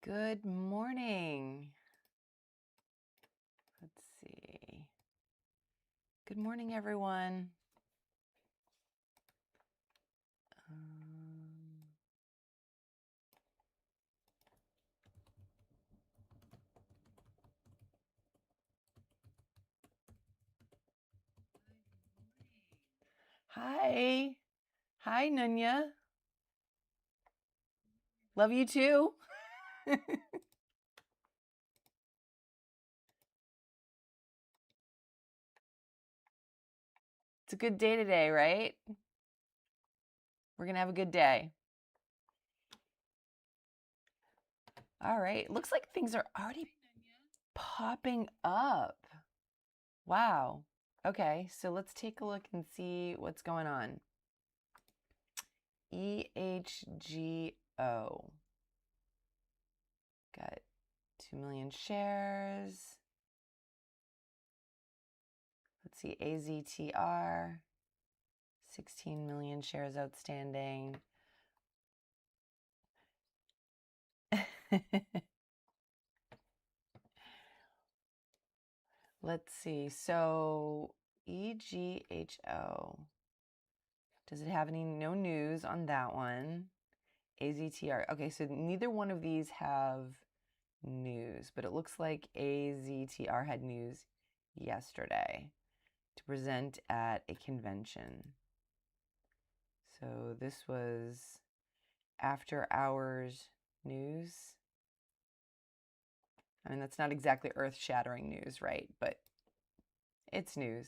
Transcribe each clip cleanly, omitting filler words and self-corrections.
Good morning. Let's see. Good morning, everyone. Hi. Hi, Nunya. Love you too. It's a good day today, right? We're going to have a good day. All right. Looks like things are already popping up. Wow. Okay. So let's take a look and see what's going on. EHGO. Got 2 million shares. Let's see, AZTR, 16 million shares outstanding. Let's see, so EGHO, does it have any, no news on that one? AZTR, okay, so neither one of these have news, but it looks like AZTR had news yesterday to present at a convention. So this was after hours news. I mean, that's not exactly earth-shattering news, right? But it's news.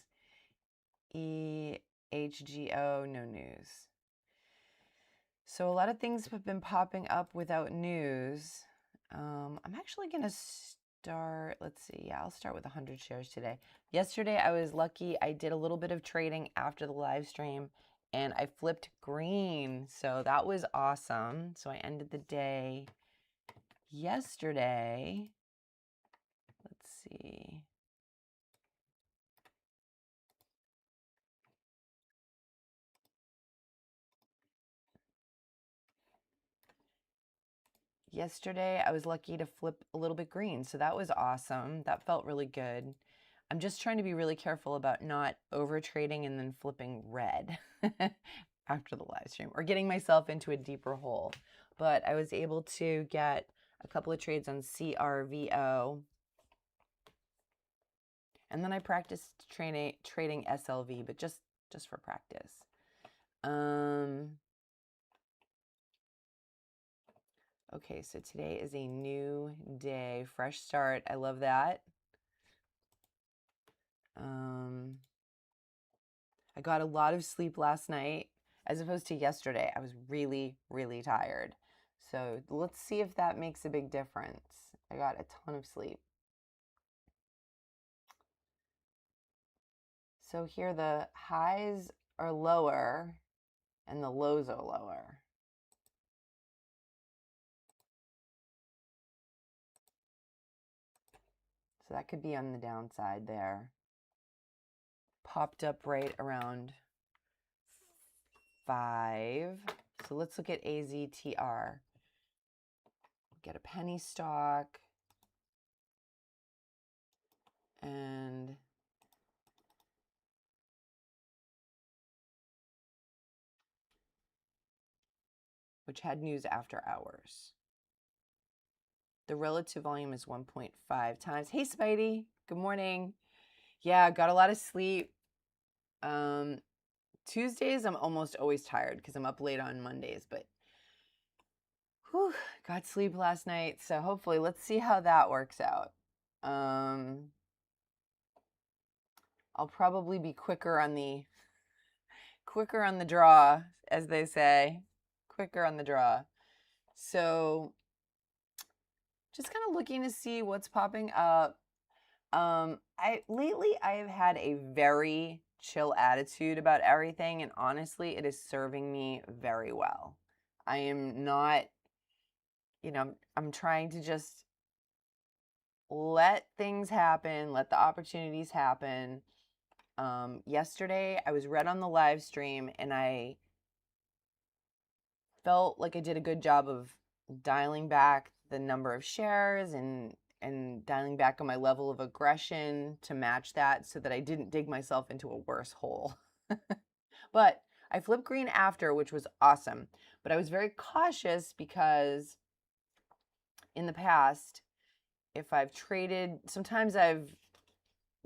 EHGO, no news. So a lot of things have been popping up without news. I'm actually going to start, let's see, yeah, I'll start with 100 shares today. Yesterday, I was lucky. I did a little bit of trading after the live stream, and I flipped green. So that was awesome. So I ended the day yesterday. Let's see. Yesterday, I was lucky to flip a little bit green, so that was awesome. That felt really good. I'm just trying to be really careful about not over trading and then flipping red after the live stream or getting myself into a deeper hole. But I was able to get a couple of trades on CRVO. And then I practiced trading SLV, but just for practice. Okay, so today is a new day, fresh start. I love that. I got a lot of sleep last night as opposed to yesterday. I was really, really tired. So let's see if that makes a big difference. I got a ton of sleep. So here the highs are lower and the lows are lower. So that could be on the downside there. Popped up right around 5. So let's look at AZTR. Get a penny stock. And which had news after hours. The relative volume is 1.5 times. Hey, Spidey. Good morning. Yeah, got a lot of sleep. Tuesdays, I'm almost always tired because I'm up late on Mondays, but whew, got sleep last night. So hopefully, let's see how that works out. I'll probably be quicker on the draw, as they say. Quicker on the draw. So just kind of looking to see what's popping up. Lately I have had a very chill attitude about everything, and honestly, it is serving me very well. I am not, I'm trying to just let things happen, let the opportunities happen. Yesterday I was red on the live stream, and I felt like I did a good job of dialing back the number of shares and dialing back on my level of aggression to match that so that I didn't dig myself into a worse hole. But I flipped green after, which was awesome. But I was very cautious because in the past, if I've traded, sometimes I've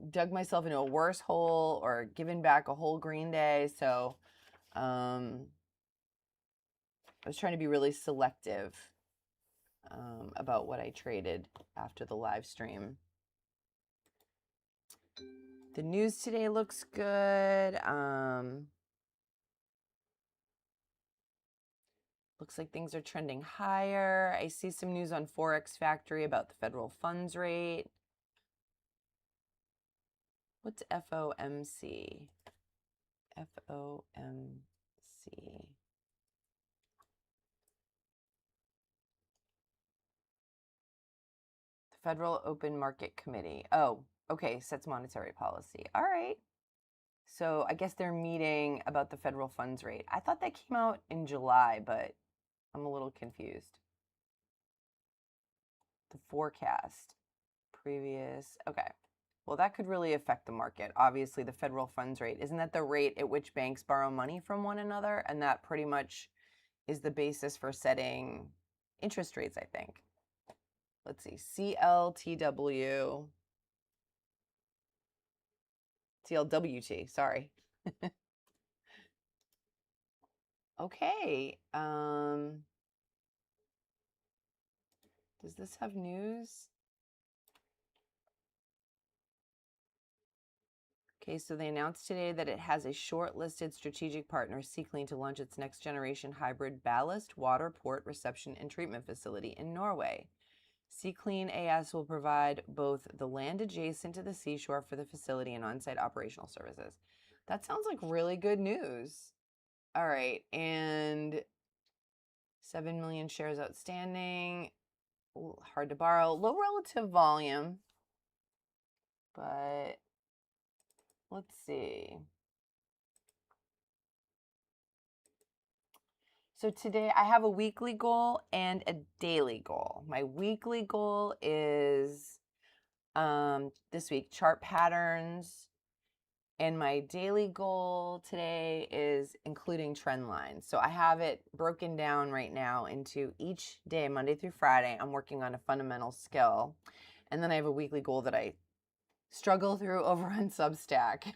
dug myself into a worse hole or given back a whole green day. So I was trying to be really selective about what I traded after the live stream. The news today looks good. Looks like things are trending higher. I see some news on Forex Factory about the federal funds rate. What's FOMC? FOMC. The Federal Open Market Committee. Oh, okay, sets monetary policy. All right. So I guess they're meeting about the federal funds rate. I thought that came out in July, but I'm a little confused. The forecast. Previous. Okay. Well, that could really affect the market. Obviously, the federal funds rate. Isn't that the rate at which banks borrow money from one another? And that pretty much is the basis for setting interest rates, I think. Let's see. CLWT, sorry. Okay. Does this have news? Okay, so they announced today that it has a shortlisted strategic partner, CLWT, to launch its next generation hybrid ballast water port reception and treatment facility in Norway. CLWT AS will provide both the land adjacent to the seashore for the facility and on-site operational services. That sounds like really good news. All right, and 7 million shares outstanding. Hard to borrow. Low relative volume, but let's see. So today I have a weekly goal and a daily goal. My weekly goal is this week, chart patterns. And my daily goal today is including trend lines. So I have it broken down right now into each day, Monday through Friday, I'm working on a fundamental skill. And then I have a weekly goal that I struggle through over on Substack.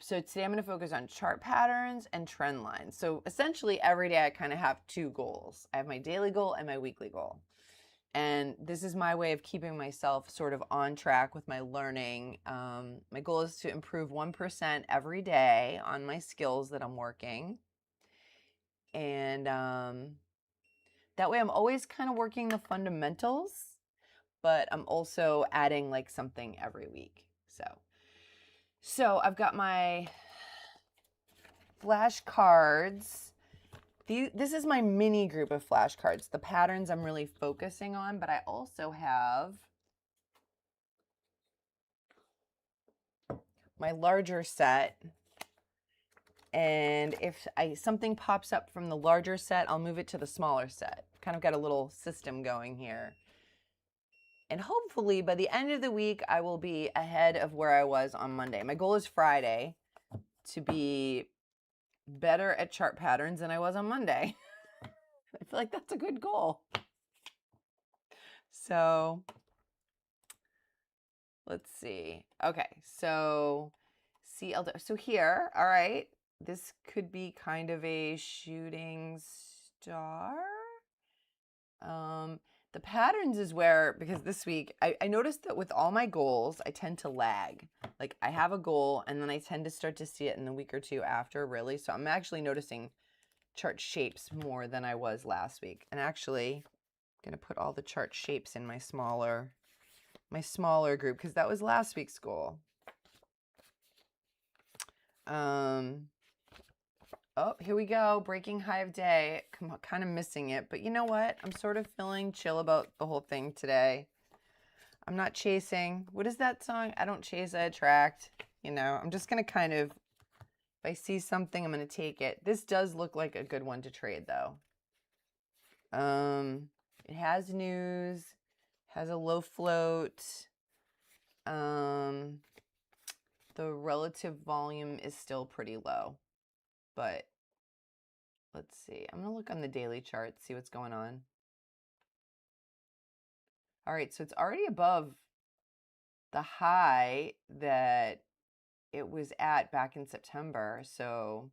So today I'm going to focus on chart patterns and trend lines. So essentially every day I kind of have two goals. I have my daily goal and my weekly goal. And this is my way of keeping myself sort of on track with my learning. My goal is to improve 1% every day on my skills that I'm working. And that way I'm always kind of working the fundamentals, but I'm also adding like something every week. So I've got my flashcards. This is my mini group of flashcards. The patterns I'm really focusing on, but I also have my larger set. And if something pops up from the larger set, I'll move it to the smaller set. Kind of got a little system going here. And hopefully by the end of the week, I will be ahead of where I was on Monday. My goal is Friday to be better at chart patterns than I was on Monday. I feel like that's a good goal. So let's see. Okay, so so here, all right, this could be kind of a shooting star. The patterns is where, because this week, I noticed that with all my goals, I tend to lag. Like I have a goal and then I tend to start to see it in the week or two after, really. So I'm actually noticing chart shapes more than I was last week. And actually, I'm going to put all the chart shapes in my smaller group because that was last week's goal. Oh, here we go. Breaking high of day. Kind of missing it. But you know what? I'm sort of feeling chill about the whole thing today. I'm not chasing. What is that song? I don't chase, I attract. You know, I'm just going to kind of, if I see something, I'm going to take it. This does look like a good one to trade, though. It has news, has a low float. The relative volume is still pretty low, but let's see. I'm gonna look on the daily chart, see what's going on. All right, so it's already above the high that it was at back in September. So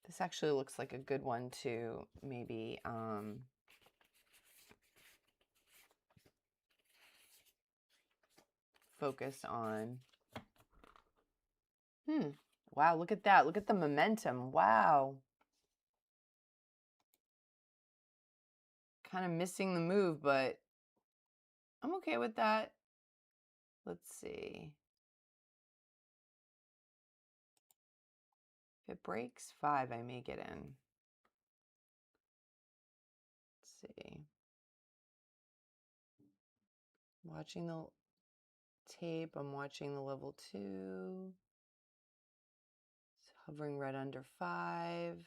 this actually looks like a good one to maybe focus on. Wow, look at that. Look at the momentum. Wow. Kind of missing the move, but I'm okay with that. Let's see. If it breaks 5, I may get in. Let's see. Watching the tape, I'm watching the level 2. It's hovering right under 5.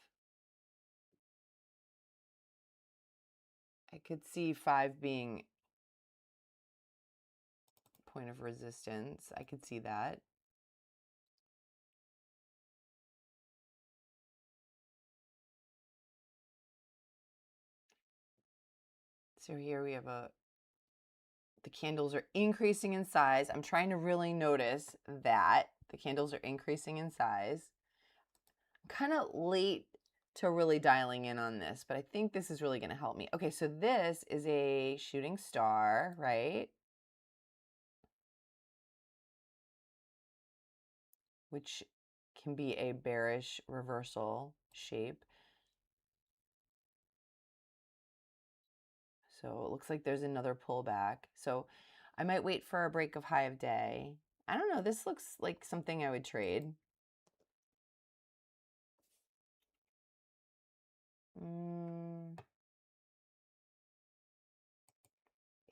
I could see 5 being point of resistance. I could see that. So here we have the candles are increasing in size. I'm trying to really notice that the candles are increasing in size. I'm kind of late to really dialing in on this, but I think this is really going to help me. Okay, so this is a shooting star, right? Which can be a bearish reversal shape. So it looks like there's another pullback. So I might wait for a break of high of day. I don't know. This looks like something I would trade.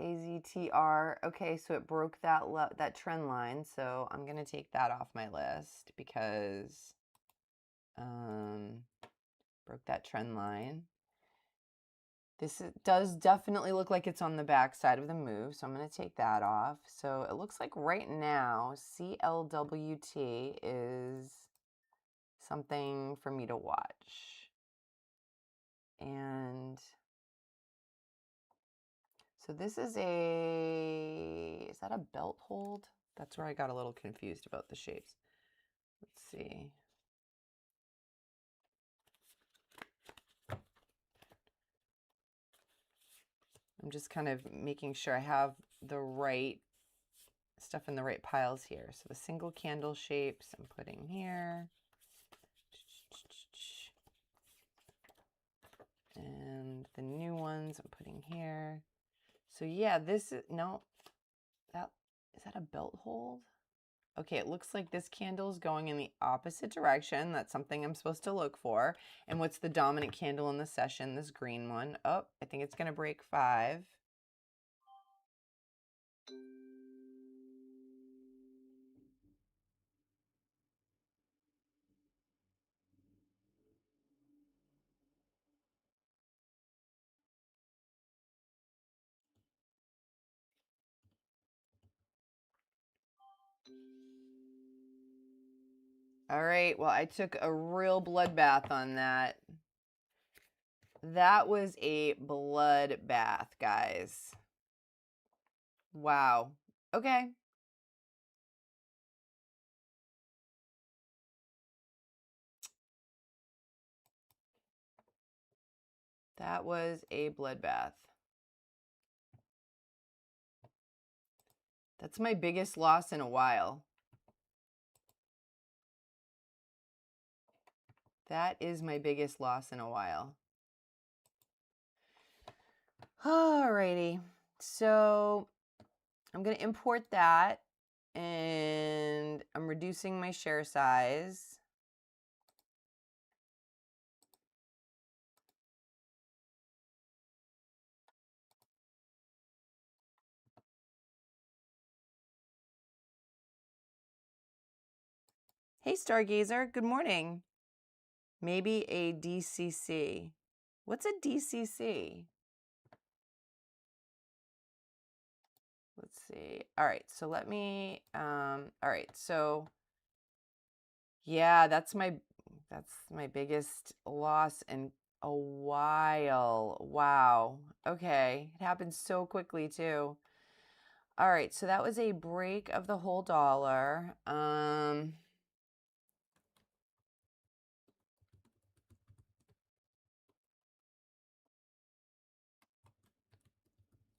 AZTR. Okay, so it broke that trend line. So I'm going to take that off my list because broke that trend line. This does definitely look like it's on the back side of the move, so I'm going to take that off. So it looks like right now CLWT is something for me to watch. And so this is is that a belt hold? That's where I got a little confused about the shapes. Let's see. I'm just kind of making sure I have the right stuff in the right piles here. So the single candle shapes I'm putting here. And the new ones I'm putting here. So yeah, this is, no, is that a belt hold? Okay, it looks like this candle is going in the opposite direction. That's something I'm supposed to look for. And what's the dominant candle in the session? This green one. Oh, I think it's going to break 5. All right, well, I took a real bloodbath on that. That was a bloodbath, guys. Wow. Okay. That was a bloodbath. That's my biggest loss in a while. That is my biggest loss in a while. Alrighty, so I'm going to import that and I'm reducing my share size. Hey, Stargazer, good morning. Maybe a DCC. What's a DCC? Let's see. All right, so let me, all right, so yeah, that's my biggest loss in a while. Wow. Okay, it happened so quickly too. All right, so that was a break of the whole dollar.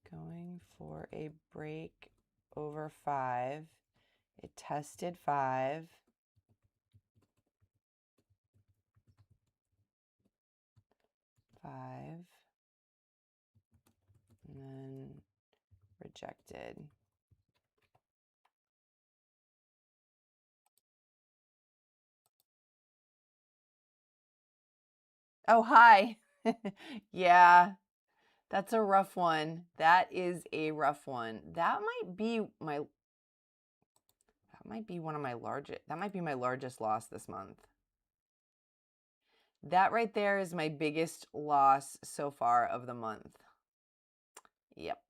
Going for a break over 5. It tested 5. 5. And then rejected. Oh, hi. Yeah, that's a rough one. That is a rough one. That might be one of my largest. That might be my largest loss this month. That right there is my biggest loss so far of the month. Yep.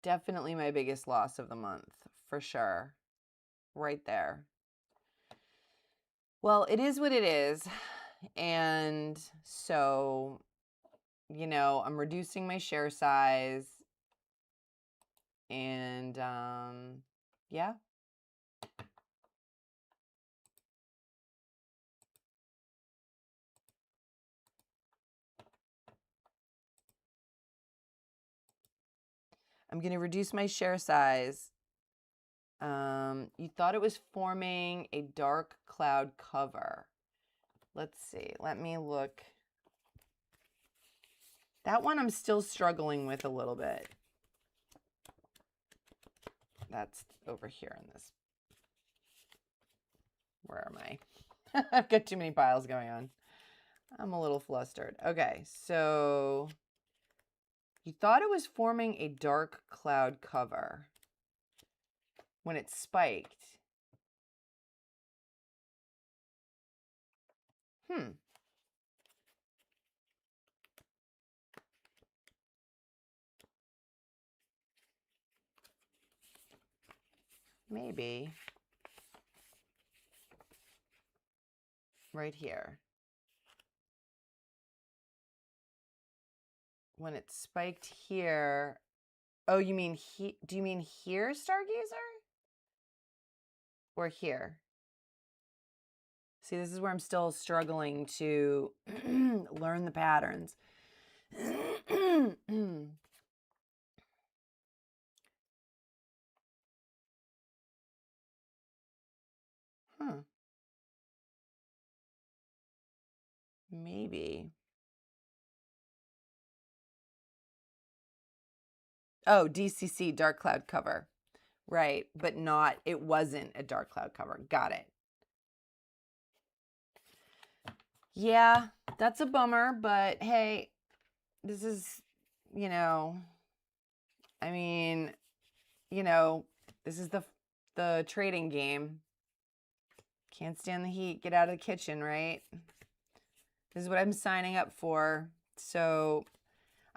Definitely my biggest loss of the month, for sure. Right there. Well, it is what it is. And so, you know, I'm reducing my share size. And yeah. I'm going to reduce my share size. You thought it was forming a dark cloud cover. Let's see. Let me look. That one I'm still struggling with a little bit. That's over here in this. Where am I? I've got too many piles going on. I'm a little flustered. Okay, so you thought it was forming a dark cloud cover when it spiked. Maybe right here. When it spiked here. Oh, you mean do you mean here, Stargazer? Or here? See, this is where I'm still struggling to learn the patterns. Huh. Maybe. Oh, DCC, dark cloud cover. Right, but not, it wasn't a dark cloud cover. Got it. Yeah, that's a bummer, but hey, this is, you know, I mean, you know, this is the trading game. Can't stand the heat. Get out of the kitchen, right? This is what I'm signing up for. So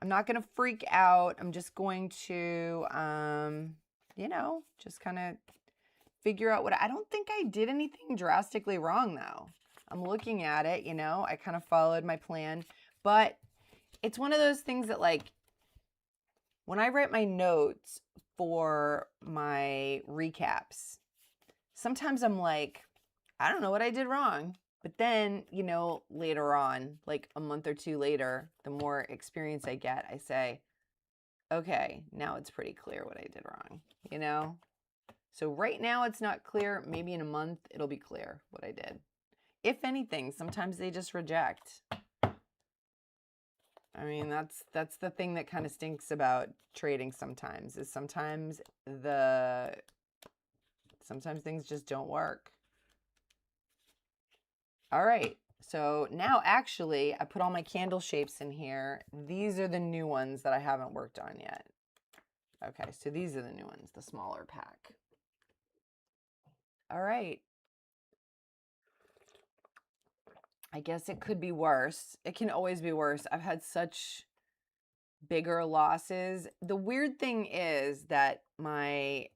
I'm not going to freak out. I'm just going to, you know, just kind of figure out I don't think I did anything drastically wrong though. I'm looking at it, you know, I kind of followed my plan, but it's one of those things that like, when I write my notes for my recaps, sometimes I'm like, I don't know what I did wrong. But then, you know, later on, like a month or two later, the more experience I get, I say, okay, now it's pretty clear what I did wrong, you know? So right now it's not clear. Maybe in a month it'll be clear what I did. If anything, sometimes they just reject. I mean, that's the thing that kind of stinks about trading sometimes, is sometimes things just don't work. All right, so now actually I put all my candle shapes in here. These are the new ones that I haven't worked on yet. Okay, so these are the new ones, the smaller pack. All right, I guess it could be worse. It can always be worse. I've had such bigger losses. The weird thing is that my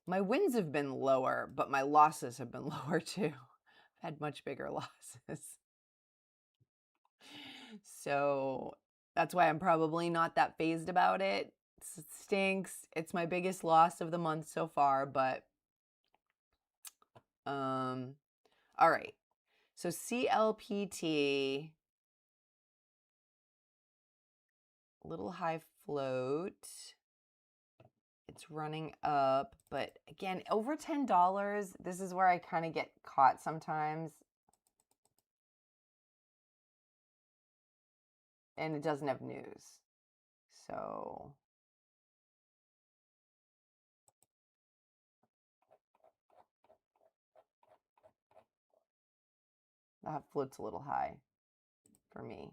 wins have been lower, but my losses have been lower too. I've had much bigger losses. So that's why I'm probably not that phased about it. It stinks. It's my biggest loss of the month so far, but all right. So CLPT, little high float. It's running up, but again, over $10, this is where I kind of get caught sometimes. And it doesn't have news. So that float's a little high for me.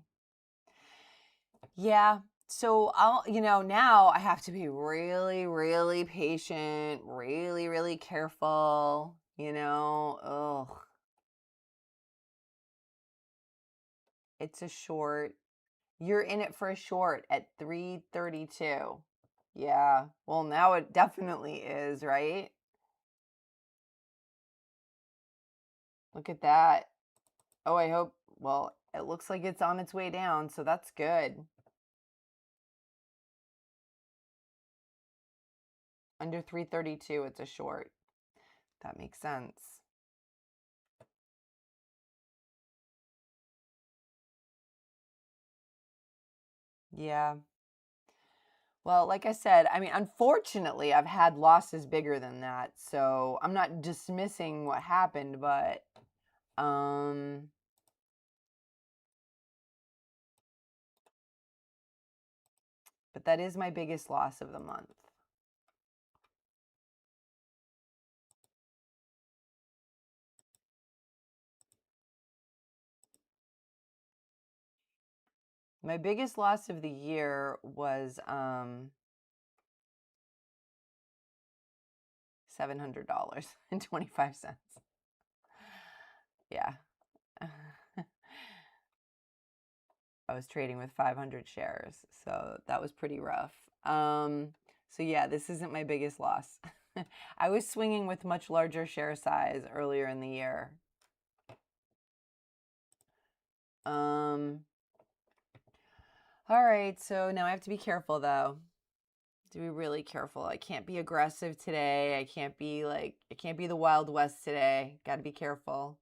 Yeah. So now I have to be really, really patient, really, really careful, Ugh. It's a short. You're in it for a short at 332. Yeah. Well, now it definitely is, right? Look at that. Oh, I hope. Well, it looks like it's on its way down, so that's good. Under 332, it's a short. That makes sense. Yeah. Well, like I said, I mean, unfortunately, I've had losses bigger than that. So I'm not dismissing what happened, but that is my biggest loss of the month. My biggest loss of the year was $700.25. Yeah. I was trading with 500 shares, so that was pretty rough. So yeah, this isn't my biggest loss. I was swinging with much larger share size earlier in the year. All right, so now I have to be careful though. To be really careful. I can't be aggressive today. I can't be the Wild West today. Got to be careful.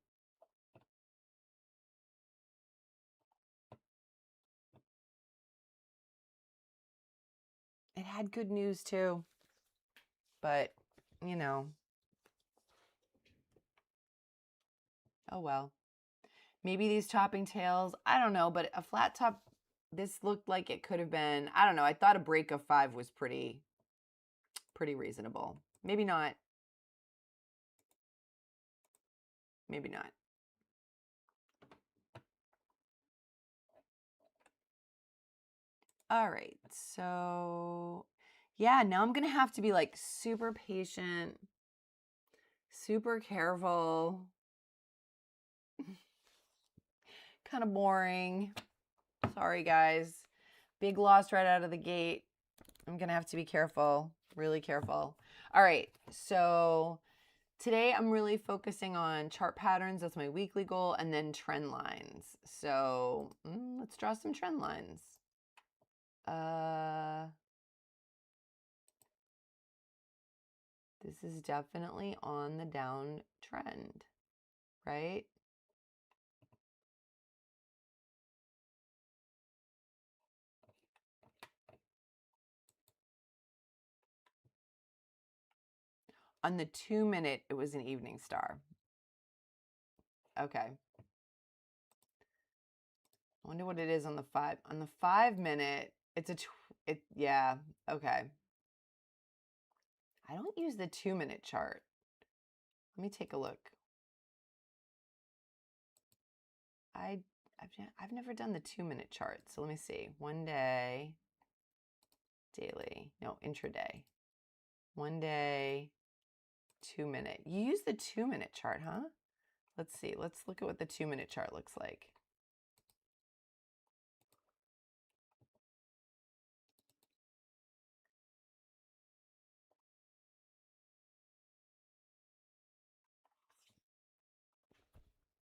It had good news too. But, oh well. Maybe these topping tails, I don't know, but a flat top, this looked like it could have been, I don't know. I thought a break of 5 was pretty reasonable. Maybe not. Maybe not. All right. So, yeah, now I'm going to have to be like super patient, super careful. Kind of boring. Sorry, guys. Big loss right out of the gate. I'm going to have to be careful, really careful. All right. So today I'm really focusing on chart patterns. That's my weekly goal. And then trend lines. So let's draw some trend lines. This is definitely on the downtrend, right? On the 2-minute, it was an evening star. Okay. I wonder what it is on the 5. On the 5-minute, it's yeah, okay. I don't use the 2-minute chart. Let me take a look. I've never done the 2-minute chart. So let me see. 1 day, daily, no, intraday. 1 day, 2 minute. You use the 2 minute chart, huh? Let's see. Let's look at what the 2 minute chart looks like.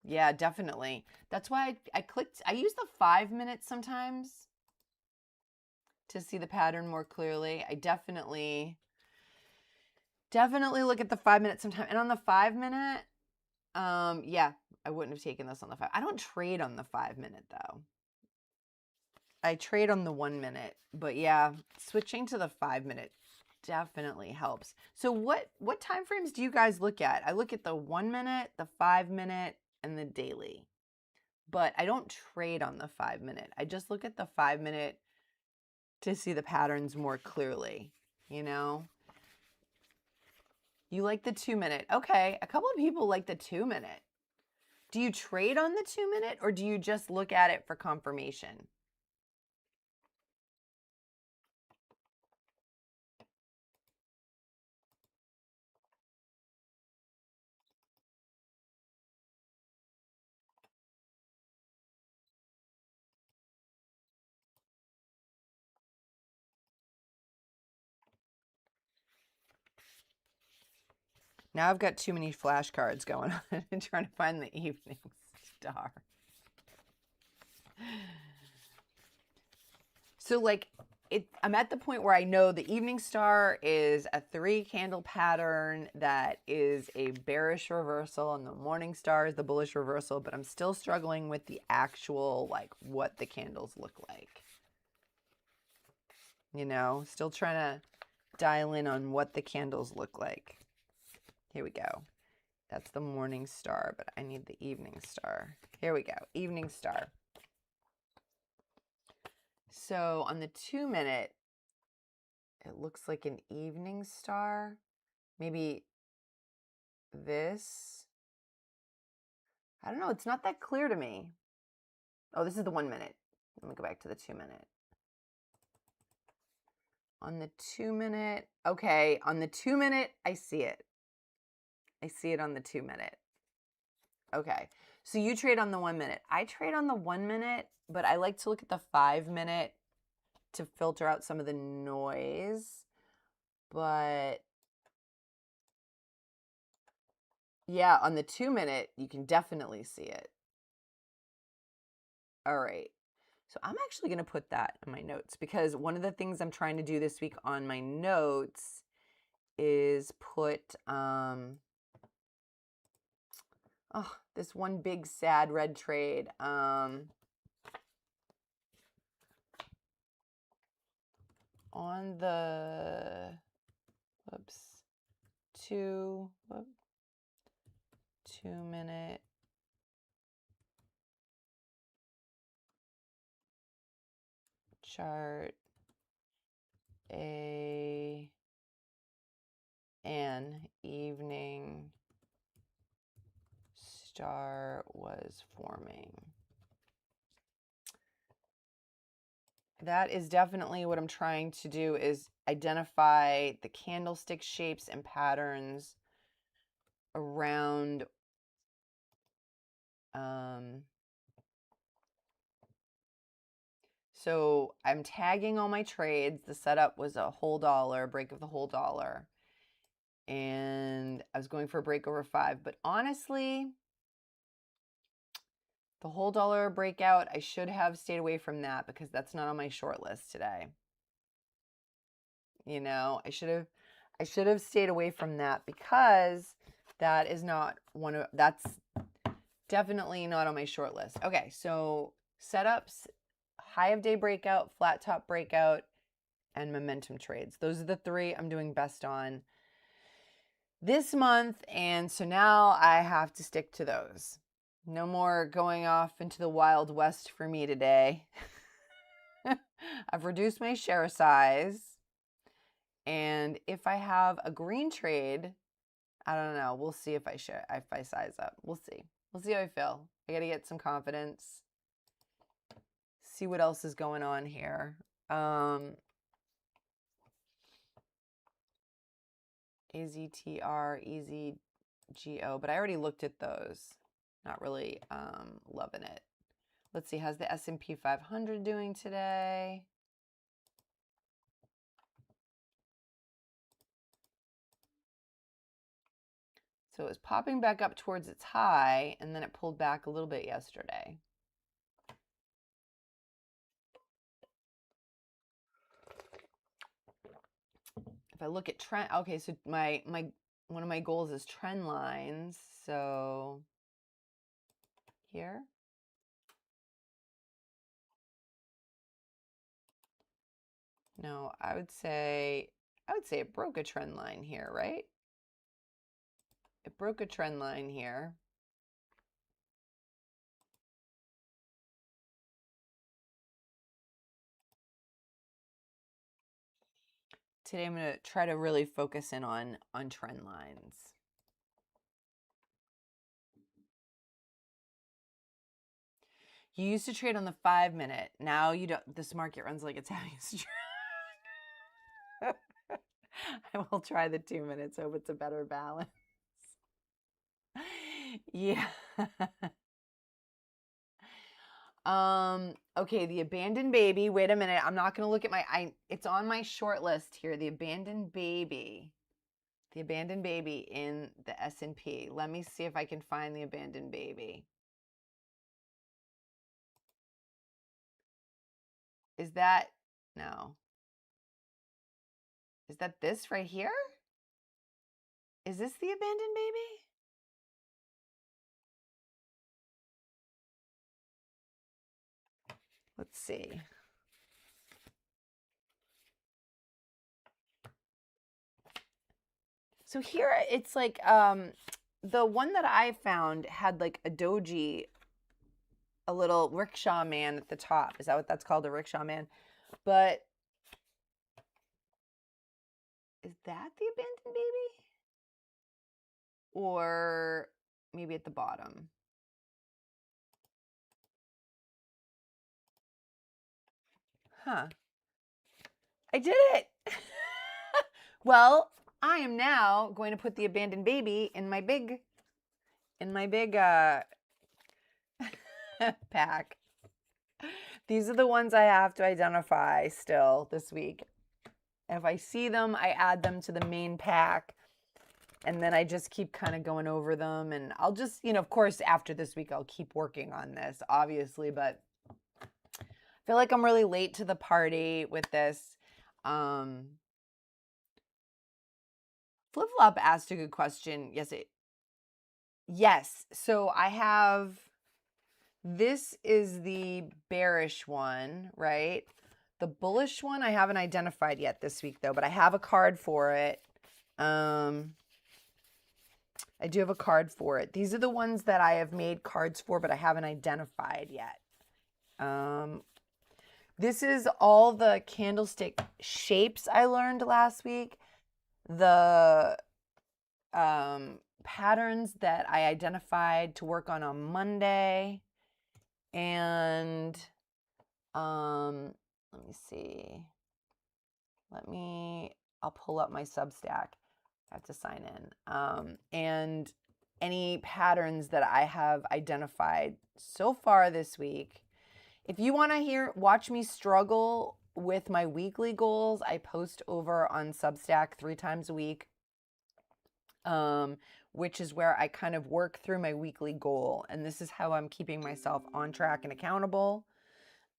Yeah, definitely. That's why I clicked. I use the 5 minutes sometimes to see the pattern more clearly. I definitely look at the 5 minutes sometimes. And on the 5 minute, yeah, I wouldn't have taken this on the 5. I don't trade on the 5 minute though. I trade on the 1 minute, but yeah, switching to the 5 minute definitely helps. So what time frames do you guys look at? I look at the 1 minute, the 5 minute, and the daily. But I don't trade on the 5 minute. I just look at the 5 minute to see the patterns more clearly, you know? You like the 2 minute. Okay, a couple of people like the 2 minute. Do you trade on the 2 minute or do you just look at it for confirmation? Now I've got too many flashcards going on and trying to find the evening star. So like I'm at the point where I know the evening star is a 3 candle pattern that is a bearish reversal and the morning star is the bullish reversal, but I'm still struggling with the actual, like what the candles look like. You know, still trying to dial in on what the candles look like. Here we go. That's the morning star, but I need the evening star. Here we go. Evening star. So on the 2 minute, it looks like an evening star. Maybe this. I don't know. It's not that clear to me. Oh, this is the 1 minute. Let me go back to the 2 minute. On the 2 minute. Okay. On the 2 minute, I see it. I see it on the 2 minute. Okay. So you trade on the 1 minute. I trade on the 1 minute, but I like to look at the 5 minute to filter out some of the noise. But yeah, on the 2 minute, you can definitely see it. All right. So I'm actually going to put that in my notes because one of the things I'm trying to do this week on my notes is put this one big sad red trade. On the 2 minute chart, an evening star was forming. That is definitely what I'm trying to do, is identify the candlestick shapes and patterns around so I'm tagging all my trades. The setup was a whole dollar, break of the whole dollar. And I was going for a break over 5. But honestly, the whole dollar breakout, I should have stayed away from that because that's not on my short list today. You know, I should have stayed away from that because that is not that's definitely not on my short list. Okay, so setups, high of day breakout, flat top breakout, and momentum trades. Those are the 3 I'm doing best on this month, and so now I have to stick to those. No more going off into the Wild West for me today. I've reduced my share size, and if I have a green trade, I don't know. We'll see if I size up. We'll see. We'll see how I feel. I got to get some confidence. See what else is going on here. AZTR, EZGO, but I already looked at those. Not really loving it. Let's see, how's the S&P 500 doing today? So it was popping back up towards its high, and then it pulled back a little bit yesterday. If I look at trend, okay, so one of my goals is trend lines. So here. No, I would say it broke a trend line here, right? It broke a trend line here. Today I'm going to try to really focus in on trend lines. You used to trade on the 5-minute. Now you don't. This market runs like it's having a stroke. I will try the 2 minutes. Hope it's a better balance. Yeah. Okay, the abandoned baby. Wait a minute. I'm not going to look at it's on my short list here. The abandoned baby. The abandoned baby in the S&P. Let me see if I can find the abandoned baby. Is that, no. Is that this right here? Is this the abandoned baby? Let's see. So here it's like, the one that I found had like a doji, a little rickshaw man at the top. Is that what that's called? A rickshaw man? But is that the abandoned baby? Or maybe at the bottom? Huh. I did it. Well, I am now going to put the abandoned baby in my big pack. These are the ones I have to identify still this week. If I see them, I add them to the main pack. And then I just keep kind of going over them. And I'll just, of course, after this week, I'll keep working on this, obviously. But I feel like I'm really late to the party with this. Flip-flop asked a good question. Yes. So I have, this is the bearish one, right? The bullish one I haven't identified yet this week, though, but I have a card for it. I do have a card for it. These are the ones that I have made cards for, but I haven't identified yet. This is all the candlestick shapes I learned last week. The patterns that I identified to work on Monday. And let me see. I'll pull up my Substack. I have to sign in. And any patterns that I have identified so far this week. If you want to watch me struggle with my weekly goals, I post over on Substack 3 times a week, which is where I kind of work through my weekly goal. And this is how I'm keeping myself on track and accountable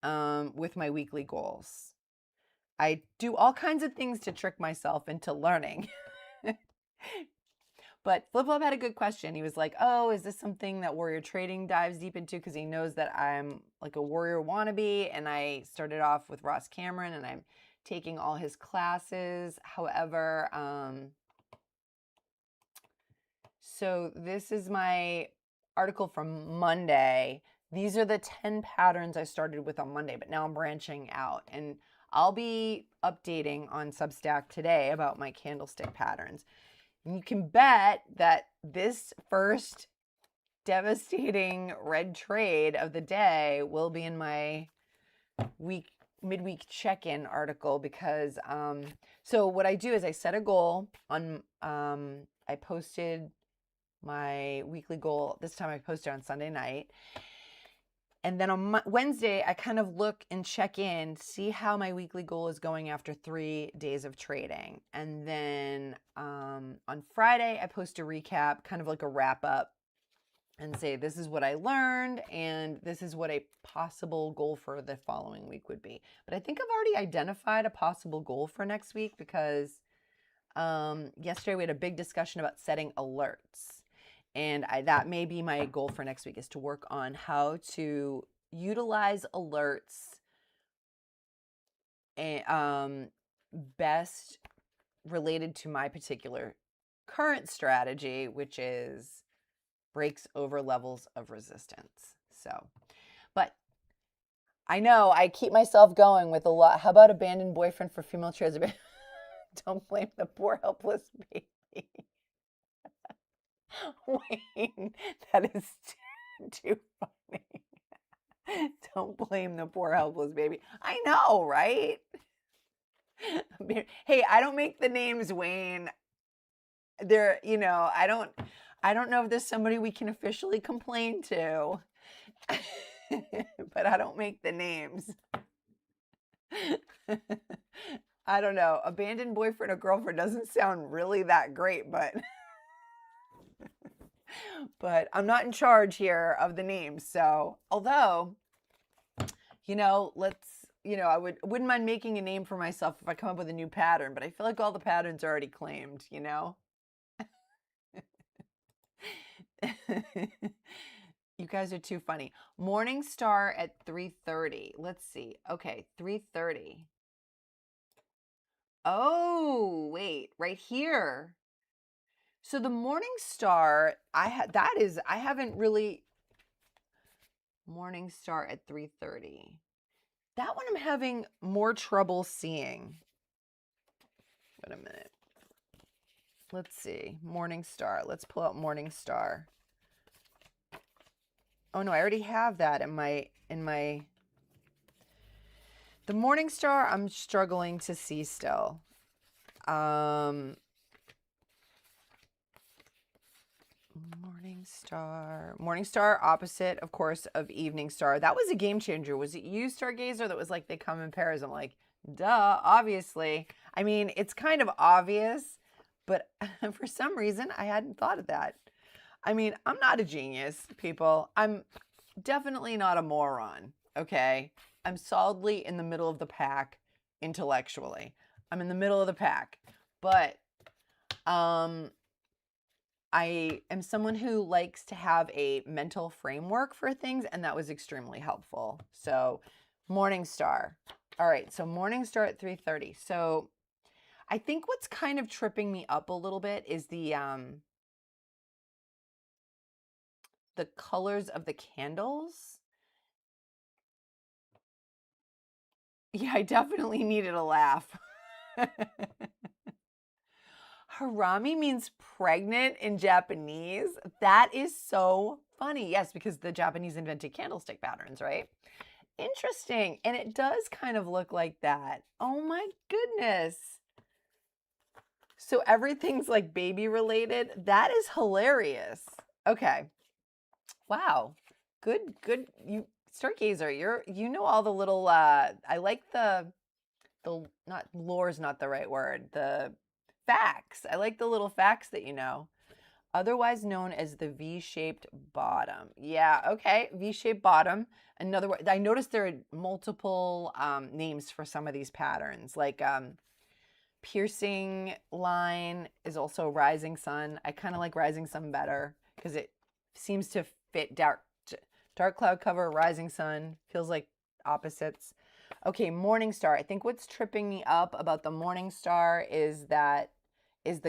with my weekly goals. I do all kinds of things to trick myself into learning. But Flip Flop had a good question. He was like, oh, is this something that Warrior Trading dives deep into? Because he knows that I'm like a Warrior wannabe. And I started off with Ross Cameron and I'm taking all his classes. However, so this is my article from Monday. These are the 10 patterns I started with on Monday, but now I'm branching out. And I'll be updating on Substack today about my candlestick patterns. And you can bet that this first devastating red trade of the day will be in my midweek check-in article because so what I do is I set a goal on I posted my weekly goal. This time I posted on Sunday night. And then on Wednesday, I kind of look and check in, see how my weekly goal is going after 3 days of trading. And then on Friday, I post a recap, kind of like a wrap up, and say, this is what I learned, and this is what a possible goal for the following week would be. But I think I've already identified a possible goal for next week because yesterday we had a big discussion about setting alerts. And that may be my goal for next week, is to work on how to utilize alerts and best related to my particular current strategy, which is breaks over levels of resistance. So, but I know I keep myself going with a lot. How about abandoned boyfriend for female traders? Don't blame the poor helpless baby. Wayne, that is too funny. Don't blame the poor helpless baby. I know, right? Hey, I don't make the names, Wayne. They're, I don't know if there's somebody we can officially complain to, but I don't make the names. I don't know. Abandoned boyfriend or girlfriend doesn't sound really that great, but I'm not in charge here of the names. So, although, I wouldn't mind making a name for myself if I come up with a new pattern, but I feel like all the patterns are already claimed, You guys are too funny. Morning star at 3:30. Let's see. Okay, 3:30. Oh, wait, right here. So the morning star, I haven't really morning star at 3:30. That one I'm having more trouble seeing. Wait a minute. Let's see. Morning star. Let's pull out morning star. Oh no, I already have that in my the morning star I'm struggling to see still. Morning star opposite, of course, of evening star. That was a game changer. Was it you, Stargazer, that was like they come in pairs? I'm like, duh, obviously. I mean, it's kind of obvious, but for some reason I hadn't thought of that. I mean, I'm not a genius, people. I'm definitely not a moron, okay? I'm solidly in the middle of the pack intellectually. I'm in the middle of the pack, but I am someone who likes to have a mental framework for things, and that was extremely helpful. So, morning star. All right, so morning star at 3:30. So, I think what's kind of tripping me up a little bit is the colors of the candles. Yeah, I definitely needed a laugh. Harami means pregnant in Japanese. That is so funny. Yes, because the Japanese invented candlestick patterns, right? Interesting. And it does kind of look like that. Oh my goodness. So everything's like baby related. That is hilarious. Okay. Wow. Good. You, Stargazer, you know all the little, I like the, not lore is not the right word. The facts. I like the little facts that you know. Otherwise known as the V-shaped bottom. Yeah, okay, V-shaped bottom. Another word. I noticed there are multiple names for some of these patterns. Like piercing line is also rising sun. I kind of like rising sun better because it seems to fit dark cloud cover, rising sun. Feels like opposites. Okay, morning star. I think what's tripping me up about the morning star is the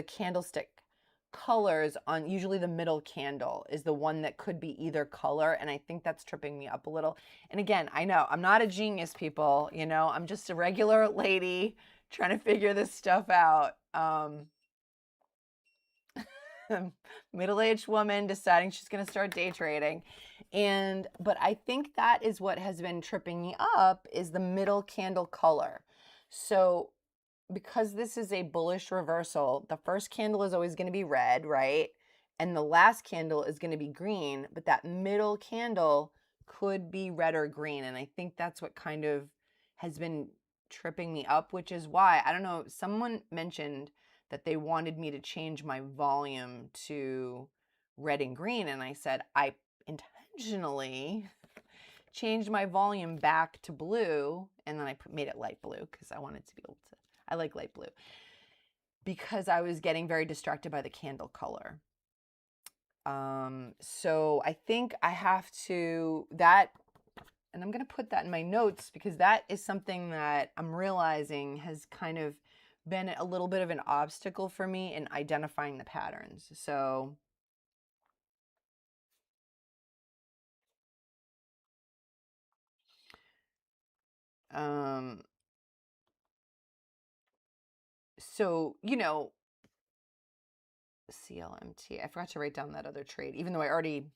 candlestick colors on usually the middle candle is the one that could be either color, and I think that's tripping me up a little. And again, I know I'm not a genius, people. I'm just a regular lady trying to figure this stuff out. Middle-aged woman deciding she's going to start day trading. But I think that is what has been tripping me up, is the middle candle color. So because this is a bullish reversal, the first candle is always going to be red, right? And the last candle is going to be green, but that middle candle could be red or green. And I think that's what kind of has been tripping me up, which is why, I don't know, someone mentioned that they wanted me to change my volume to red and green. And I said, I intentionally changed my volume back to blue, and then I made it light blue because I wanted to be able to, I like light blue, because I was getting very distracted by the candle color. So I think I have to, and I'm going to put that in my notes, because that is something that I'm realizing has kind of been a little bit of an obstacle for me in identifying the patterns. So you know, CLMT, I forgot to write down that other trade, even though I already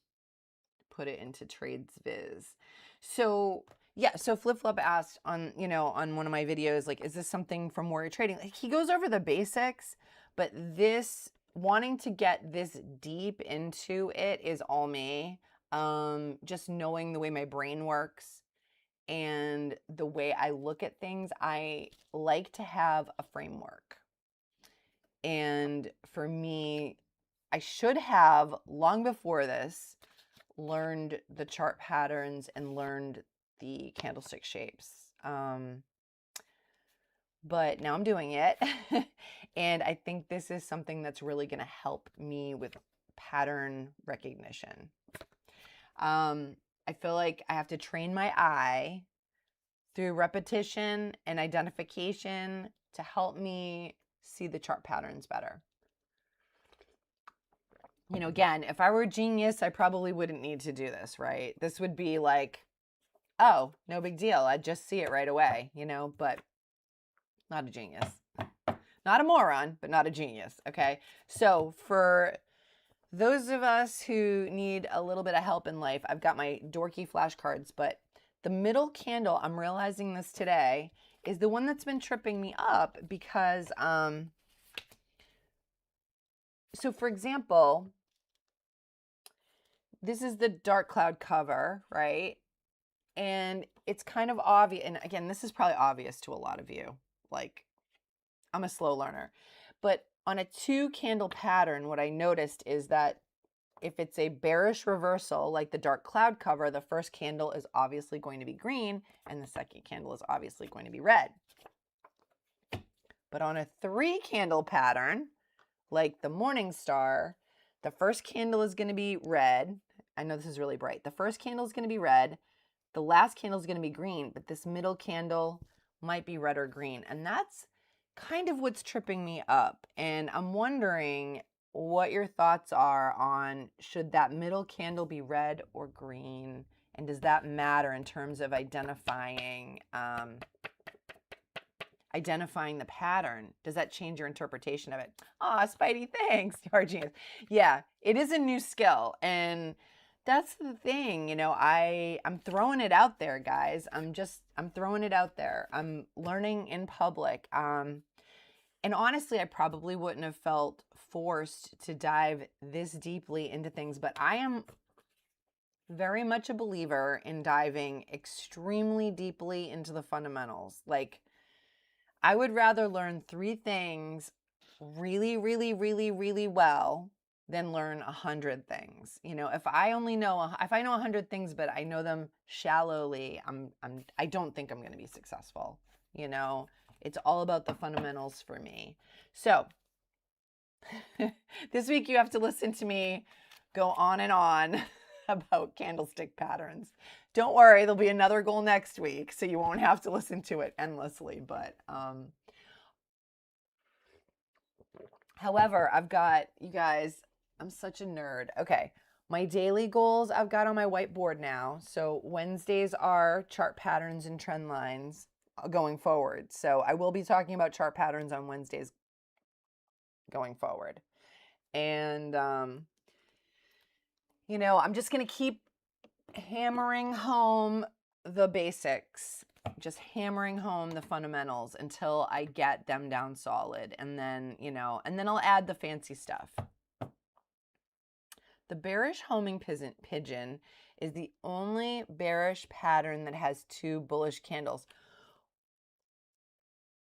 put it into trades viz. So yeah, so Flip Flop asked on, you know, on one of my videos, like, is this something from Warrior Trading? Like, he goes over the basics, but this, wanting to get this deep into it is all me. Just knowing the way my brain works and the way I look at things, I like to have a framework. And for me, I should have, long before this, learned the chart patterns and learned the candlestick shapes. But now I'm doing it. And I think this is something that's really going to help me with pattern recognition. I feel like I have to train my eye through repetition and identification to help me see the chart patterns better. You know, again, if I were a genius, I probably wouldn't need to do this, right? This would be like, oh, no big deal. I'd just see it right away, you know, but not a genius. Not a moron, but not a genius, okay? So for those of us who need a little bit of help in life, I've got my dorky flashcards, but the middle candle, I'm realizing this today, is the one that's been tripping me up because, so for example, this is the dark cloud cover, right? And it's kind of obvious. And again, this is probably obvious to a lot of you. Like, I'm a slow learner. But on a 2-candle pattern, what I noticed is that if it's a bearish reversal, like the dark cloud cover, the first candle is obviously going to be green, and the second candle is obviously going to be red. But on a 3-candle pattern, like the morning star, the first candle is going to be red. I know this is really bright. The first candle is going to be red. The last candle is going to be green, but this middle candle might be red or green. And that's kind of what's tripping me up. And I'm wondering what your thoughts are on, should that middle candle be red or green? And does that matter in terms of identifying the pattern? Does that change your interpretation of it? Aw, Spidey, thanks. You are a genius. Yeah, it is a new skill. And that's the thing, you know, I'm throwing it out there, guys. I'm throwing it out there. I'm learning in public. And honestly, I probably wouldn't have felt forced to dive this deeply into things, but I am very much a believer in diving extremely deeply into the fundamentals. Like, I would rather learn 3 things really, really, really, really well than learn 100 things. You know, if I know 100 things, but I know them shallowly, I don't think I'm going to be successful. You know, it's all about the fundamentals for me. So this week you have to listen to me go on and on about candlestick patterns. Don't worry, there'll be another goal next week, so you won't have to listen to it endlessly. But however, I've got, you guys, I'm such a nerd. Okay, my daily goals I've got on my whiteboard now. So Wednesdays are chart patterns and trend lines going forward. So I will be talking about chart patterns on Wednesdays going forward. And, you know, I'm just going to keep hammering home the basics, just hammering home the fundamentals until I get them down solid. And then, you know, and then I'll add the fancy stuff. The bearish homing pigeon is the only bearish pattern that has 2 bullish candles.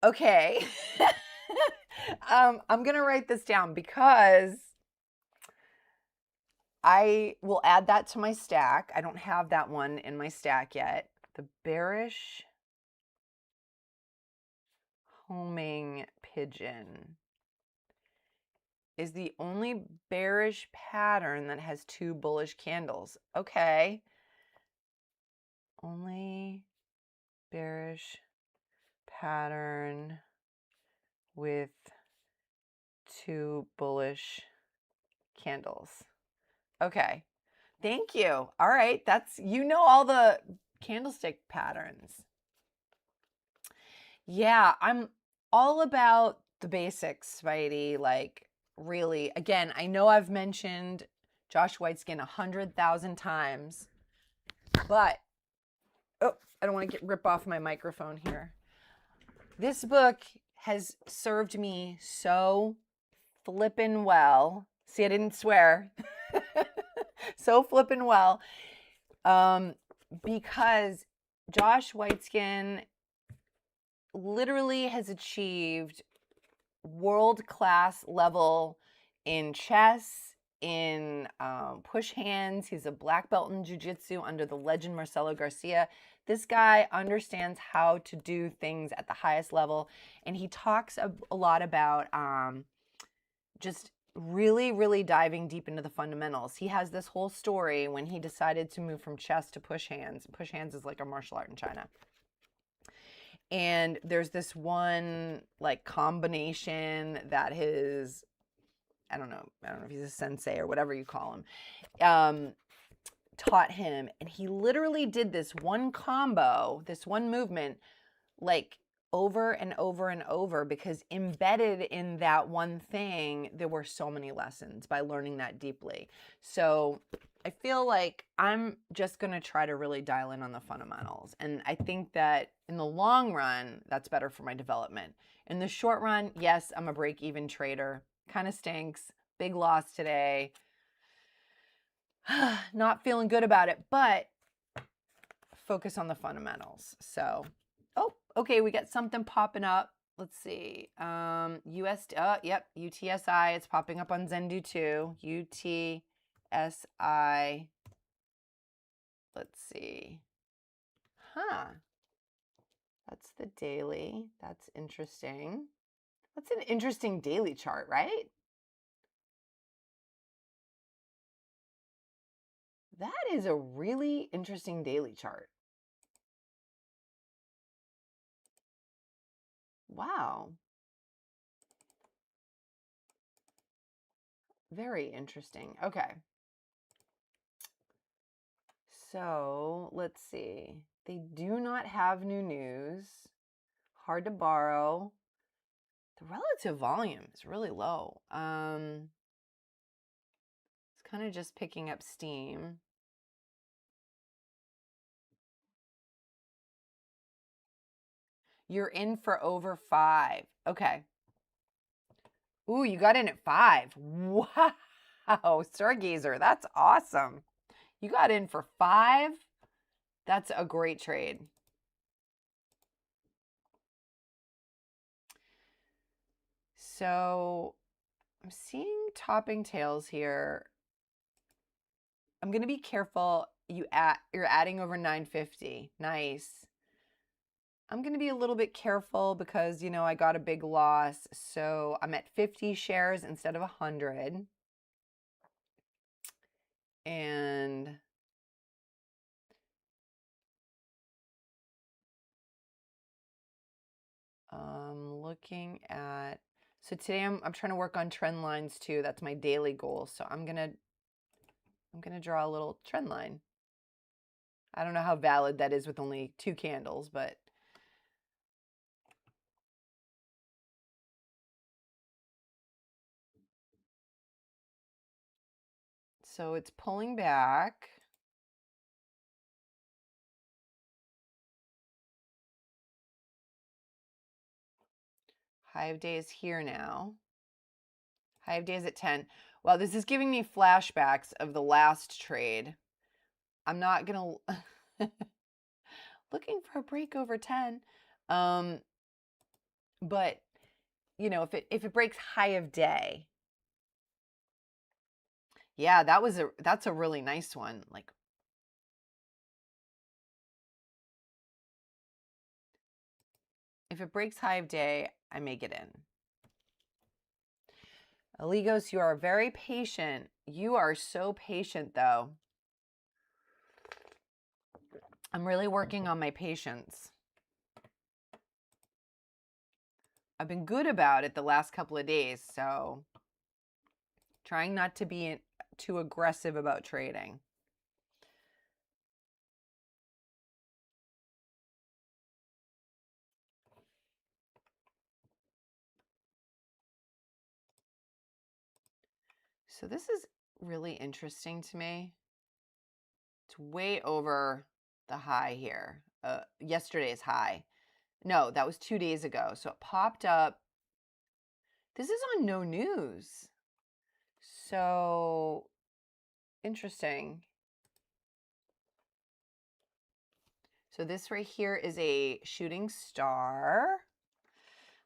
Okay. I'm going to write this down because I will add that to my stack. I don't have that one in my stack yet. The bearish homing pigeon is the only bearish pattern that has 2 bullish candles. Okay. Only bearish pattern with 2 bullish candles. Okay. Thank you. All right. That's, you know, all the candlestick patterns. Yeah, I'm all about the basics, Spidey. Like, really, again, I know I've mentioned Josh Waitzkin 100,000 times, but, oh, I don't want to rip off my microphone here. This book has served me so flippin' well. See, I didn't swear. So flippin' well. Because Josh Waitzkin literally has achieved world-class level in chess, in push hands. He's a black belt in jiu-jitsu under the legend Marcelo Garcia. This guy understands how to do things at the highest level, and he talks a lot about just really, really diving deep into the fundamentals. He has this whole story when he decided to move from chess to push hands. Push hands is like a martial art in China. And there's this one like combination that his, I don't know if he's a sensei or whatever you call him, taught him. And he literally did this one combo, this one movement, like over and over and over, because embedded in that one thing, there were so many lessons by learning that deeply. So I feel like I'm just going to try to really dial in on the fundamentals. And I think that in the long run, that's better for my development. In the short run, yes, I'm a break-even trader. Kind of stinks. Big loss today. Not feeling good about it, but focus on the fundamentals. So, oh, okay, we got something popping up. Let's see. Yep, UTSI. It's popping up on Zendu too. UTSI. Let's see. Huh. That's the daily. That's interesting. That's an interesting daily chart, right? That is a really interesting daily chart. Wow. Very interesting. Okay. So let's see. They do not have new news. Hard to borrow. The relative volume is really low. It's kind of just picking up steam. You're in for over 5. Okay. Ooh, you got in at 5. Wow. Stargazer, that's awesome. You got in for 5. That's a great trade. So I'm seeing topping tails here. I'm going to be careful. You're adding over 950. Nice. I'm going to be a little bit careful because, you know, I got a big loss. So I'm at 50 shares instead of 100. And looking at, so today I'm trying to work on trend lines too. That's my daily goal. So I'm going to draw a little trend line. I don't know how valid that is with only 2 candles, but so it's pulling back. High of day is here now. High of day is at 10. Well, this is giving me flashbacks of the last trade. I'm not going to... Looking for a break over 10. But, you know, if it breaks high of day... Yeah, that's a really nice one. Like, if it breaks high of day, I may get in. Aligos, you are very patient. You are so patient, though. I'm really working on my patience. I've been good about it the last couple of days, so trying not to be too aggressive about trading. So this is really interesting to me. It's way over the high here, yesterday's high. No, that was 2 days ago. So it popped up. This is on no news. So interesting. So this right here is a shooting star.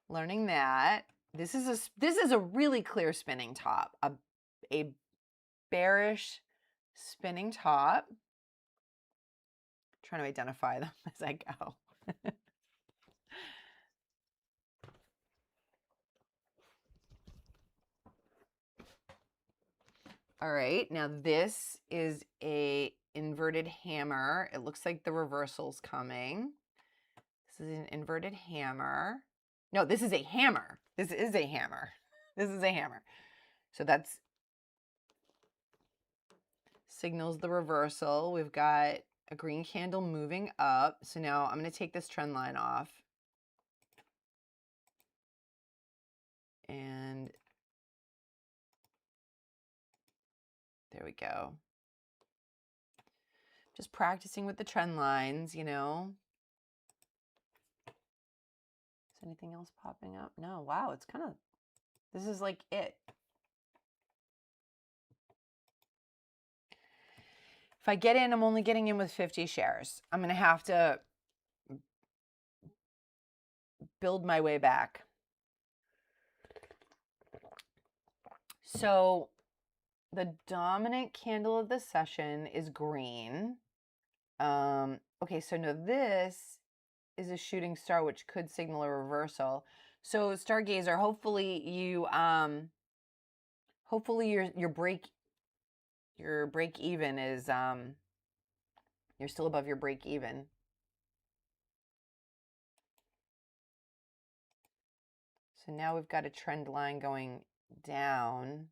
Learning that. This is a really clear spinning top. A bearish spinning top. Trying to identify them as I go. All right, now this is a inverted hammer. It looks like the reversal's coming. This is an inverted hammer. No, this is a hammer. This is a hammer. This is a hammer. So that's signals the reversal. We've got a green candle moving up. So now I'm going to take this trend line off. And there we go. Just practicing with the trend lines, you know. Is anything else popping up? No, wow, it's kind of, this is like it. If I get in, I'm only getting in with 50 shares. I'm going to have to build my way back. So the dominant candle of the session is green. Okay, so now this is a shooting star, which could signal a reversal. So Stargazer, hopefully your break even is you're still above your break even. So now we've got a trend line going down.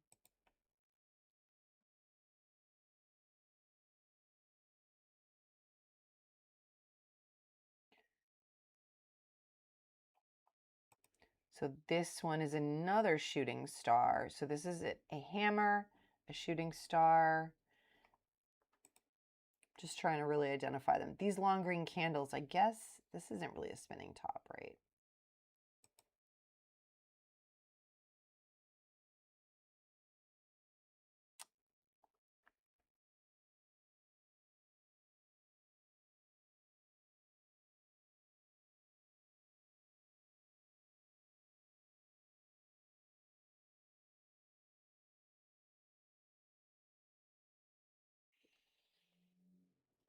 So this one is another shooting star. So this is a hammer, a shooting star. Just trying to really identify them. These long green candles, I guess this isn't really a spinning top, right?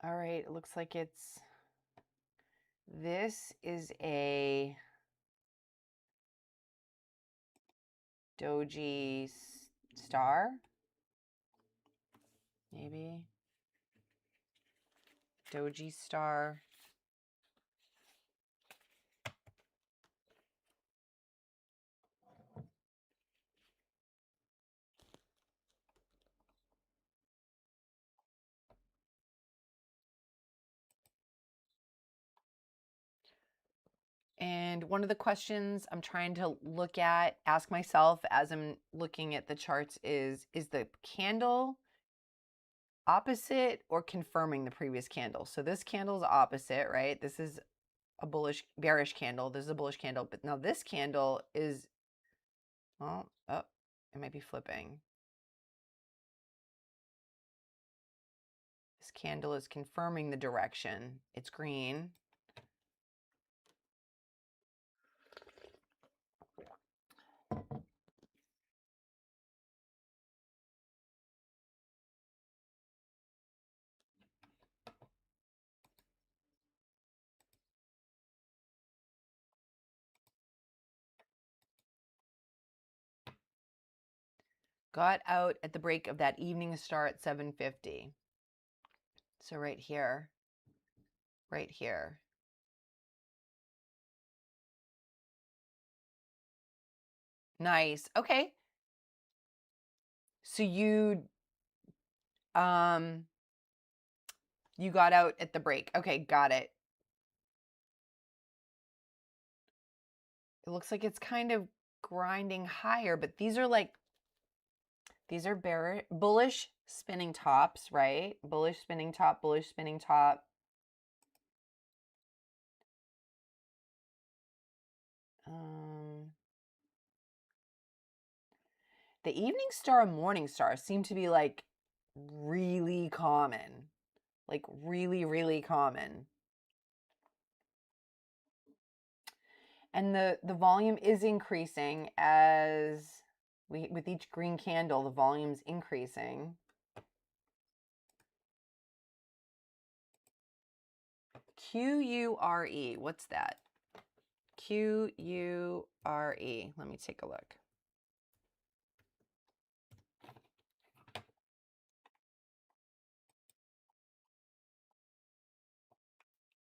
All right, it looks like this is a doji star, maybe. Doji star. And one of the questions I'm trying to ask myself as I'm looking at the charts is the candle opposite or confirming the previous candle? So this candle is opposite, right? This is a bearish candle. This is a bullish candle, but now this candle is, well, oh, it might be flipping. This candle is confirming the direction. It's green. Got out at the break of that evening star at 7:50. So right here, right here. Nice. Okay. So you got out at the break. Okay, got it. It looks like it's kind of grinding higher, but these are bullish spinning tops, right? Bullish spinning top, bullish spinning top. The evening star and morning star seem to be like really common, like really, really common. And the volume is increasing as with each green candle, the volume's increasing. QURE, what's that? QURE, let me take a look.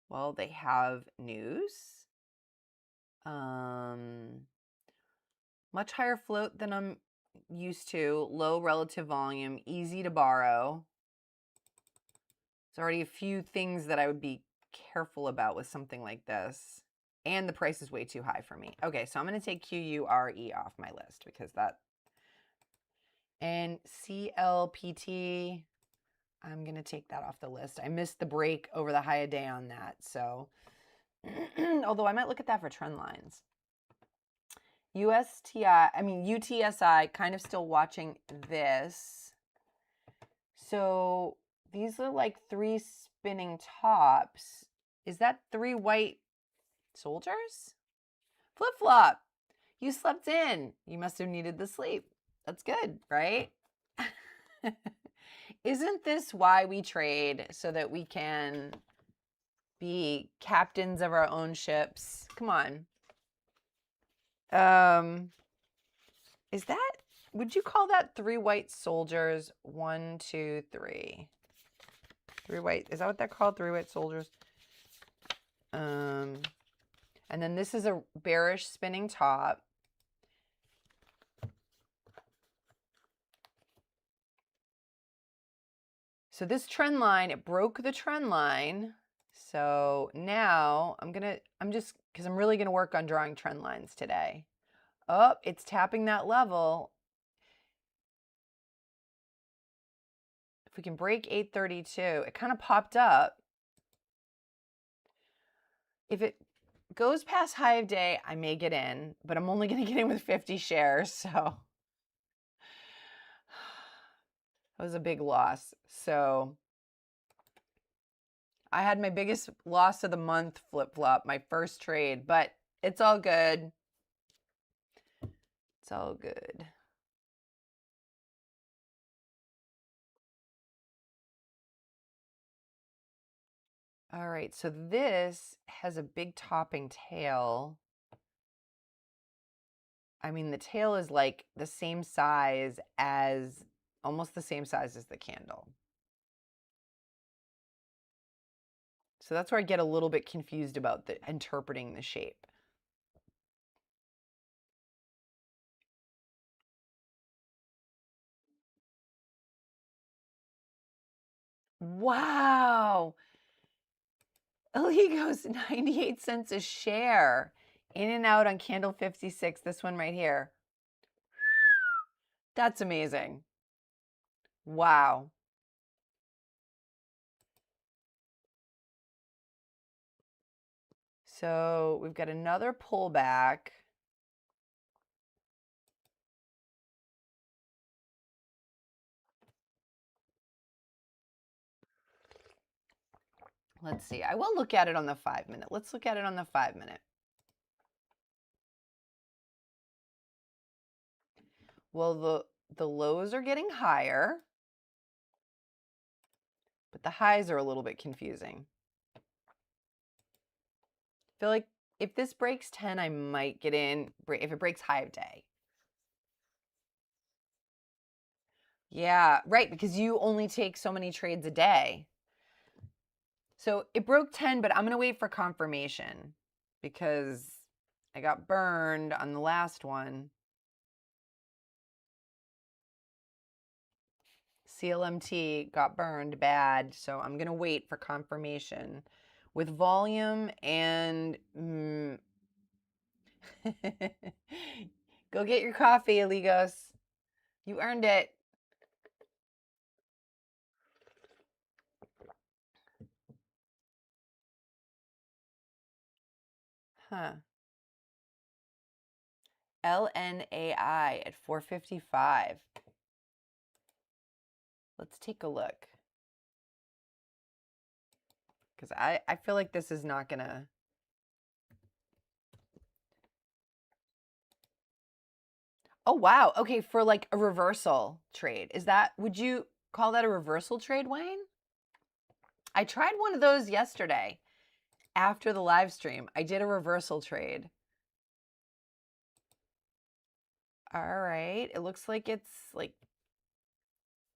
Well, they have news. Much higher float than I'm used to. Low relative volume, easy to borrow. There's already a few things that I would be careful about with something like this. And the price is way too high for me. Okay, so I'm going to take QURE off my list because that. And CLPT, I'm going to take that off the list. I missed the break over the high a day on that. So, although I might look at that for trend lines. UTSI, kind of still watching this. So these are like 3 spinning tops. Is that 3 white soldiers? Flip-flop. You slept in. You must have needed the sleep. That's good, right? Isn't this why we trade? So that we can be captains of our own ships? Come on. Is that, would you call that 3 white soldiers? 1, 2, 3. 3 white, is that what they're called? 3 white soldiers? And then this is a bearish spinning top. So this trend line, it broke the trend line. So now because I'm really going to work on drawing trend lines today. Oh, it's tapping that level. If we can break 832, it kind of popped up. If it goes past high of day, I may get in, but I'm only going to get in with 50 shares. So that was a big loss. So I had my biggest loss of the month flip-flop, my first trade, but it's all good. It's all good. All right, so this has a big topping tail. I mean, the tail is like the same size as, almost the same size as the candle. So that's where I get a little bit confused about interpreting the shape. Wow. Aligo's 98 cents a share. In and out on candle 56, this one right here. That's amazing. Wow. So we've got another pullback. Let's see. I will look at it on the 5-minute. Let's look at it on the 5-minute. Well, the lows are getting higher, but the highs are a little bit confusing. I feel like if this breaks 10, I might get in if it breaks high of day. Yeah, right, because you only take so many trades a day. So it broke 10, but I'm going to wait for confirmation because I got burned on the last one. CLMT got burned bad, so I'm going to wait for confirmation with volume and go get your coffee, Aligos. You earned it. Huh. LNAI at 455. Let's take a look. Because I feel like this is not going to... Oh, wow. Okay, for like a reversal trade. Would you call that a reversal trade, Wayne? I tried one of those yesterday after the live stream. I did a reversal trade. All right. It looks like it's like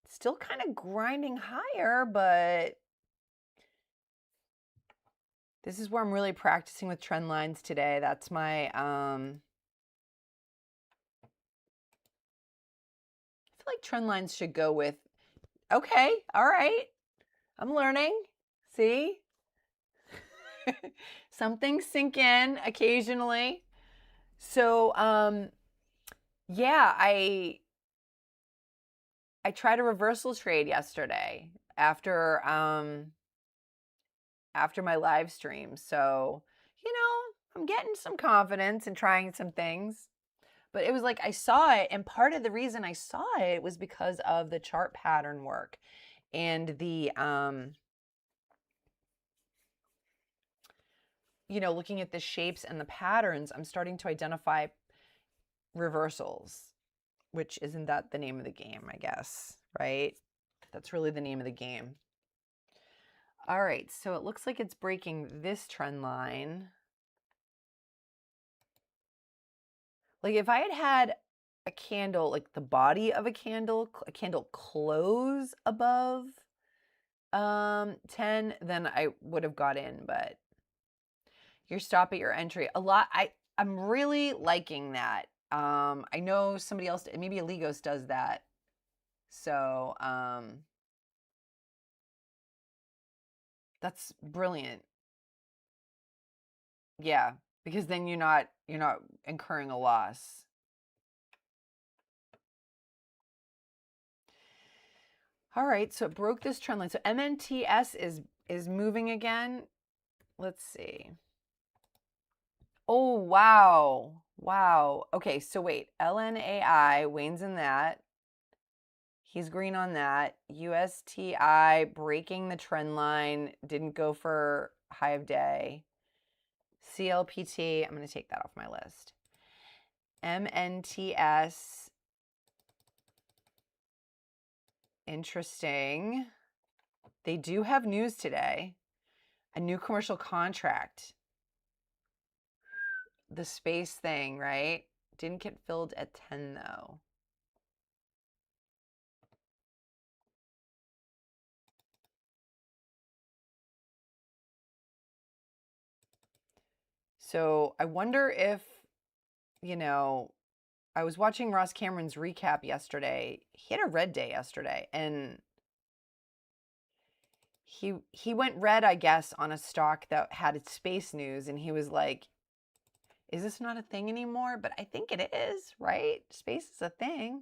still kind of grinding higher, but this is where I'm really practicing with trend lines today. That's my, I feel like trend lines should go with, okay, all right. I'm learning. See? Some things sink in occasionally. So, yeah, I tried a reversal trade yesterday after my live stream. So, I'm getting some confidence and trying some things. But it was like I saw it, and part of the reason I saw it was because of the chart pattern work and the looking at the shapes and the patterns, I'm starting to identify reversals, which isn't that the name of the game, I guess, right? That's really the name of the game. All right, so it looks like it's breaking this trend line. Like if I had a candle, like the body of a candle close above 10, then I would have got in, but your stop at your entry. I'm really liking that. I know somebody else, maybe Aligos does that. So, that's brilliant. Yeah, because then you're not incurring a loss. All right, so it broke this trend line. So MNTS is moving again. Let's see. Oh, wow. Wow. Okay, so wait. LNAI, Wayne's in that. He's green on that. USTI breaking the trend line. Didn't go for high of day. CLPT, I'm going to take that off my list. MNTS. Interesting. They do have news today. A new commercial contract. The space thing, right? Didn't get filled at 10 though. So I wonder if, I was watching Ross Cameron's recap yesterday. He had a red day yesterday, and he went red, I guess, on a stock that had its space news, and he was like, is this not a thing anymore? But I think it is, right? Space is a thing.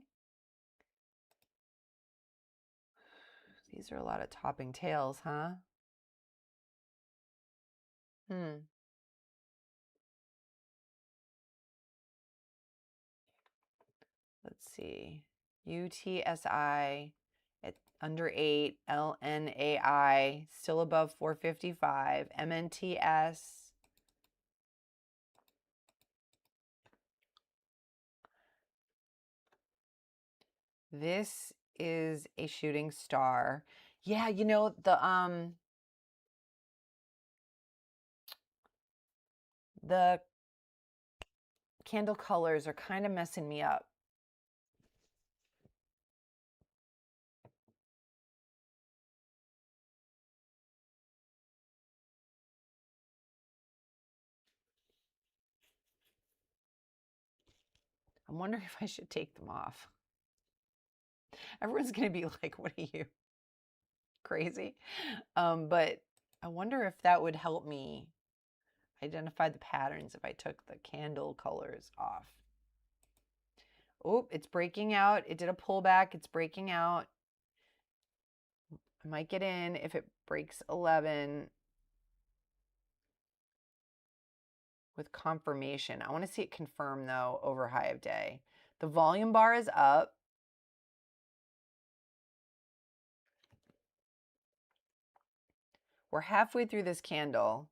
These are a lot of topping tails, huh? see. UTSI at under 8. LNAI still above 455. MNTS. This is a shooting star. Yeah, you know, the candle colors are kind of messing me up. I'm wondering if I should take them off. Everyone's going to be like, what are you, crazy? But I wonder if that would help me identify the patterns if I took the candle colors off. Oh, it's breaking out. It did a pullback. It's breaking out. I might get in if it breaks 11 with confirmation. I want to see it confirm, though, over high of day. The volume bar is up. We're halfway through this candle.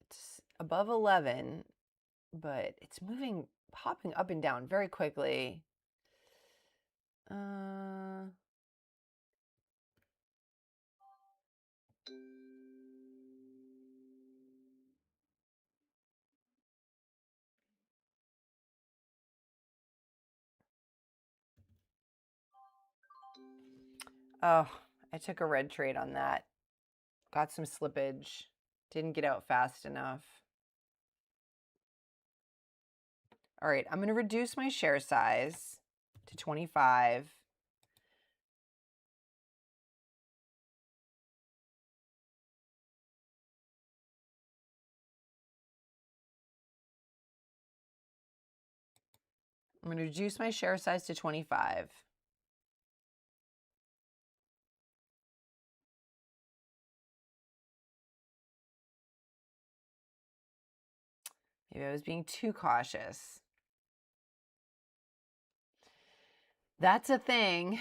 It's above 11, but it's moving, hopping up and down very quickly. Oh, I took a red trade on that. Got some slippage. Didn't get out fast enough. All right, I'm going to reduce my share size to 25. I'm going to reduce my share size to 25. Maybe I was being too cautious. That's a thing.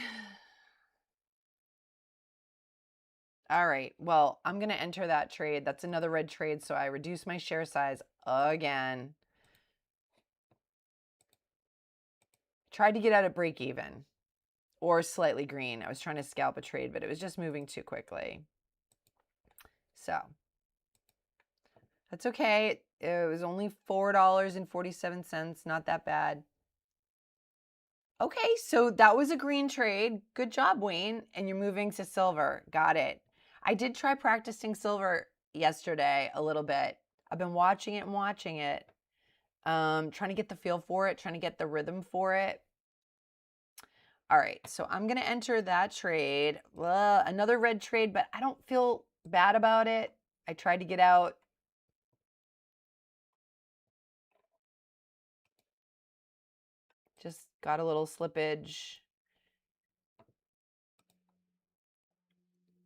All right, well, I'm going to enter that trade. That's another red trade, so I reduce my share size again. Tried to get out at break even or slightly green. I was trying to scalp a trade, but it was just moving too quickly. So that's okay. It was only $4.47, not that bad. Okay, so that was a green trade. Good job, Wayne. And you're moving to silver. Got it. I did try practicing silver yesterday a little bit. I've been watching it and watching it. Trying to get the feel for it, trying to get the rhythm for it. All right, so I'm going to enter that trade. Another red trade, but I don't feel bad about it. I tried to get out. Just got a little slippage.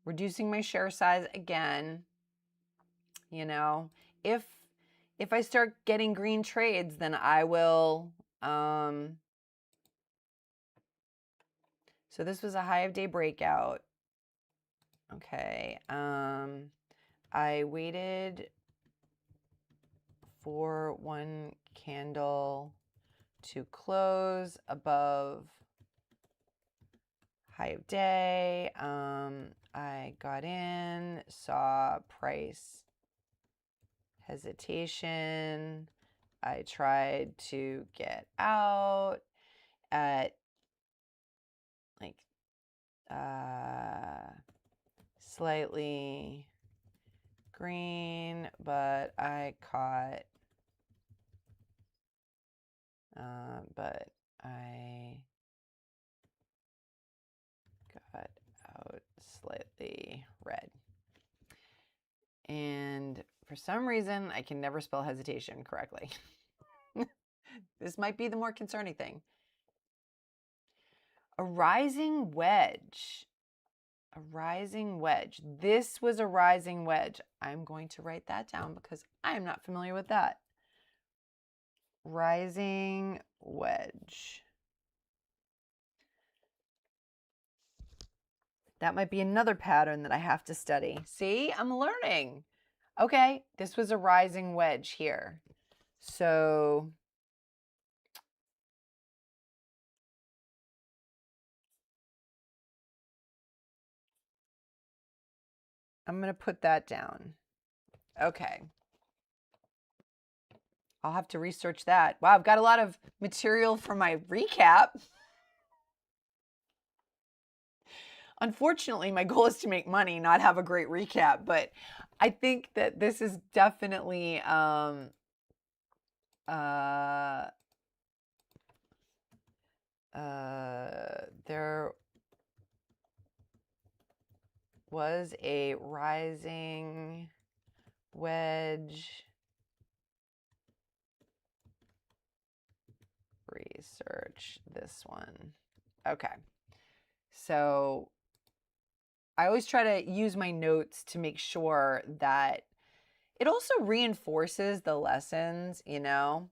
Reducing my share size again. You know, if I start getting green trades, then I will. So this was a high of day breakout. Okay. I waited for one candle to close above high of day. I got in, saw price hesitation. I tried to get out at like slightly green, but I caught but I got out slightly red. And for some reason, I can never spell hesitation correctly. This might be the more concerning thing. A rising wedge. A rising wedge. This was a rising wedge. I'm going to write that down because I am not familiar with that. Rising wedge. That might be another pattern that I have to study. See, I'm learning. Okay, this was a rising wedge here. So I'm going to put that down. Okay. I'll have to research that. Wow, I've got a lot of material for my recap. Unfortunately, my goal is to make money, not have a great recap, but I think that this is definitely there was a rising wedge research this one. Okay. So I always try to use my notes to make sure that it also reinforces the lessons, you know?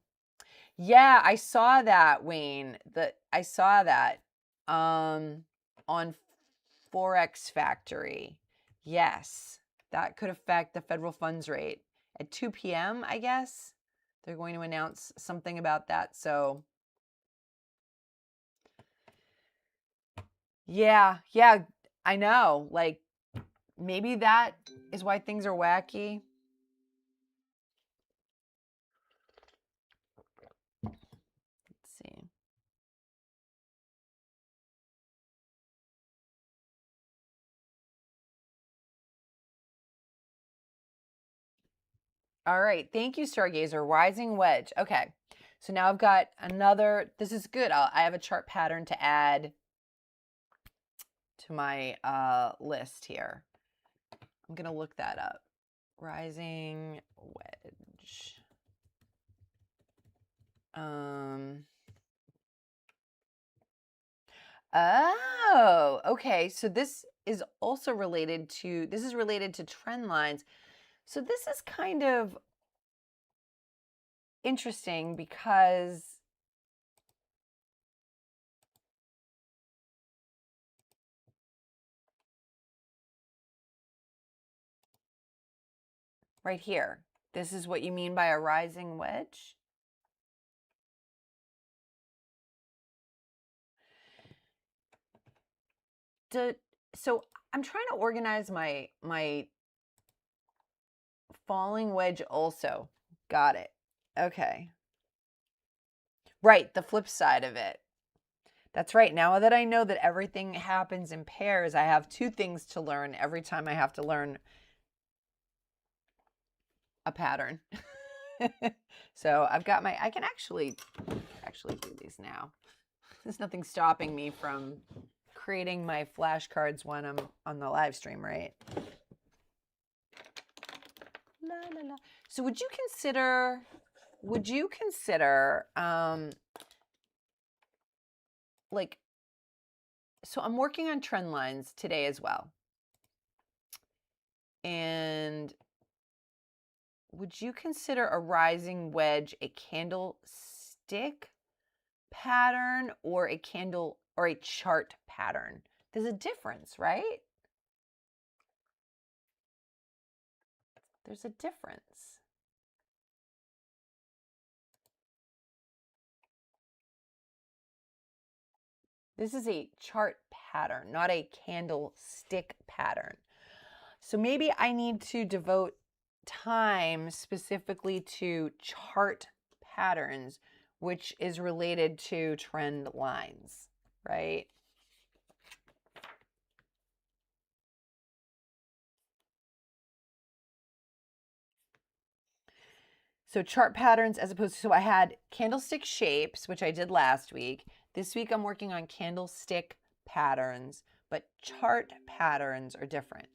Yeah, I saw that, Wayne. I saw that on Forex Factory. Yes, that could affect the federal funds rate at 2 p.m., I guess. They're going to announce something about that. So yeah, I know. Like maybe that is why things are wacky. Let's see. All right. Thank you, Stargazer. Rising wedge. Okay. So now I've got another. This is good. I have a chart pattern to add to my list here. I'm going to look that up. Rising wedge. Oh, okay. So this is also related to, this is related to trend lines. So this is kind of interesting because right here, this is what you mean by a rising wedge? So I'm trying to organize my falling wedge also. Got it. Okay. Right, the flip side of it. That's right. Now that I know that everything happens in pairs, I have two things to learn every time I have to learn a pattern. So I've got I can actually do these now. There's nothing stopping me from creating my flashcards when I'm on the live stream, right? La, la, la. So would you consider like, so I'm working on trend lines today as well. And would you consider a rising wedge a candlestick pattern or a candle or a chart pattern? There's a difference, right? There's a difference. This is a chart pattern, not a candlestick pattern. So maybe I need to devote time specifically to chart patterns, which is related to trend lines, right? So chart patterns as opposed to, so I had candlestick shapes, which I did last week. This week I'm working on candlestick patterns, but chart patterns are different.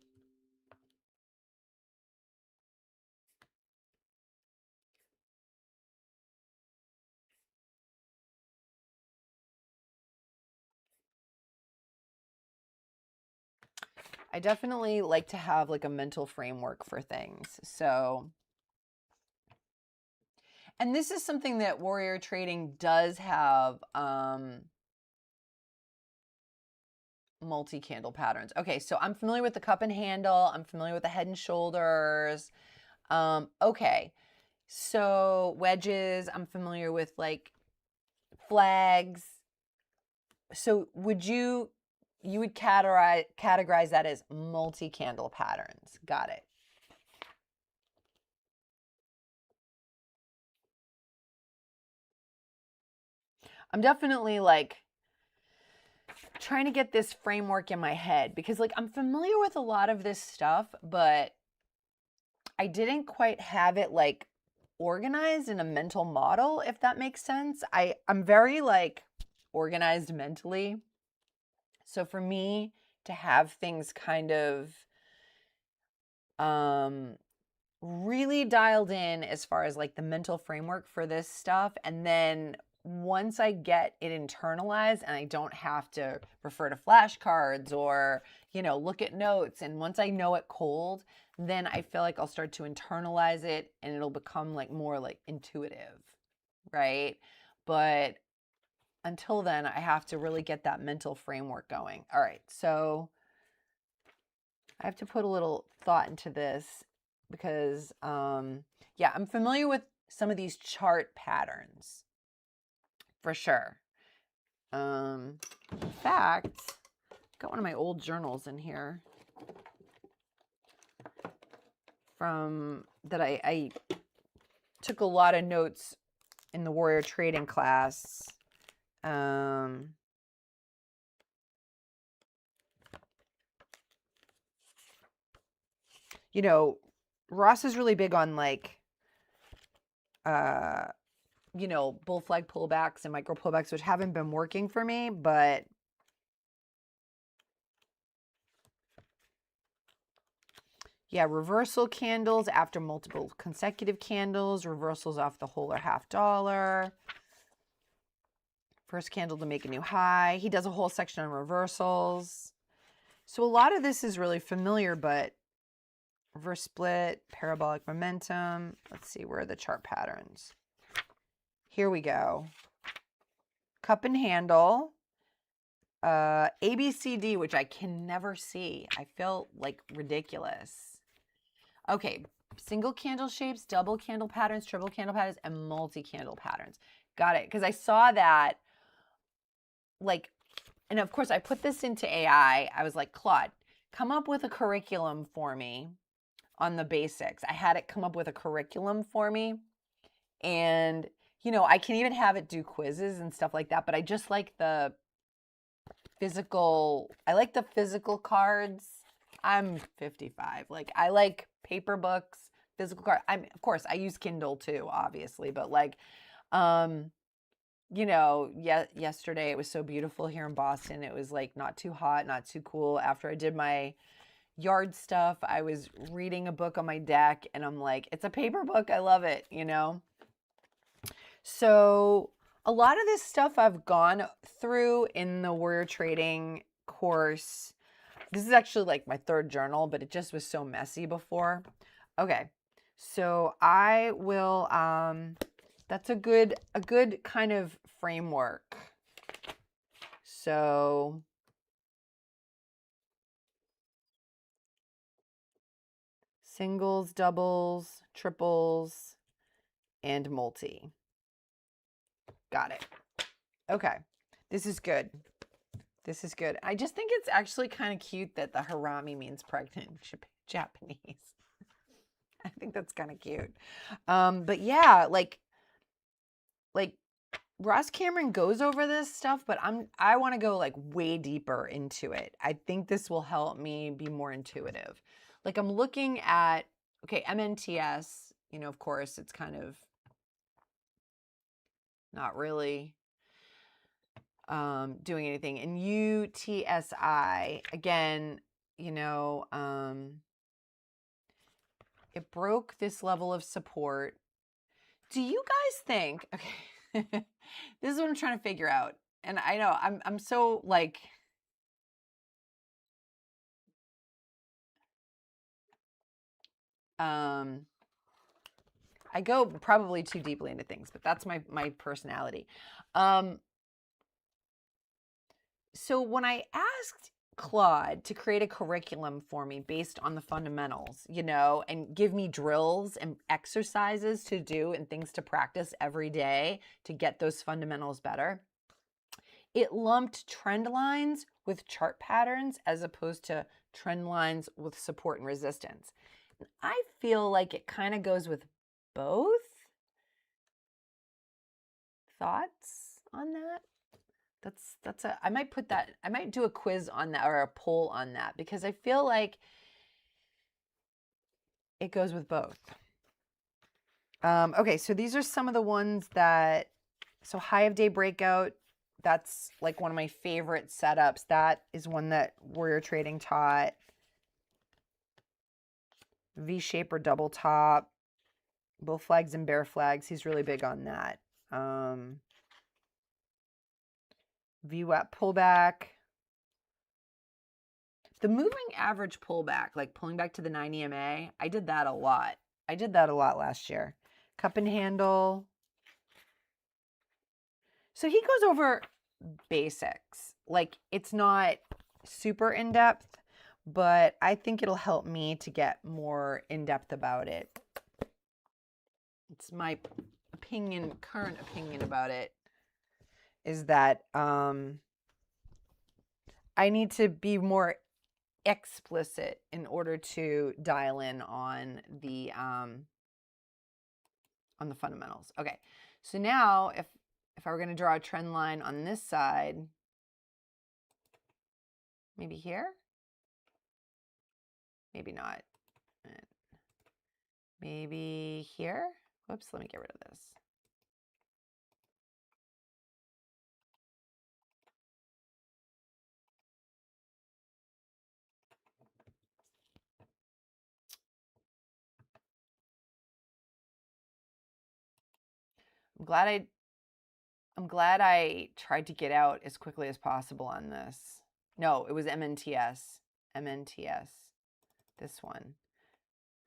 I definitely like to have like a mental framework for things. So, and this is something that Warrior Trading does have, multi-candle patterns. Okay, so I'm familiar with the cup and handle. I'm familiar with the head and shoulders. Okay, so wedges, I'm familiar with like flags. So you would categorize that as multi-candle patterns. Got it. I'm definitely like trying to get this framework in my head because like I'm familiar with a lot of this stuff, but I didn't quite have it like organized in a mental model, if that makes sense. I'm very like organized mentally. So for me to have things kind of really dialed in as far as like the mental framework for this stuff, and then once I get it internalized and I don't have to refer to flashcards or, you know, look at notes, and once I know it cold, then I feel like I'll start to internalize it and it'll become like more like intuitive, right? But until then, I have to really get that mental framework going. All right, so I have to put a little thought into this because, yeah, I'm familiar with some of these chart patterns for sure. In fact, I've got one of my old journals in here from that I took a lot of notes in the Warrior Trading class. You know, Ross is really big on like, you know, bull flag pullbacks and micro pullbacks, which haven't been working for me, but yeah, reversal candles after multiple consecutive candles, reversals off the whole or half dollar. First candle to make a new high. He does a whole section on reversals. So a lot of this is really familiar, but reverse split, parabolic momentum. Let's see, where are the chart patterns? Here we go. Cup and handle. ABCD, which I can never see. I feel like ridiculous. Okay, single candle shapes, double candle patterns, triple candle patterns, and multi-candle patterns. Got it. Because I saw that, like, and of course I put this into AI. I was like, Claude, come up with a curriculum for me on the basics. I had it come up with a curriculum for me. And, you know, I can even have it do quizzes and stuff like that. But I just like the physical, I like the physical cards. I'm 55. Like, I like paper books, physical card. Of course, I use Kindle too, obviously, but like, you know, yesterday it was so beautiful here in Boston. It was like not too hot, not too cool. After I did my yard stuff, I was reading a book on my deck and I'm like, it's a paper book. I love it, you know? So a lot of this stuff I've gone through in the Warrior Trading course. This is actually like my third journal, but it just was so messy before. Okay, so I will, that's a good kind of framework. So singles, doubles, triples, and multi. Got it. Okay, this is good. This is good. I just think it's actually kind of cute that the harami means pregnant in Japanese. I think that's kind of cute. But yeah, like Ross Cameron goes over this stuff, but I want to go like way deeper into it. I think this will help me be more intuitive. Like I'm looking at, okay, MNTS, you know, of course, it's kind of not really doing anything. And UTSI, again, you know, it broke this level of support. Do you guys think, okay, this is what I'm trying to figure out. And I know I'm so like, I go probably too deeply into things, but that's my personality. So when I asked Claude to create a curriculum for me based on the fundamentals, you know, and give me drills and exercises to do and things to practice every day to get those fundamentals better, it lumped trend lines with chart patterns as opposed to trend lines with support and resistance. I feel like it kind of goes with both. Thoughts on that? I might put that, I might do a quiz on that or a poll on that because I feel like it goes with both. Okay, so these are some of the ones that, so high of day breakout, that's like one of my favorite setups. That is one that Warrior Trading taught. V shape or double top, bull flags and bear flags. He's really big on that. VWAP pullback. The moving average pullback, like pulling back to the 9 EMA, I did that a lot. I did that a lot last year. Cup and handle. So he goes over basics. Like it's not super in-depth, but I think it'll help me to get more in-depth about it. It's my opinion, current opinion about it, is that I need to be more explicit in order to dial in on the fundamentals. Okay, so now if I were going to draw a trend line on this side, maybe here, maybe not, maybe here. Whoops, let me get rid of this. I'm glad I tried to get out as quickly as possible on this. No, it was MNTS. MNTS. This one.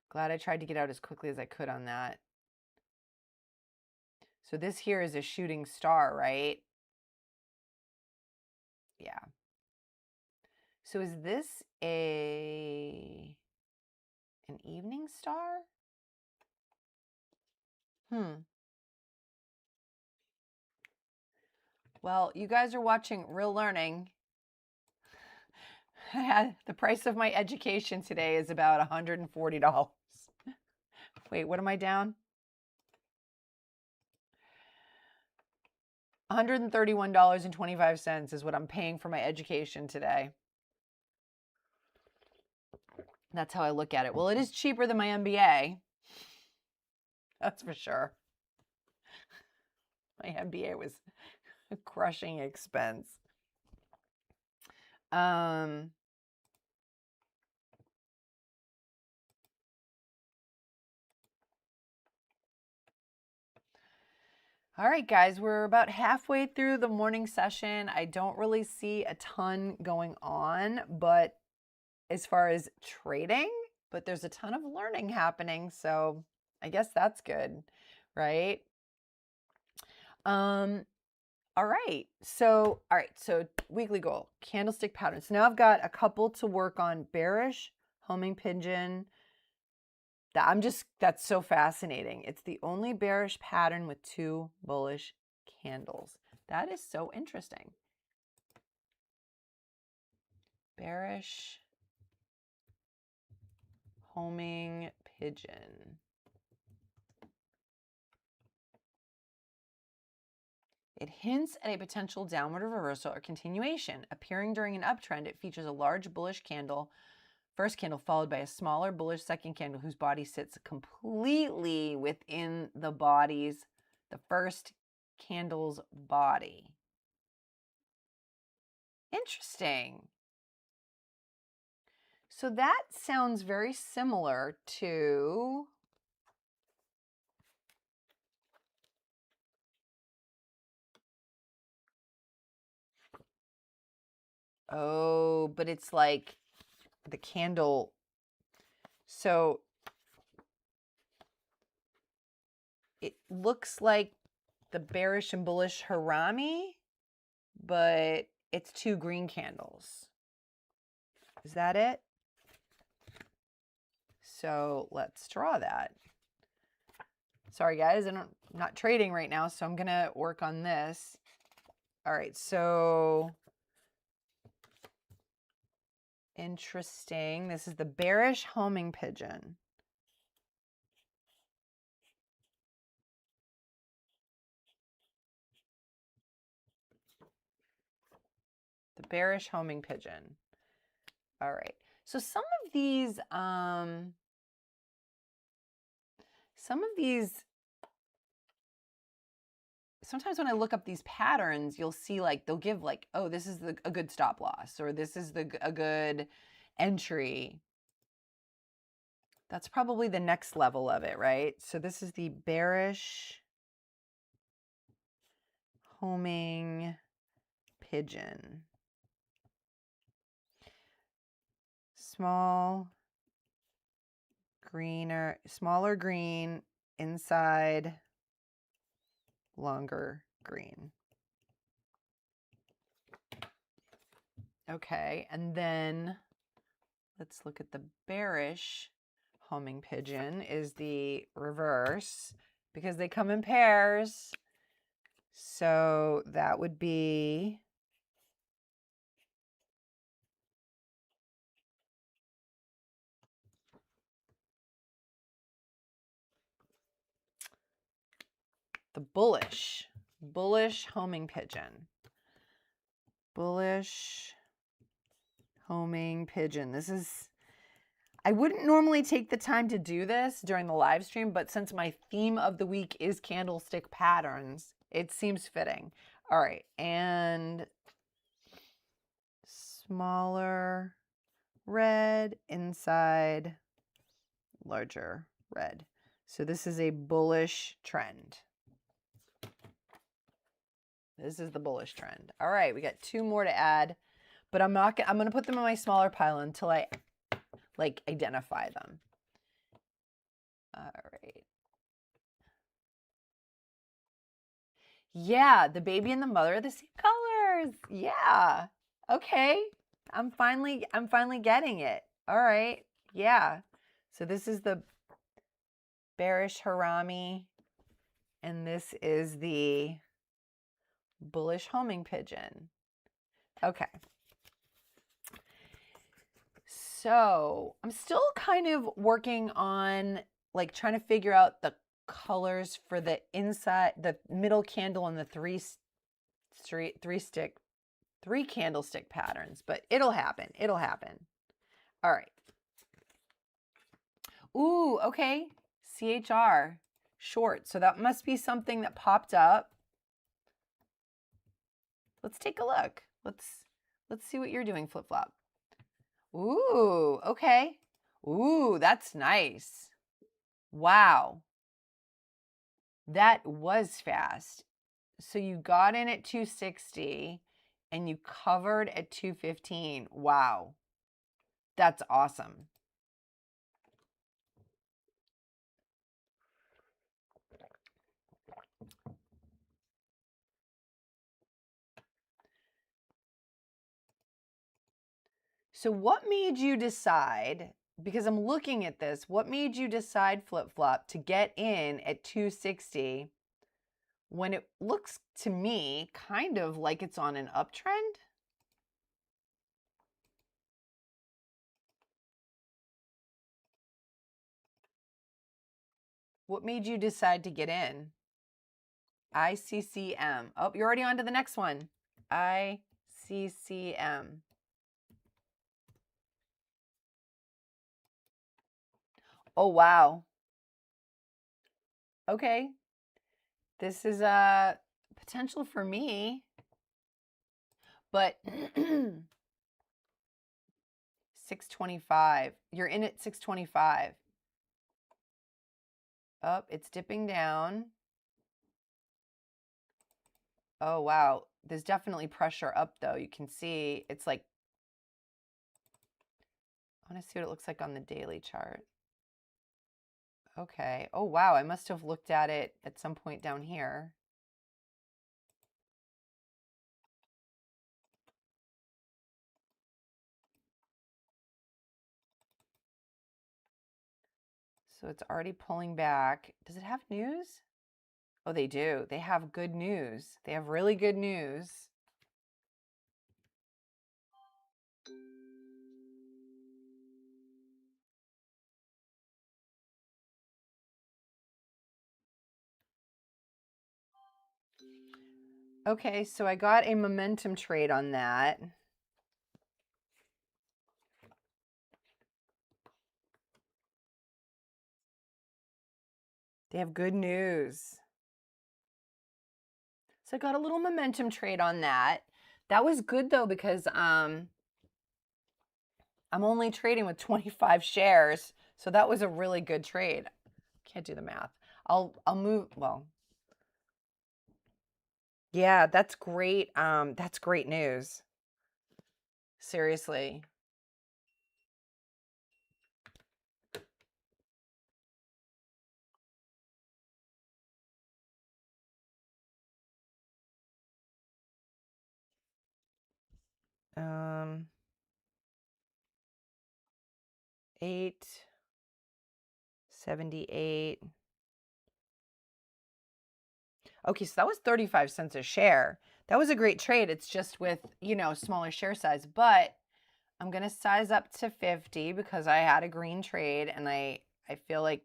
Glad I tried to get out as quickly as I could on that. So this here is a shooting star, right? Yeah. So is this an evening star? Well, you guys are watching Real Learning. The price of my education today is about $140. Wait, what am I down? $131.25 is what I'm paying for my education today. That's how I look at it. Well, it is cheaper than my MBA. That's for sure. My MBA was a crushing expense. All right, guys, we're about halfway through the morning session. I don't really see a ton going on, but as far as trading, but there's a ton of learning happening. So I guess that's good, right? All right. So weekly goal, candlestick patterns. Now I've got a couple to work on: bearish, homing pigeon. That's so fascinating. It's the only bearish pattern with 2 bullish candles. That is so interesting. Bearish, homing pigeon. It hints at a potential downward reversal or continuation. Appearing during an uptrend, it features a large bullish candle, first candle, followed by a smaller bullish second candle whose body sits completely within the first candle's body. Interesting. So that sounds very similar to but it's like the candle. So it looks like the bearish and bullish harami, but it's 2 green candles. Is that it? So let's draw that. Sorry guys, I'm not trading right now, so I'm gonna work on this. All right, so interesting. This is the bearish homing pigeon. The bearish homing pigeon. All right. So some of these, sometimes when I look up these patterns, you'll see like they'll give like, oh, this is a good stop loss, or this is a good entry. That's probably the next level of it, right? So this is the bearish homing pigeon. Smaller green inside, longer green. Okay, and then let's look at the bearish homing pigeon is the reverse because they come in pairs. So that would be the bullish homing pigeon. Bullish homing pigeon. This is, I wouldn't normally take the time to do this during the live stream, but since my theme of the week is candlestick patterns, it seems fitting. All right, and smaller red inside, larger red. So this is a bullish trend. This is the bullish trend. All right, we got 2 more to add, but I'm going to put them in my smaller pile until I like identify them. All right. Yeah, the baby and the mother are the same colors. Yeah. Okay. I'm finally getting it. All right. Yeah. So this is the bearish harami, and this is the bullish homing pigeon. Okay. So I'm still kind of working on like trying to figure out the colors for the inside, the middle candle and the three candlestick patterns, but it'll happen. It'll happen. All right. Ooh, okay. CHR short. So that must be something that popped up. Let's take a look. Let's see what you're doing, flip flop. Ooh, okay. Ooh, that's nice. Wow. That was fast. So you got in at 260 and you covered at 215. Wow. That's awesome. So what made you decide, because I'm looking at this, what made you decide, flip-flop, to get in at 260 when it looks to me kind of like it's on an uptrend? What made you decide to get in? ICCM. Oh, you're already on to the next one. ICCM. Oh, wow. Okay. This is a potential for me, but 625. You're in at 625. Up, it's dipping down. Oh, wow. There's definitely pressure up, though. You can see it's like, I want to see what it looks like on the daily chart. Okay. Oh, wow. I must have looked at it at some point down here. So it's already pulling back. Does it have news? Oh, they do. They have good news. They have really good news. Okay, so I got a momentum trade on that. They have good news. So I got a little momentum trade on that. That was good though, because I'm only trading with 25 shares. So that was a really good trade. Can't do the math. I'll move, well, yeah, that's great. That's great news. Seriously. Um, 8.78. Okay, so that was 35 cents a share. That was a great trade. It's just with, you know, smaller share size, but I'm going to size up to 50 because I had a green trade and I feel like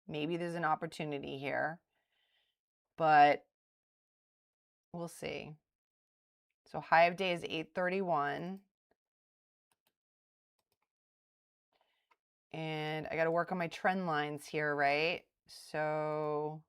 maybe there's an opportunity here, but we'll see. So high of day is 831. And I got to work on my trend lines here, right? So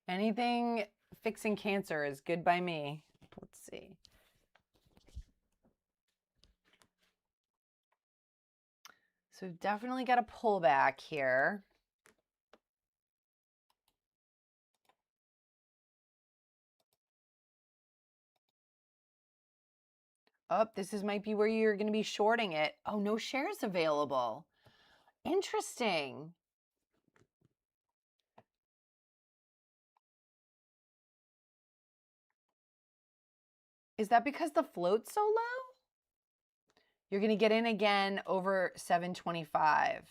anything fixing cancer is good by me. Let's see. So we've definitely got a pullback here. Oh, might be where you're going to be shorting it. Oh, no shares available. Interesting. Is that because the float's so low? You're going to get in again over 725.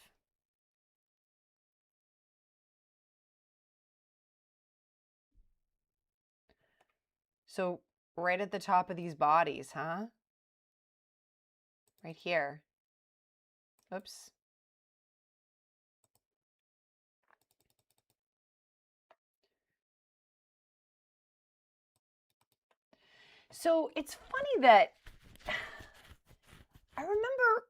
So right at the top of these bodies, huh? Right here. Oops. So it's funny that I remember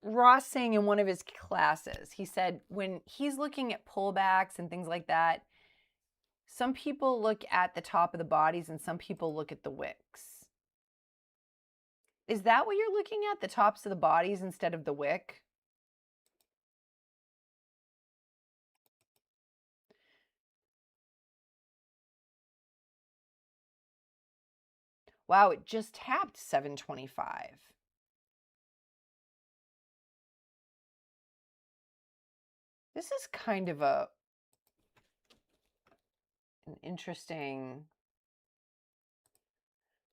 Ross saying in one of his classes, he said when he's looking at pullbacks and things like that, some people look at the top of the bodies and some people look at the wicks. Is that what you're looking at, the tops of the bodies instead of the wick? Wow, it just tapped 725. This is kind of an interesting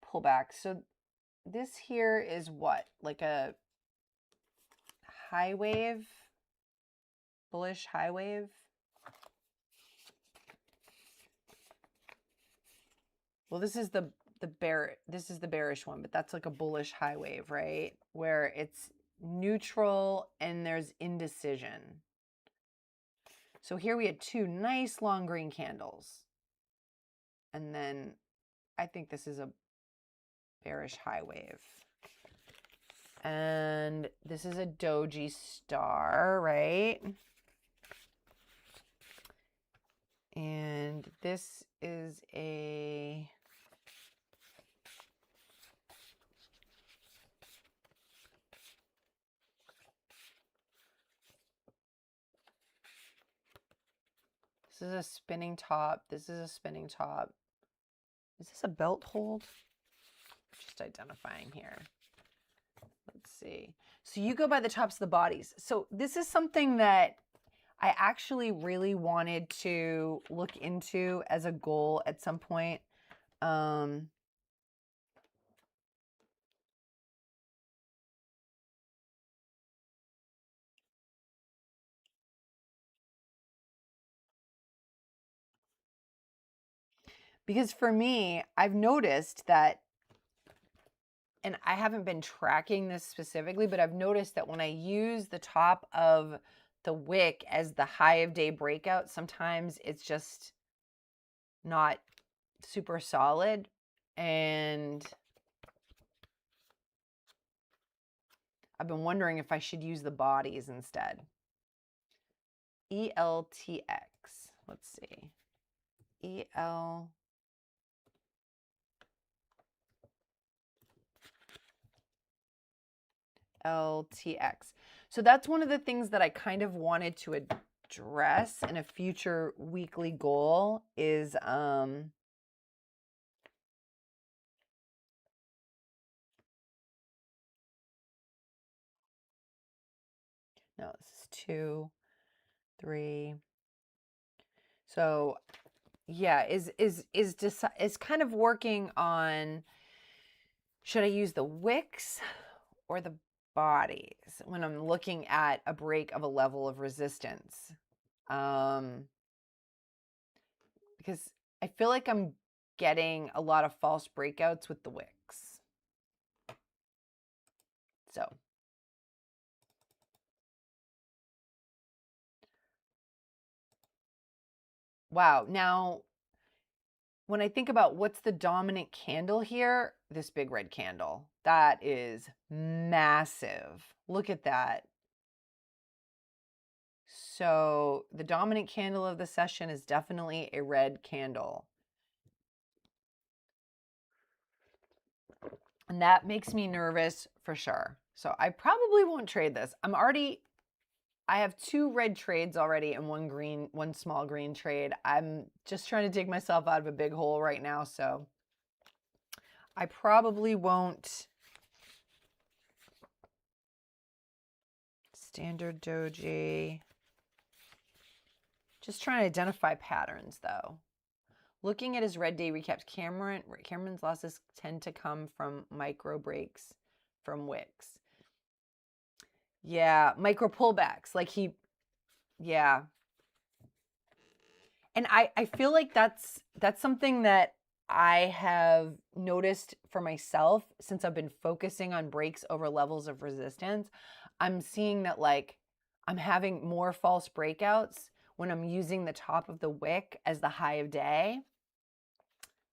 pullback. So this here is what? Like a high wave? Bullish high wave? Well, this is the bearish one, but that's like a bullish high wave, right? Where it's neutral and there's indecision. So here we had two nice long green candles. And then I think this is a bearish high wave. And this is a doji star, right? And this is a this is a spinning top. This is a spinning top. Is this a belt hold? Just identifying here. Let's see. So you go by the tops of the bodies. So this is something that I actually really wanted to look into as a goal at some point. Because for me, I've noticed that, and I haven't been tracking this specifically, but I've noticed that when I use the top of the wick as the high of day breakout, sometimes it's just not super solid. And I've been wondering if I should use the bodies instead. ELTX. Let's see. ELTX. So that's one of the things that I kind of wanted to address in a future weekly goal is no, this is 2, 3. So yeah, is kind of working on, should I use the wicks or the bodies when I'm looking at a break of a level of resistance? Because I feel like I'm getting a lot of false breakouts with the wicks. So wow. Now, when I think about what's the dominant candle here, this big red candle, that is massive. Look at that. So the dominant candle of the session is definitely a red candle. And that makes me nervous for sure. So I probably won't trade this. I have 2 red trades already and one small green trade. I'm just trying to dig myself out of a big hole right now. So I probably won't. Standard doji. Just trying to identify patterns though. Looking at his red day recaps, Cameron's losses tend to come from micro breaks from wicks. Yeah, micro pullbacks. Like yeah. And I feel like that's something that I have noticed for myself since I've been focusing on breaks over levels of resistance. I'm seeing that like I'm having more false breakouts when I'm using the top of the wick as the high of day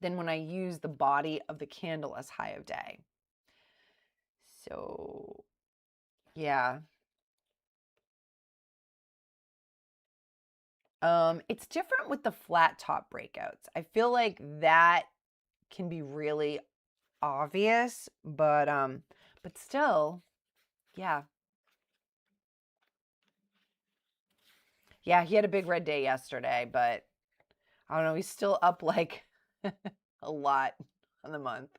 than when I use the body of the candle as high of day. So yeah. It's different with the flat top breakouts. I feel like that can be really obvious, but still, yeah. Yeah, he had a big red day yesterday, but I don't know, he's still up like a lot on the month.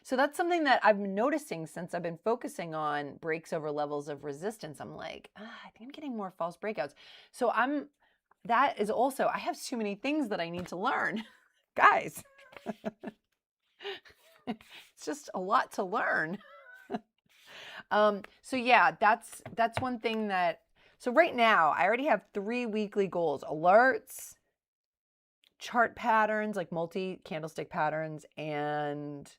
So that's something that I've been noticing since I've been focusing on breaks over levels of resistance. I'm like, I think I'm getting more false breakouts. So that is also, I have too many things that I need to learn, guys. It's just a lot to learn. So yeah, that's one thing that, so right now I already have 3 weekly goals: alerts, chart patterns, like multi-candlestick patterns, and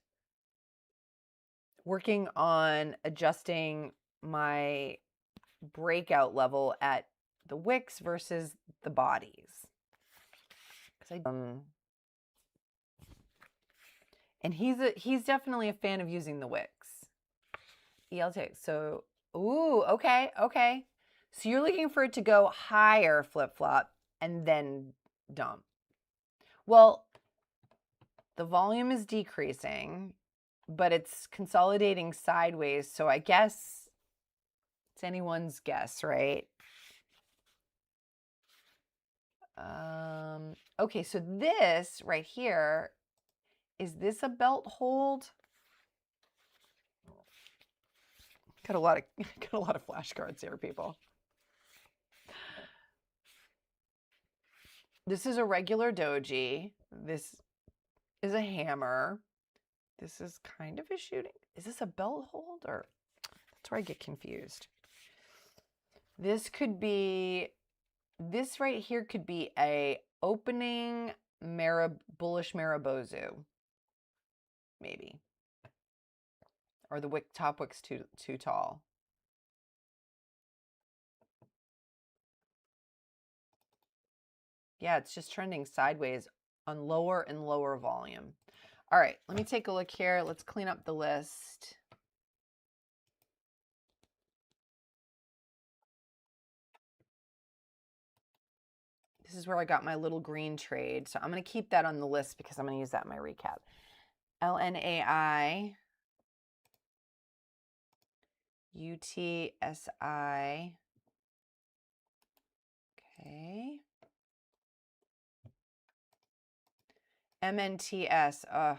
working on adjusting my breakout level at the wicks versus the bodies. And he's definitely a fan of using the wicks. ELTX. So, ooh, okay. So you're looking for it to go higher flip-flop. and then dump. Well, the volume is decreasing, but it's consolidating sideways. So I guess it's anyone's guess, right? Okay, so this right here, is this a belt hold? Got a lot of flashcards here, people. This is a regular doji. This is a hammer. This is kind of a shooting. Is this a belt hold, or that's where I get confused. This could be, this right here could be a opening bullish Maribozu, maybe. Or the top wick's too tall. Yeah, it's just trending sideways on lower and lower volume. All right, let me take a look here. Let's clean up the list. This is where I got my little green trade. So I'm going to keep that on the list because I'm going to use that in my recap. LNAI, UTSI. Okay. MNTS. Ugh.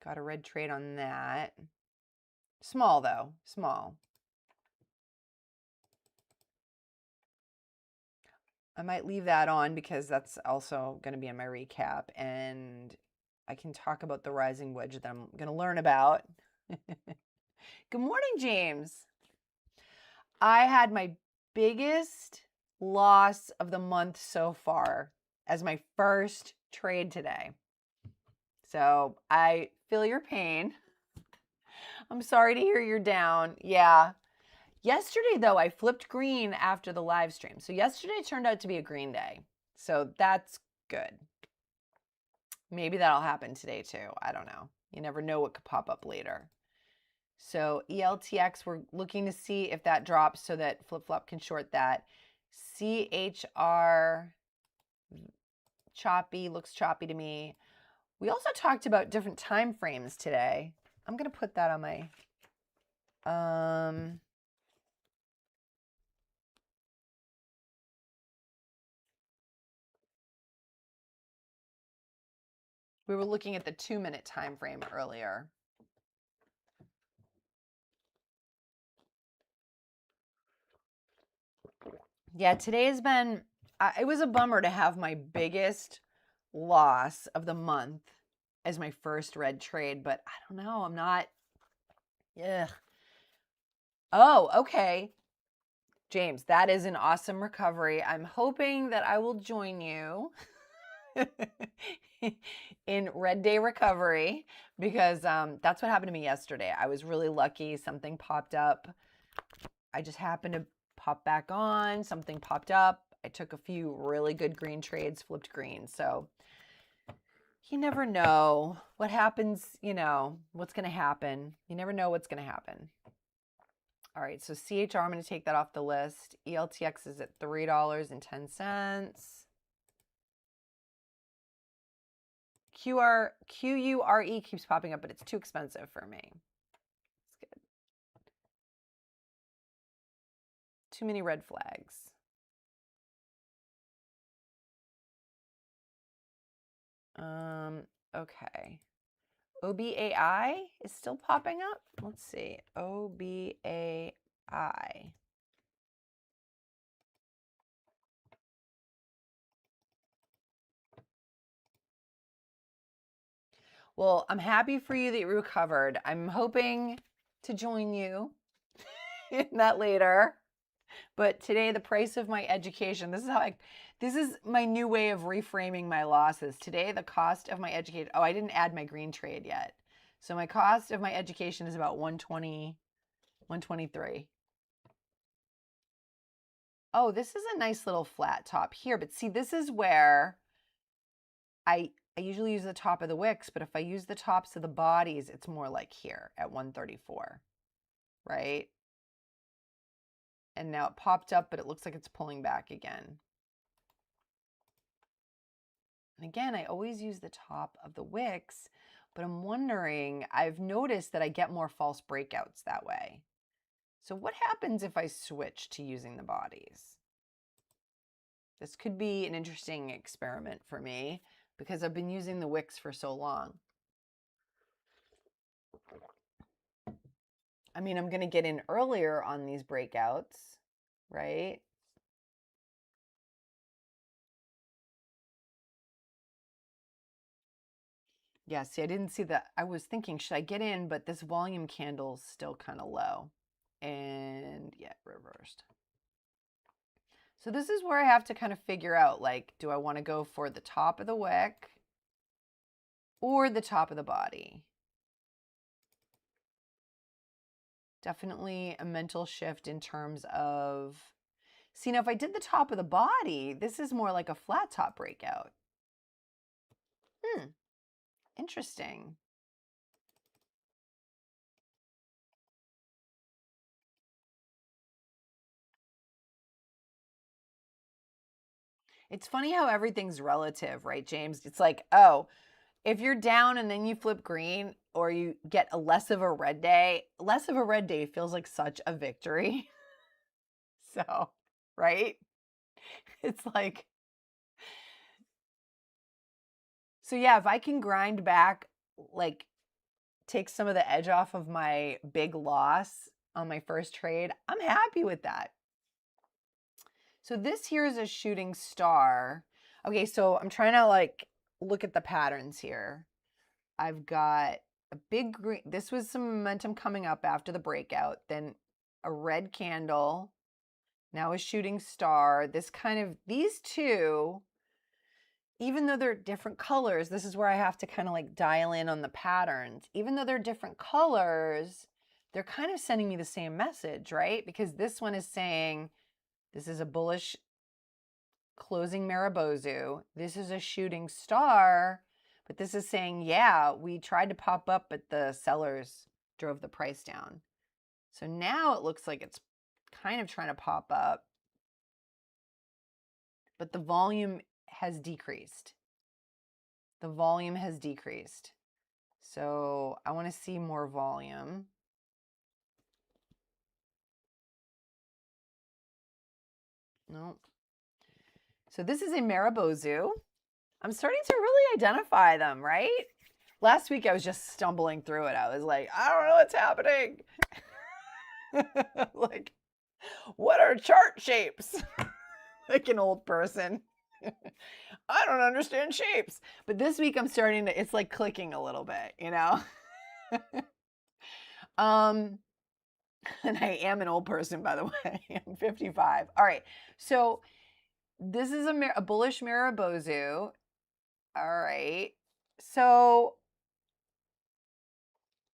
Got a red trade on that. Small though. Small. I might leave that on because that's also going to be in my recap, and I can talk about the rising wedge that I'm going to learn about. Good morning, James. I had my biggest loss of the month so far as my first trade today. So I feel your pain. I'm sorry to hear you're down. Yeah. Yesterday, though, I flipped green after the live stream. So yesterday turned out to be a green day. So that's good. Maybe that'll happen today, too. I don't know. You never know what could pop up later. So ELTX, we're looking to see if that drops so that flip-flop can short that. CHR, choppy, looks choppy to me. We also talked about different time frames today. I'm going to put that on my... we were looking at the 2-minute time frame earlier. Yeah, today has been, it was a bummer to have my biggest loss of the month as my first red trade, but I don't know, I'm not, ugh. Oh, okay. James, that is an awesome recovery. I'm hoping that I will join you in Red Day Recovery because that's what happened to me yesterday. I was really lucky. Something popped up. I just happened to pop back on. Something popped up. I took a few really good green trades, flipped green. So you never know what happens, you know, what's going to happen. You never know what's going to happen. All right, so CHR, I'm going to take that off the list. ELTX is at $3.10. QURE keeps popping up, but it's too expensive for me. It's good. Too many red flags. Okay. OBAI is still popping up. Let's see. OBAI. Well, I'm happy for you that you recovered. I'm hoping to join you in that later. But today, the price of my education, this is my new way of reframing my losses. Today, the cost of my education, oh, I didn't add my green trade yet. So my cost of my education is about 120, 123. Oh, this is a nice little flat top here. But see, this is where I usually use the top of the wicks, but if I use the tops of the bodies, it's more like here at 134, right? And now it popped up, but it looks like it's pulling back again. And again, I always use the top of the wicks, but I'm wondering, I've noticed that I get more false breakouts that way. So what happens if I switch to using the bodies? This could be an interesting experiment for me because I've been using the wicks for so long. I mean, I'm going to get in earlier on these breakouts, right? Yeah, see, I didn't see that. I was thinking, should I get in? But this volume candle's still kind of low. And yeah, reversed. So this is where I have to kind of figure out, like, do I want to go for the top of the wick or the top of the body? Definitely a mental shift in terms of, see, now if I did the top of the body, this is more like a flat top breakout. Interesting. It's funny how everything's relative, right, James? It's like, oh, if you're down and then you flip green or you get a less of a red day feels like such a victory. So, right? It's like, so yeah, if I can grind back, like take some of the edge off of my big loss on my first trade, I'm happy with that. So this here is a shooting star. Okay, so I'm trying to like look at the patterns here. I've got a big green, this was some momentum coming up after the breakout, then a red candle, now a shooting star. This kind of, these two, even though they're different colors, this is where I have to kind of like dial in on the patterns. Even though they're different colors, they're kind of sending me the same message, right? Because this one is saying, this is a bullish closing Maribozu. This is a shooting star, but this is saying, yeah, we tried to pop up, but the sellers drove the price down. So now it looks like it's kind of trying to pop up, but the volume has decreased. The volume has decreased. So I want to see more volume. Nope. So this is a Maribozu. I'm starting to really identify them, right? Last week I was just stumbling through it. I was like, I don't know what's happening. Like, what are chart shapes? Like an old person. I don't understand shapes. But this week I'm starting to, it's like clicking a little bit, you know? And I am an old person, by the way. I'm 55. All right. So this is a bullish Maribozu. All right. So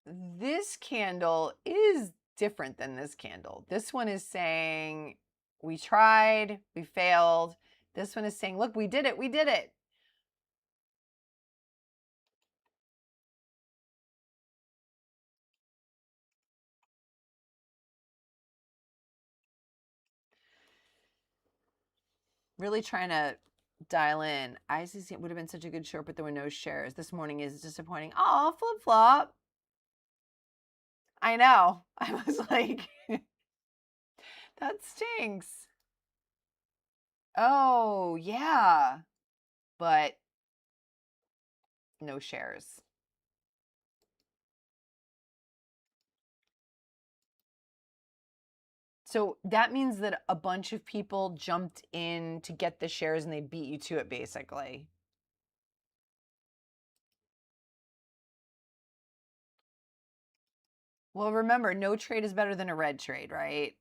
this candle is different than this candle. This one is saying, we tried, we failed. This one is saying, look, we did it, we did it. Really trying to dial in. ICCM would have been such a good short, but there were no shares. This morning is disappointing. Oh, flip flop. I know. I was like, that stinks. Oh, yeah. But no shares. So that means that a bunch of people jumped in to get the shares and they beat you to it, basically. Well, remember, no trade is better than a red trade, right?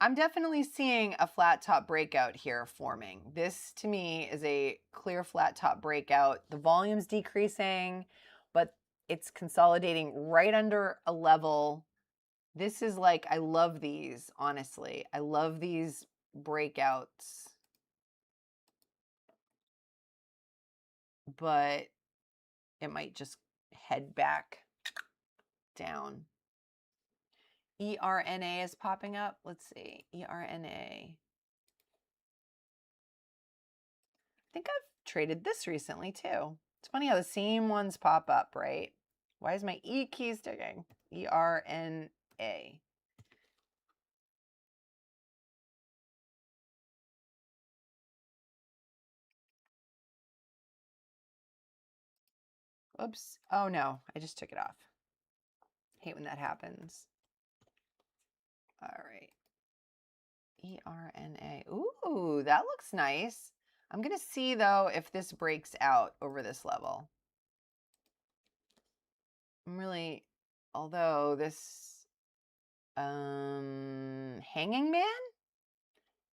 I'm definitely seeing a flat top breakout here forming. This, to me, is a clear flat top breakout. The volume's decreasing, but it's consolidating right under a level. This is like, I love these, honestly. I love these breakouts. But it might just head back down. ERNA is popping up. Let's see. ERNA. think I've traded this recently too. It's funny how the same ones pop up, right? Why is my E key sticking? ERNA. Oops. Oh no, I just took it off. Hate when that happens. All right. ERNA. Ooh, that looks nice. I'm going to see, though, if this breaks out over this level. I'm really, although this, hanging man?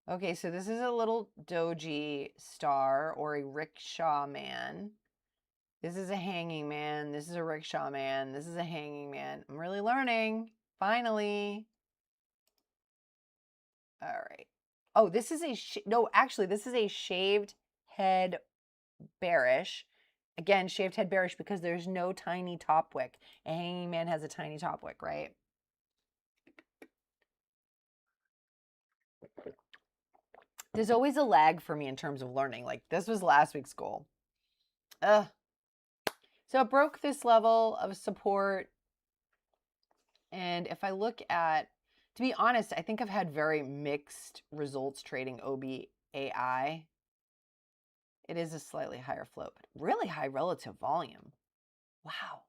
Okay, so this is a little doji star or a rickshaw man. This is a hanging man. This is a rickshaw man. This is a hanging man. I'm really learning. Finally. All right. Oh, this is a, no, actually, this is a shaved head bearish. Again, shaved head bearish because there's no tiny top wick. A hanging man has a tiny top wick, right? There's always a lag for me in terms of learning. Like this was last week's goal. So it broke this level of support. And if I look at, to be honest, I think I've had very mixed results trading OBAI. It is a slightly higher float, but really high relative volume. Wow.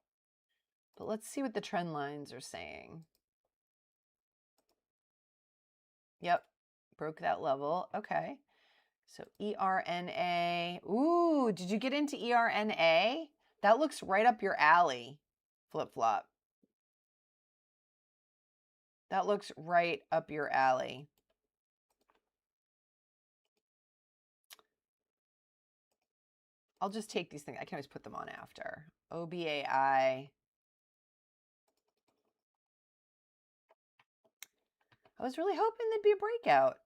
But let's see what the trend lines are saying. Yep, broke that level. Okay. So ERNA. Ooh, did you get into ERNA? That looks right up your alley, flip-flop. That looks right up your alley. I'll just take these things. I can always put them on after. OBAI. I was really hoping there'd be a breakout.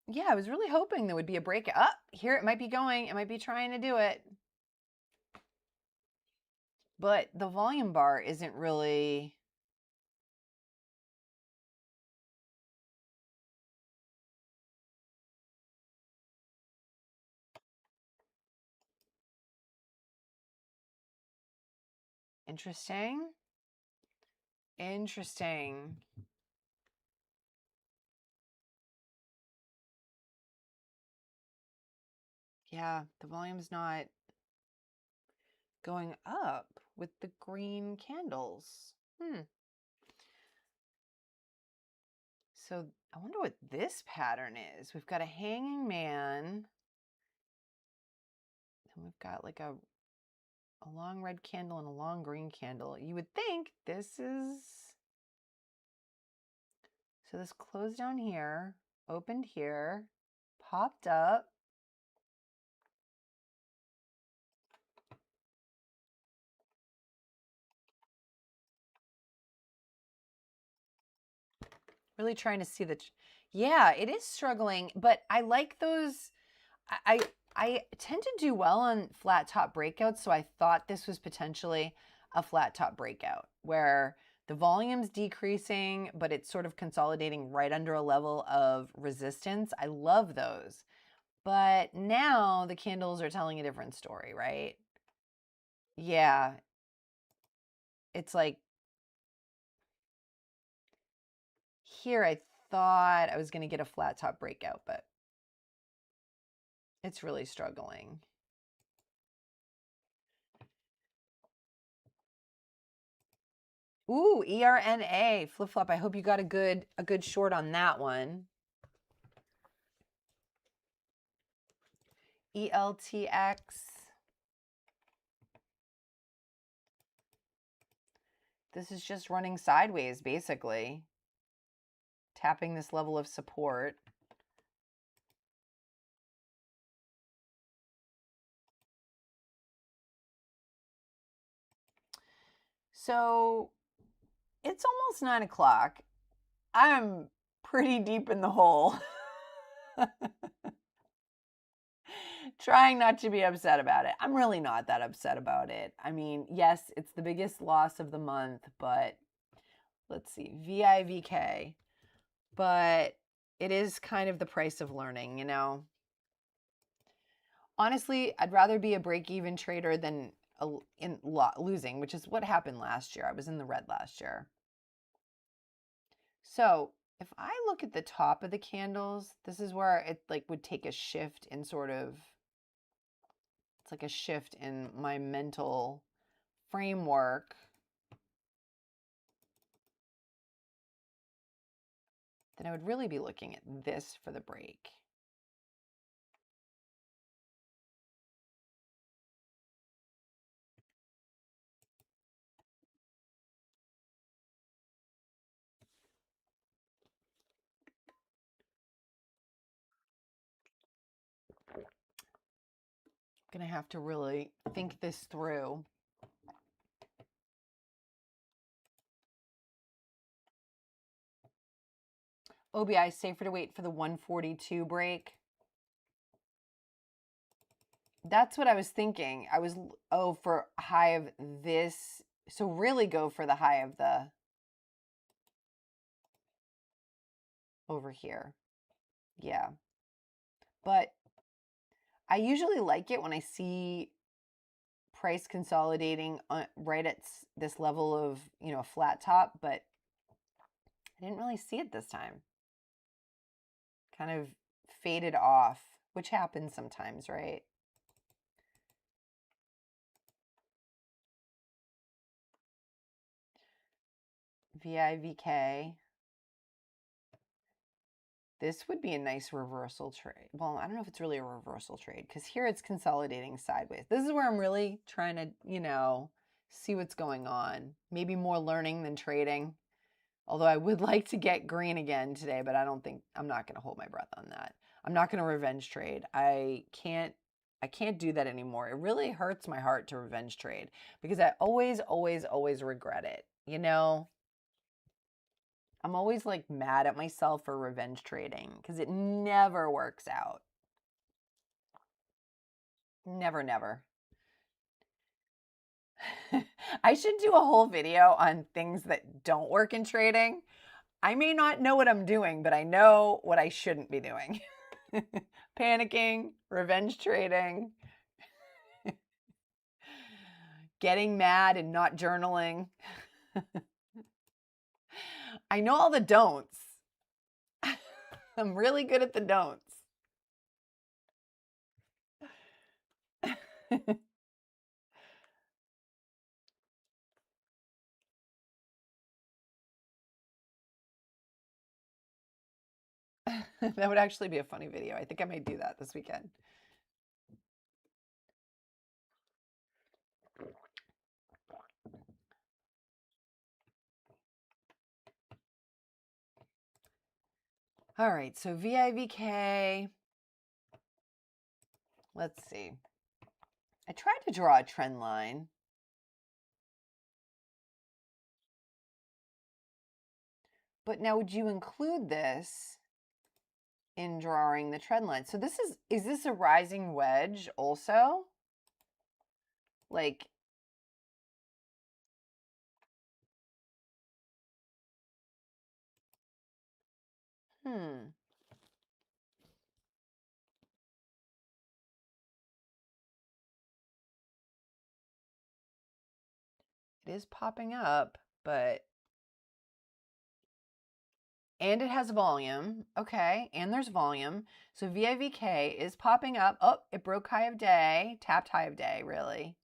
Yeah, I was really hoping there would be a breakout. Oh, here it might be going. It might be trying to do it. But the volume bar isn't really... Interesting. Interesting. Yeah, the volume's not going up with the green candles. So I wonder what this pattern is. We've got a hanging man. And we've got like a long red candle and a long green candle. You would think this is... So this closed down here, opened here, popped up. Really trying to see the... Yeah, it is struggling, but I like those... I tend to do well on flat top breakouts, so I thought this was potentially a flat top breakout where the volume's decreasing, but it's sort of consolidating right under a level of resistance. I love those. But now the candles are telling a different story, right? Yeah. It's like here I thought I was going to get a flat top breakout, but it's really struggling. Ooh, ERNA flip flop. I hope you got a good short on that one. ELTX. This is just running sideways, basically. Tapping this level of support. So it's almost 9 o'clock. I'm pretty deep in the hole. Trying not to be upset about it. I'm really not that upset about it. I mean, yes, it's the biggest loss of the month, but let's see, VIVK. But it is kind of the price of learning, you know. Honestly, I'd rather be a break-even trader than losing, which is what happened last year. I was in the red last year. So if I look at the top of the candles, this is where it like would take a shift in sort of, it's like a shift in my mental framework. Then I would really be looking at this for the break. I'm going to have to really think this through. OBI, safer to wait for the 142 break. That's what I was thinking. I was, oh, for high of this. So really go for the high of the over here. Yeah. But I usually like it when I see price consolidating right at this level of, you know, a flat top, but I didn't really see it this time. Kind of faded off, which happens sometimes, right? VIVK. This would be a nice reversal trade. Well, I don't know if it's really a reversal trade because here it's consolidating sideways. This is where I'm really trying to, you know, see what's going on. Maybe more learning than trading. Although I would like to get green again today, but I'm not going to hold my breath on that. I'm not going to revenge trade. I can't do that anymore. It really hurts my heart to revenge trade because I always regret it. You know, I'm always like mad at myself for revenge trading because it never works out. Never. I should do a whole video on things that don't work in trading. I may not know what I'm doing, but I know what I shouldn't be doing. Panicking, revenge trading, getting mad and not journaling. I know all the don'ts. I'm really good at the don'ts. That would actually be a funny video. I think I might do that this weekend. All right, so VIVK. Let's see. I tried to draw a trend line. But now would you include this in drawing the trend line? So this is this a rising wedge also? Like, It is popping up, but, and it has volume. Okay, and there's volume. So VIVK is popping up. Oh, it broke high of day, tapped high of day, really.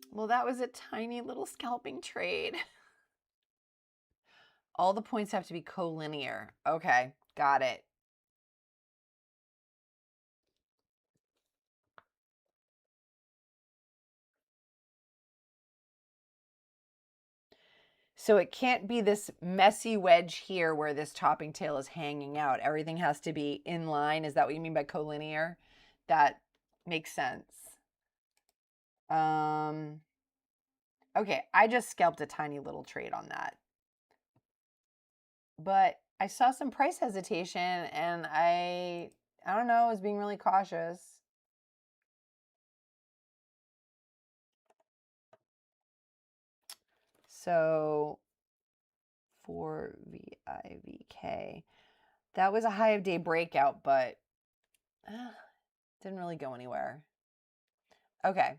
Well, that was a tiny little scalping trade. All the points have to be collinear. Okay, got it. So it can't be this messy wedge here where this topping tail is hanging out. Everything has to be in line. Is that what you mean by collinear? That makes sense. Okay, I just scalped a tiny little trade on that. but I saw some price hesitation and I don't know, I was being really cautious. So for VIVK, that was a high of day breakout, but didn't really go anywhere. Okay.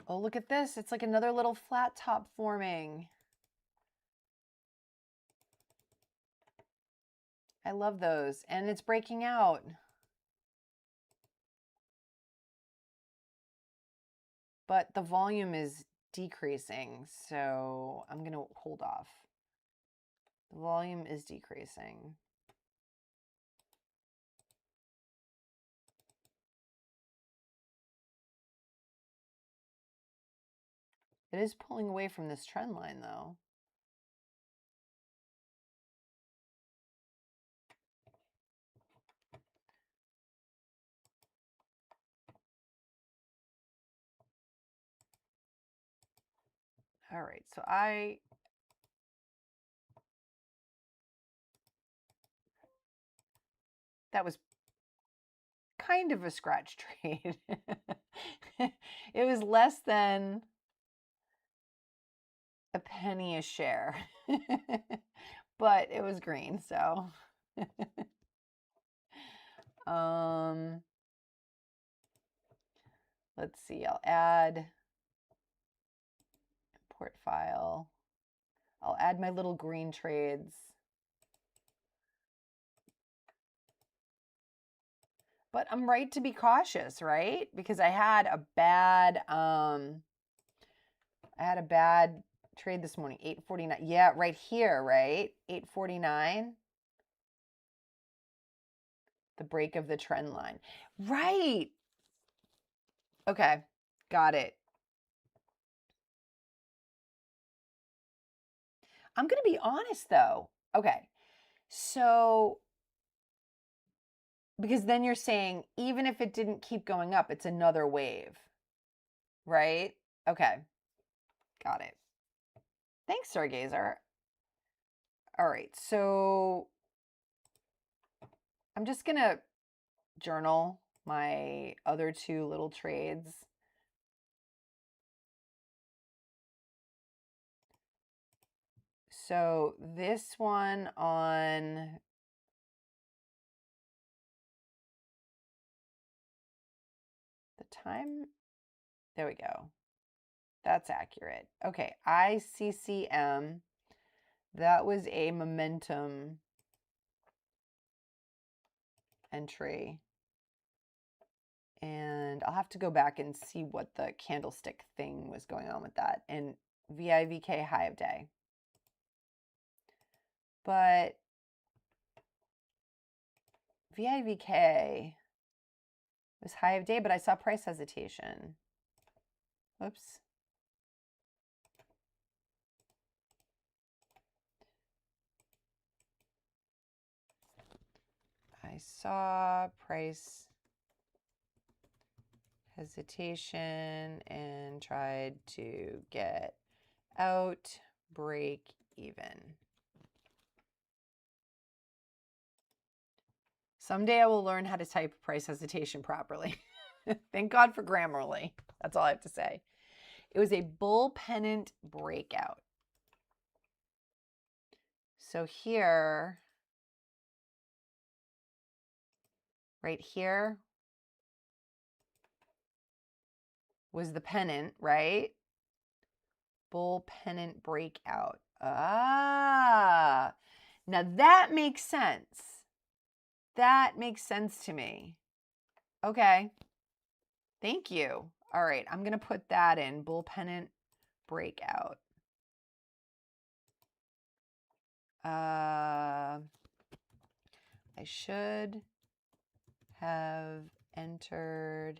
Oh, look at this. It's like another little flat top forming. I love those. And it's breaking out. But the volume is decreasing, so I'm going to hold off. The volume is decreasing. It is pulling away from this trend line, though. All right, so that was kind of a scratch trade. It was less than a penny a share, but it was green, so. Let's see, I'll add import file. I'll add my little green trades. But I'm right to be cautious, right? Because I had a bad trade this morning, 849. Yeah, right here, right? 849. The break of the trend line. Right. Okay, got it. I'm going to be honest though. Okay, so because then you're saying even if it didn't keep going up, it's another wave, right? Okay, got it. Thanks, Stargazer. All right, so I'm just going to journal my other two little trades. So this one on the time, there we go. That's accurate. Okay, ICCM, that was a momentum entry. And I'll have to go back and see what the candlestick thing was going on with that. And VIVK high of day. But VIVK was high of day, but I saw price hesitation. Whoops. I saw price hesitation and tried to get out, break even. Someday I will learn how to type price hesitation properly. Thank God for Grammarly. That's all I have to say. It was a bull pennant breakout. So here, right here, was the pennant, right? Bull pennant breakout. Ah, now that makes sense. That makes sense to me. Okay. Thank you. All right, I'm going to put that in, bull pennant breakout. I should have entered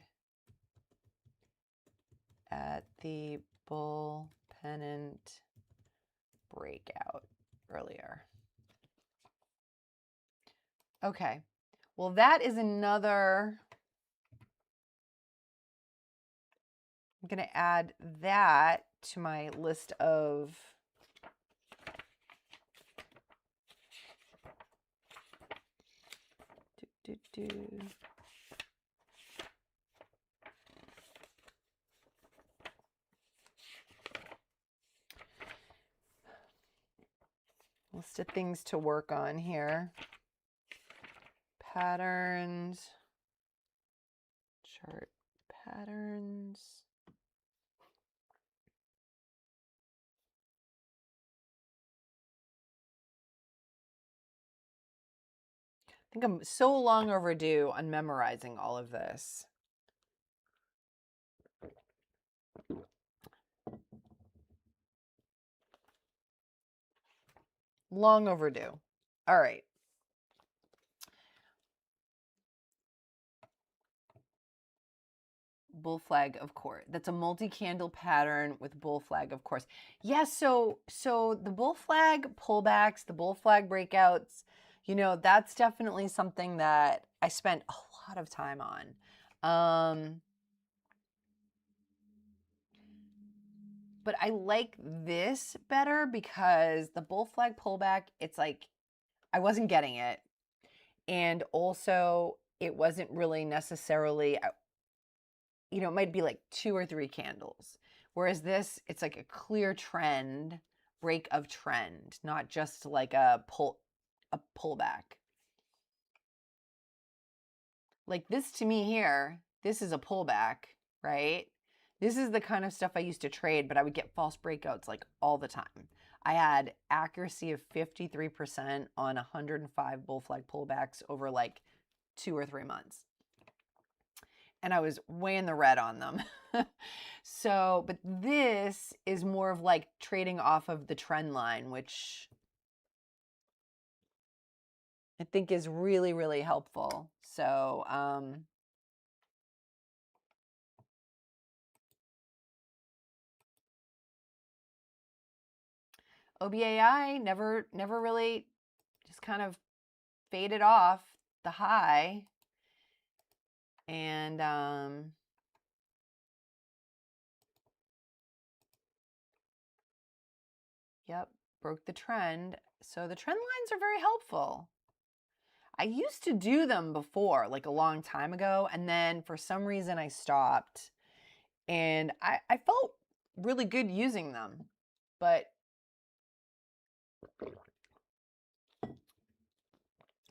at the bull pennant breakout earlier. Okay. Well, that is another, I'm going to add that to my list of list of things to work on here. Patterns, chart patterns. I think I'm so long overdue on memorizing all of this. Long overdue. All right. Bull flag, of course. That's a multi-candle pattern with bull flag, of course. Yes, so the bull flag pullbacks, the bull flag breakouts, you know, that's definitely something that I spent a lot of time on. But I like this better because the bull flag pullback, it's like I wasn't getting it. And also it wasn't really necessarily, you know, it might be like 2 or 3 candles. Whereas this, it's like a clear trend, break of trend, not just like a pullback. Like this to me here, this is a pullback, right? This is the kind of stuff I used to trade, but I would get false breakouts like all the time. I had accuracy of 53% on 105 bull flag pullbacks over like 2 or 3 months. And I was way in the red on them. So, but this is more of like trading off of the trend line, which I think is really, really helpful. So, OBAI never really, just kind of faded off the high. And, yep, broke the trend. So the trend lines are very helpful. I used to do them before, like a long time ago, and then for some reason I stopped. And I felt really good using them, but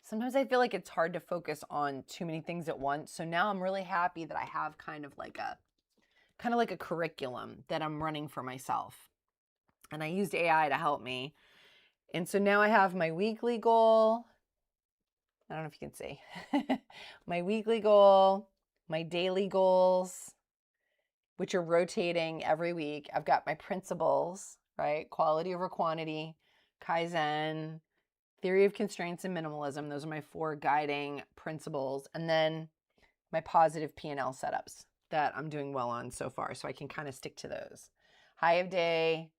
sometimes I feel like it's hard to focus on too many things at once. So now I'm really happy that I have kind of like a curriculum that I'm running for myself. And I used AI to help me. And so now I have my weekly goal. I don't know if you can see. My weekly goal, my daily goals, which are rotating every week. I've got my principles, right? Quality over quantity, Kaizen, theory of constraints and minimalism. Those are my 4 guiding principles. And then my positive P&L setups that I'm doing well on so far. So I can kind of stick to those. High of day,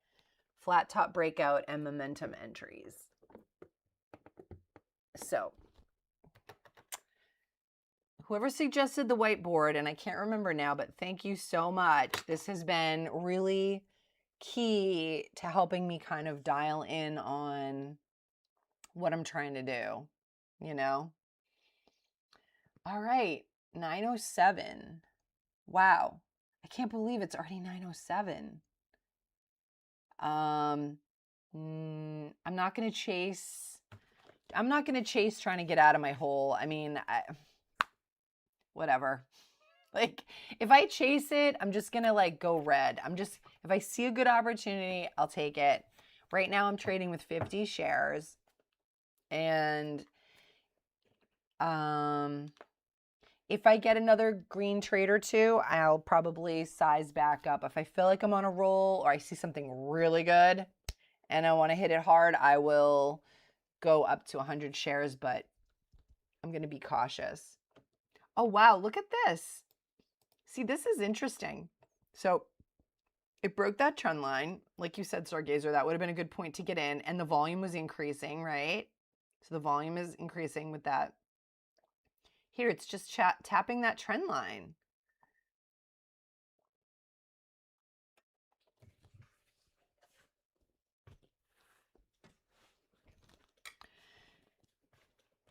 flat top breakout, and momentum entries. So whoever suggested the whiteboard, and I can't remember now, but thank you so much. This has been really key to helping me kind of dial in on what I'm trying to do, you know? All right, 9:07. Wow, I can't believe it's already 9:07. I'm not gonna chase. I'm not gonna chase trying to get out of my hole. I mean, whatever. Like, if I chase it, I'm just gonna like go red. If I see a good opportunity, I'll take it. Right now I'm trading with 50 shares. And if I get another green trade or two, I'll probably size back up. If I feel like I'm on a roll or I see something really good and I want to hit it hard, I will go up to 100 shares, but I'm going to be cautious. Oh, wow, look at this. See, this is interesting. So it broke that trend line. Like you said, Stargazer, that would have been a good point to get in. And the volume was increasing, right? So the volume is increasing with that Here, it's just tapping that trend line.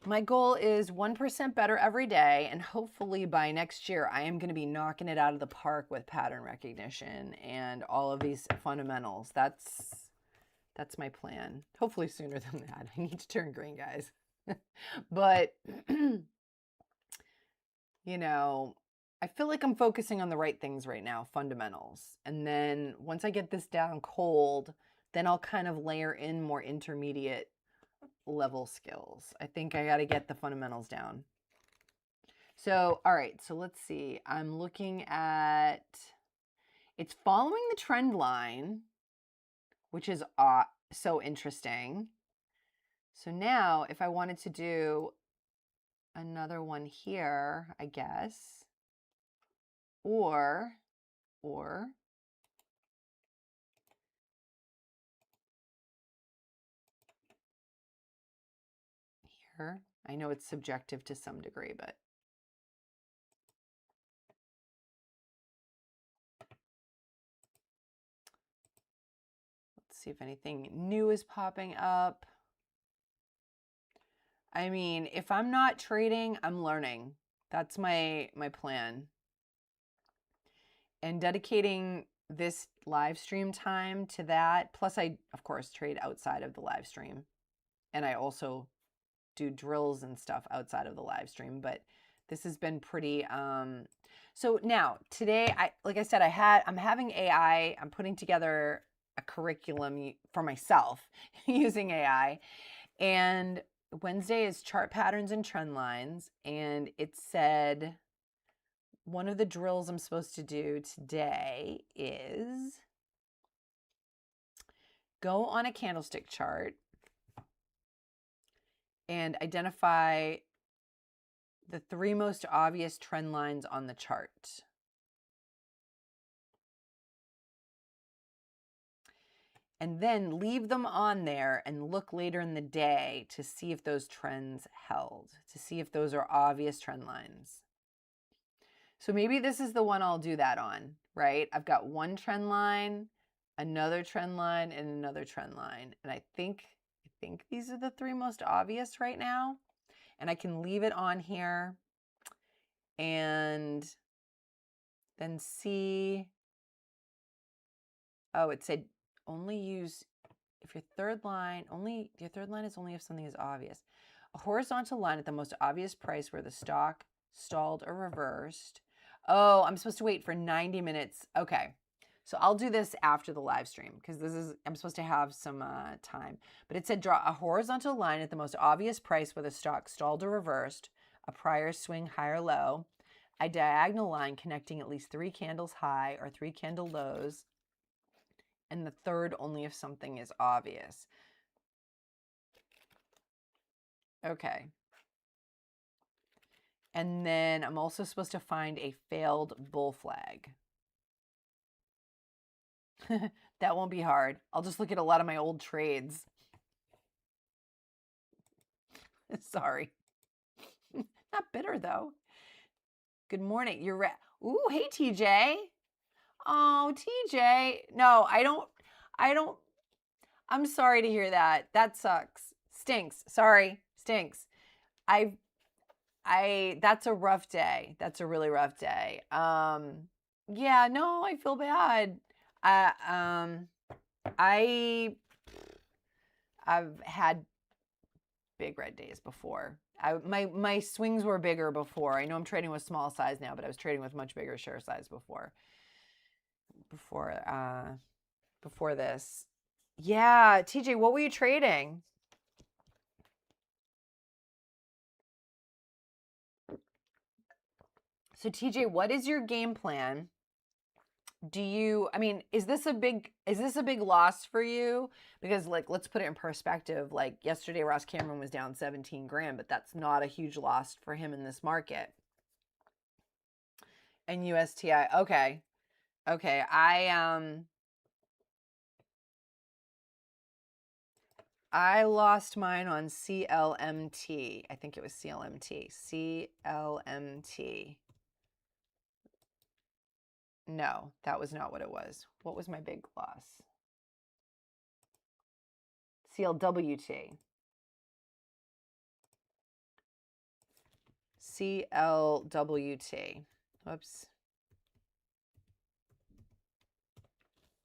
My goal is 1% better every day, and hopefully by next year, I am going to be knocking it out of the park with pattern recognition and all of these fundamentals. That's my plan. Hopefully sooner than that. I need to turn green, guys. But, you know, I feel like I'm focusing on the right things right now, fundamentals. And then once I get this down cold, then I'll kind of layer in more intermediate level skills. I think I got to get the fundamentals down. So, all right, so let's see. I'm looking at, it's following the trend line, which is so interesting. So now if I wanted to do another one here, I guess, or here, I know it's subjective to some degree, but let's see if anything new is popping up. I mean, if I'm not trading, I'm learning. That's my plan. And dedicating this live stream time to that. Plus I, of course, trade outside of the live stream. And I also do drills and stuff outside of the live stream, but this has been pretty, so now today, like I said, I'm having AI, I'm putting together a curriculum for myself using AI, and Wednesday is chart patterns and trend lines. And it said, one of the drills I'm supposed to do today is go on a candlestick chart and identify the 3 most obvious trend lines on the chart. And then leave them on there and look later in the day to see if those trends held, to see if those are obvious trend lines. So maybe this is the one I'll do that on, right? I've got one trend line, another trend line, and another trend line. And I think these are the 3 most obvious right now. And I can leave it on here and then see. Oh, it said only use if your third line is only if something is obvious. A horizontal line at the most obvious price where the stock stalled or reversed. Oh, I'm supposed to wait for 90 minutes. Okay. So I'll do this after the live stream because I'm supposed to have some time. But it said draw a horizontal line at the most obvious price where the stock stalled or reversed, a prior swing high or low, a diagonal line connecting at least 3 candles high or 3 candle lows, and the third only if something is obvious. Okay. And then I'm also supposed to find a failed bull flag. That won't be hard. I'll just look at a lot of my old trades. Sorry. Not bitter though. Good morning. You're ooh, hey TJ. Oh, TJ. No, I don't. I'm sorry to hear that. That sucks. Stinks. Sorry. Stinks. That's a rough day. That's a really rough day. Yeah, no, I feel bad. I've had big red days before. My swings were bigger before. I know I'm trading with small size now, but I was trading with much bigger share size before this. Yeah, TJ, what were you trading? So TJ, what is your game plan? I mean, is this a big loss for you? Because like, let's put it in perspective. Like yesterday, Ross Cameron was down 17 grand, but that's not a huge loss for him in this market. And USTI, okay. I lost mine on CLMT. I think it was CLMT. CLMT. No, that was not what it was. What was my big loss? CLWT. CLWT. Whoops.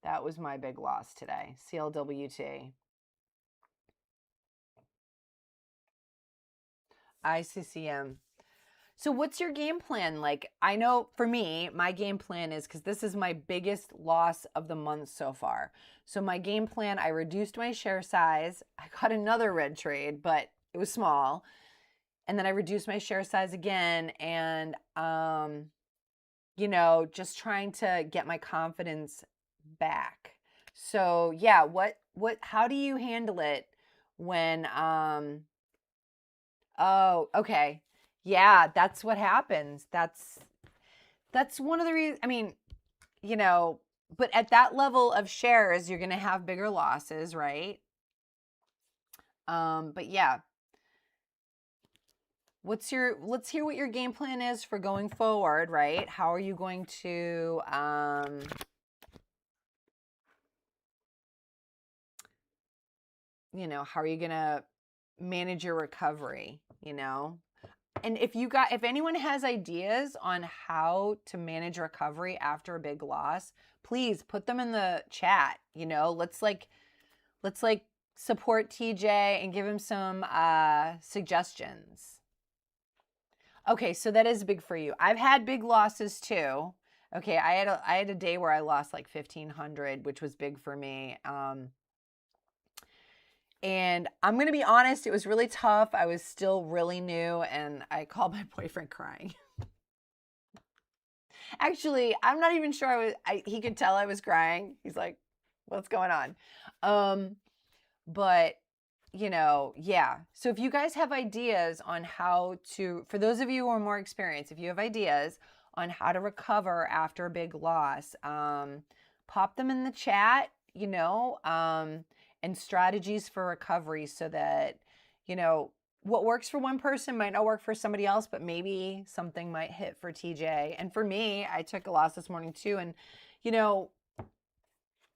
That was my big loss today. CLWT. ICCM. So what's your game plan? Like, I know for me, my game plan is, because this is my biggest loss of the month so far. So my game plan, I reduced my share size. I got another red trade, but it was small. And then I reduced my share size again. And, you know, just trying to get my confidence back. So yeah, how do you handle it when, oh, okay. Yeah, that's what happens. That's one of the reasons. I mean, you know, but at that level of shares, you're going to have bigger losses, right? But yeah, let's hear what your game plan is for going forward, right? How are you going to, you know, how are you going to manage your recovery, you know? And if anyone has ideas on how to manage recovery after a big loss, please put them in the chat. You know, let's support TJ and give him some suggestions. Okay, so that is big for you. I've had big losses too. Okay, I had a day where I lost like 1,500, which was big for me. And I'm going to be honest, it was really tough. I was still really new, and I called my boyfriend crying. Actually, I'm not even sure he could tell I was crying. He's like, what's going on? But, you know, yeah. So if you guys have ideas on how to, for those of you who are more experienced, if you have ideas on how to recover after a big loss, pop them in the chat, you know, and strategies for recovery so that, you know, what works for one person might not work for somebody else, but maybe something might hit for TJ. And for me, I took a loss this morning too. And, you know,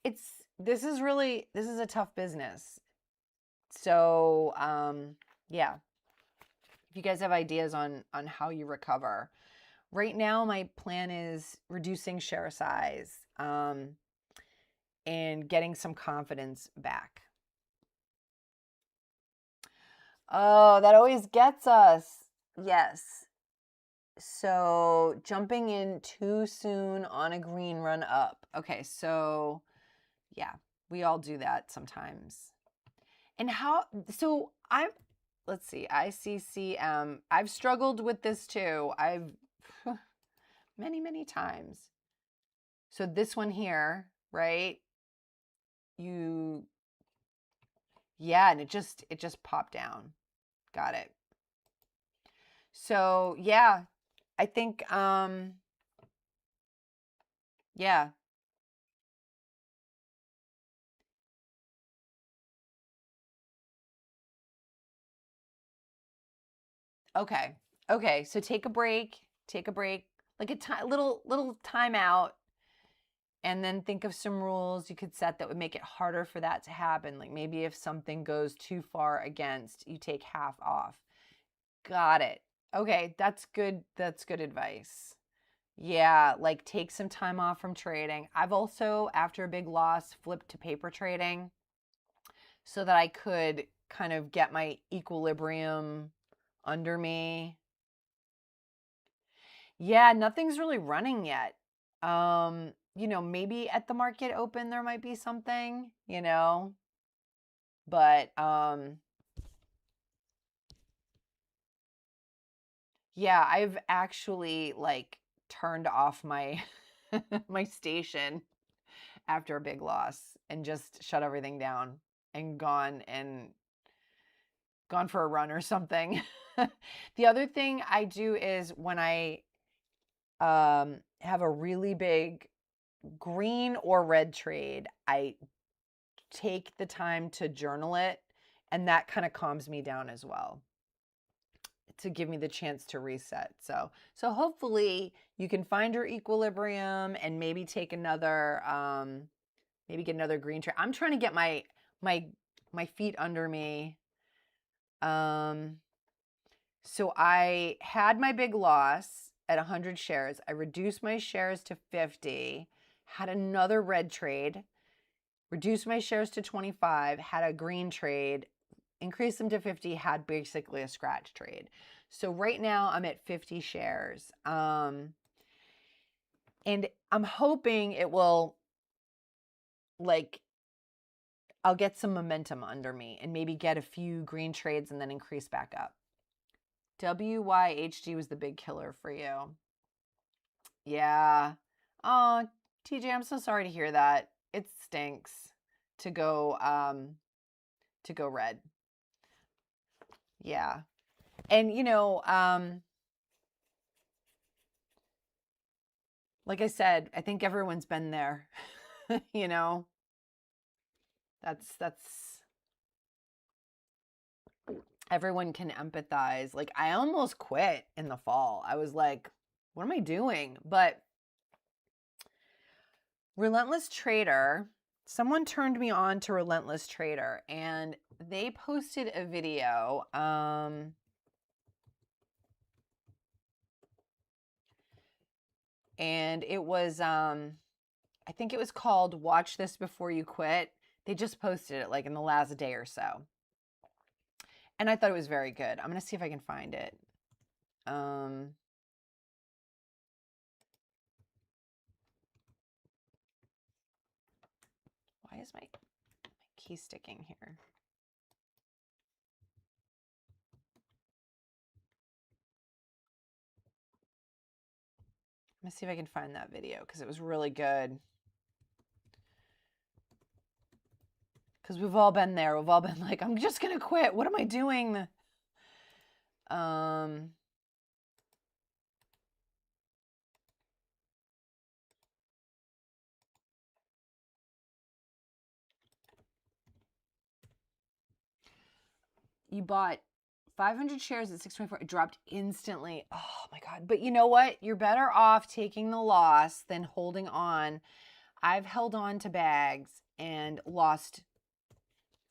this is a tough business. So, yeah, if you guys have ideas on how you recover. Right now, my plan is reducing share size, and getting some confidence back. Oh, that always gets us. Yes. So jumping in too soon on a green run up. Okay, so yeah, we all do that sometimes. And let's see, ICCM. I've struggled with this too. I've many times. So this one here, right? Yeah, and it just popped down. Got it. So yeah, I think, yeah. Okay. Okay. So take a break, like a little timeout, and then think of some rules you could set that would make it harder for that to happen. Like maybe if something goes too far against, you take half off. Got it. Okay. That's good. That's good advice. Yeah, like take some time off from trading. I've also, after a big loss, flipped to paper trading so that I could kind of get my equilibrium under me. Yeah, nothing's really running yet. You know, maybe at the market open there might be something, you know. But yeah, I've actually like turned off my my station after a big loss and just shut everything down and gone for a run or something. The other thing I do is when I have a really big green or red trade, I take the time to journal it And that kind of calms me down as well to give me the chance to reset. So hopefully you can find your equilibrium and maybe take another, maybe get another green trade. I'm trying to get my feet under me. So I had my big loss at 100 shares. I reduced my shares to 50, had another red trade, reduced my shares to 25, had a green trade, increased them to 50, had basically a scratch trade. So right now I'm at 50 shares. And I'm hoping it will, like, I'll get some momentum under me and maybe get a few green trades and then increase back up. WYHG was the big killer for you. Yeah. Oh, TJ, I'm so sorry to hear that. It stinks to go red. Yeah. And like I said, I think everyone's been there. That's everyone can empathize. Like, I almost quit in the fall. I was like, what am I doing? But Relentless Trader, someone turned me on to Relentless Trader, and they posted a video. And it was, I think it was called Watch This Before You Quit. They just posted it like in the last day or so. And I thought it was very good. I'm going to see if I can find it. Why is my key sticking here? Let me see if I can find that video because it was really good. Because we've all been there. We've all been like, I'm just going to quit. What am I doing? You bought 500 shares at 624. It dropped instantly. Oh my God. But you know what? You're better off taking the loss than holding on. I've held on to bags and lost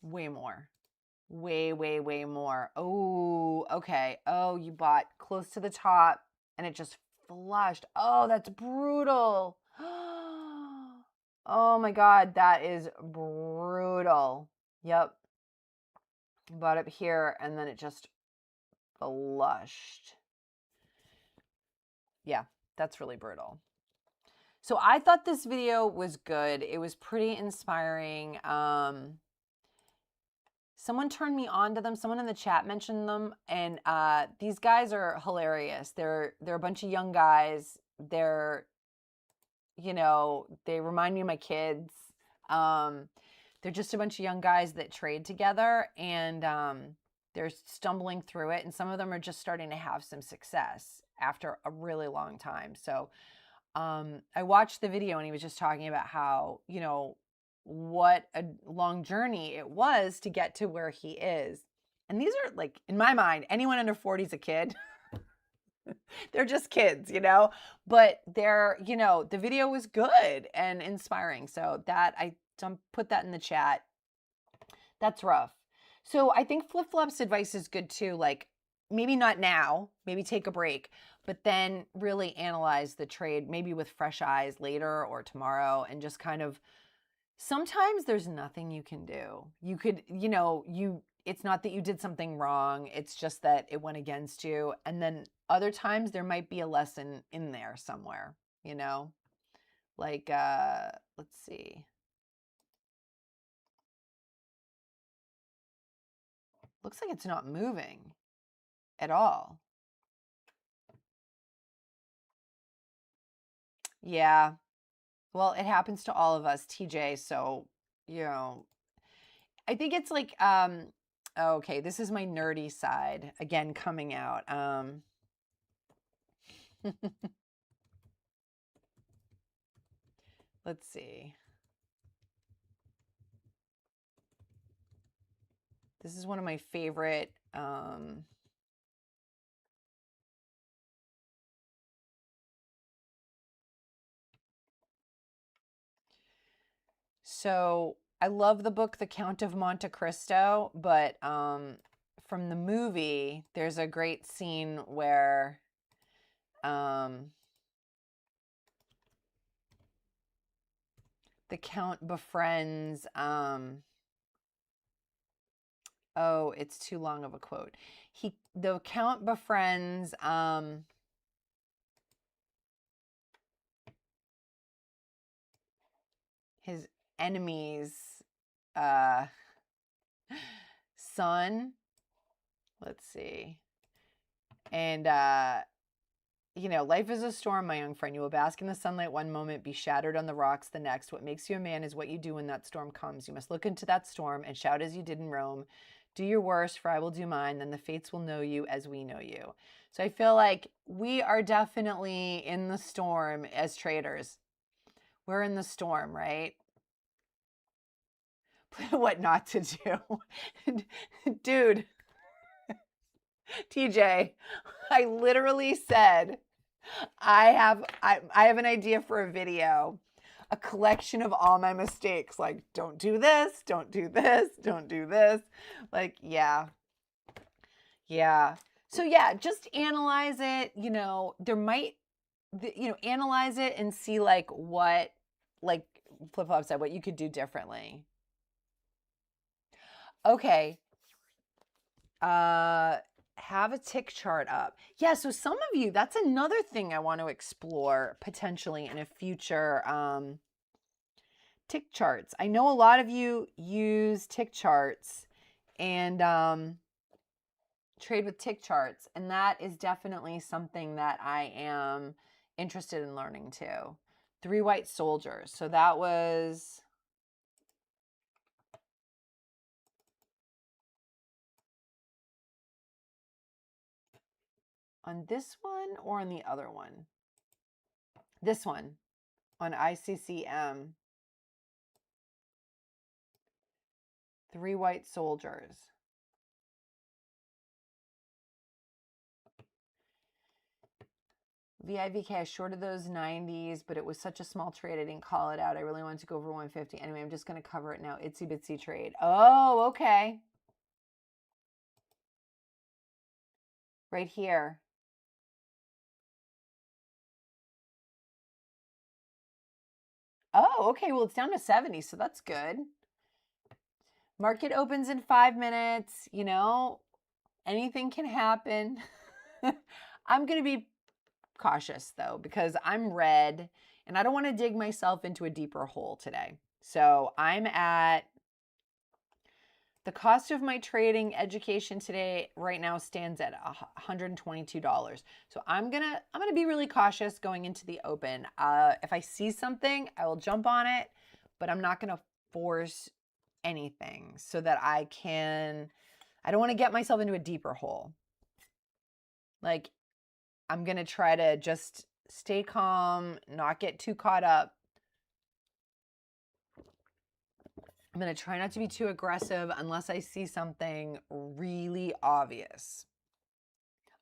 way more. Way more. Oh, okay. Oh, you bought close to the top and it just flushed. Oh, that's brutal. Oh my God, that is brutal. Yep. Bought up here and then it just flushed. Yeah, that's really brutal. So I thought this video was good. It was pretty inspiring. Someone turned me on to them. Someone in the chat mentioned them, and these guys are hilarious. They're a bunch of young guys. They're, they remind me of my kids. They're just a bunch of young guys that trade together, and they're stumbling through it. And some of them are just starting to have some success after a really long time. So I watched the video, and he was just talking about how, what a long journey it was to get to where he is. And these are, like, in my mind, anyone under 40 is a kid. They're just kids, but they're, the video was good and inspiring. So that, I put that in the chat. That's rough. So I think flip-flops advice is good too. Like, maybe not now, maybe take a break, but then really analyze the trade, maybe with fresh eyes later or tomorrow, and just kind of, sometimes there's nothing you can do. You could, it's not that you did something wrong. It's just that it went against you. And then other times there might be a lesson in there somewhere, like, let's see. Looks like it's not moving at all. Yeah. Well, it happens to all of us, TJ. So, I think it's like, okay, this is my nerdy side again coming out. Let's see. This is one of my favorite so I love the book The Count of Monte Cristo, but from the movie, there's a great scene where the Count befriends oh, it's too long of a quote. The Count befriends his enemy's son. Let's see. And you know, life is a storm, my young friend. You will bask in the sunlight one moment, be shattered on the rocks the next. What makes you a man is what you do when that storm comes. You must look into that storm and shout as you did in Rome. Do your worst, for I will do mine. Then the fates will know you as we know you. So I feel like we are definitely in the storm as traders. We're in the storm, right? What not to do. Dude, TJ, I literally said, I have an idea for a video, a collection of all my mistakes. Like, don't do this, don't do this, don't do this. Like, yeah. So yeah, just analyze it. You know, there might, you know, analyze it and see like what, like Flip Flop said, what you could do differently. Okay. Have a tick chart up. Yeah, so some of you, that's another thing I want to explore potentially in a future tick charts. I know a lot of you use tick charts and trade with tick charts, and that is definitely something that I am interested in learning too. 3 white soldiers. So that was on this one or on the other one? This one on ICCM. 3 white soldiers. VIVK, I shorted those 90s, but it was such a small trade, I didn't call it out. I really wanted to go over 150. Anyway, I'm just going to cover it now. Itsy bitsy trade. Oh, okay. Right here. Oh, okay. Well, it's down to 70, so that's good. Market opens in 5 minutes. You know, anything can happen. I'm going to be cautious, though, because I'm red, and I don't want to dig myself into a deeper hole today. So I'm at the cost of my trading education today right now stands at $122. So I'm gonna be really cautious going into the open. If I see something, I will jump on it, but I'm not gonna force anything so that I don't want to get myself into a deeper hole. Like, I'm gonna try to just stay calm, not get too caught up. I'm going to try not to be too aggressive unless I see something really obvious.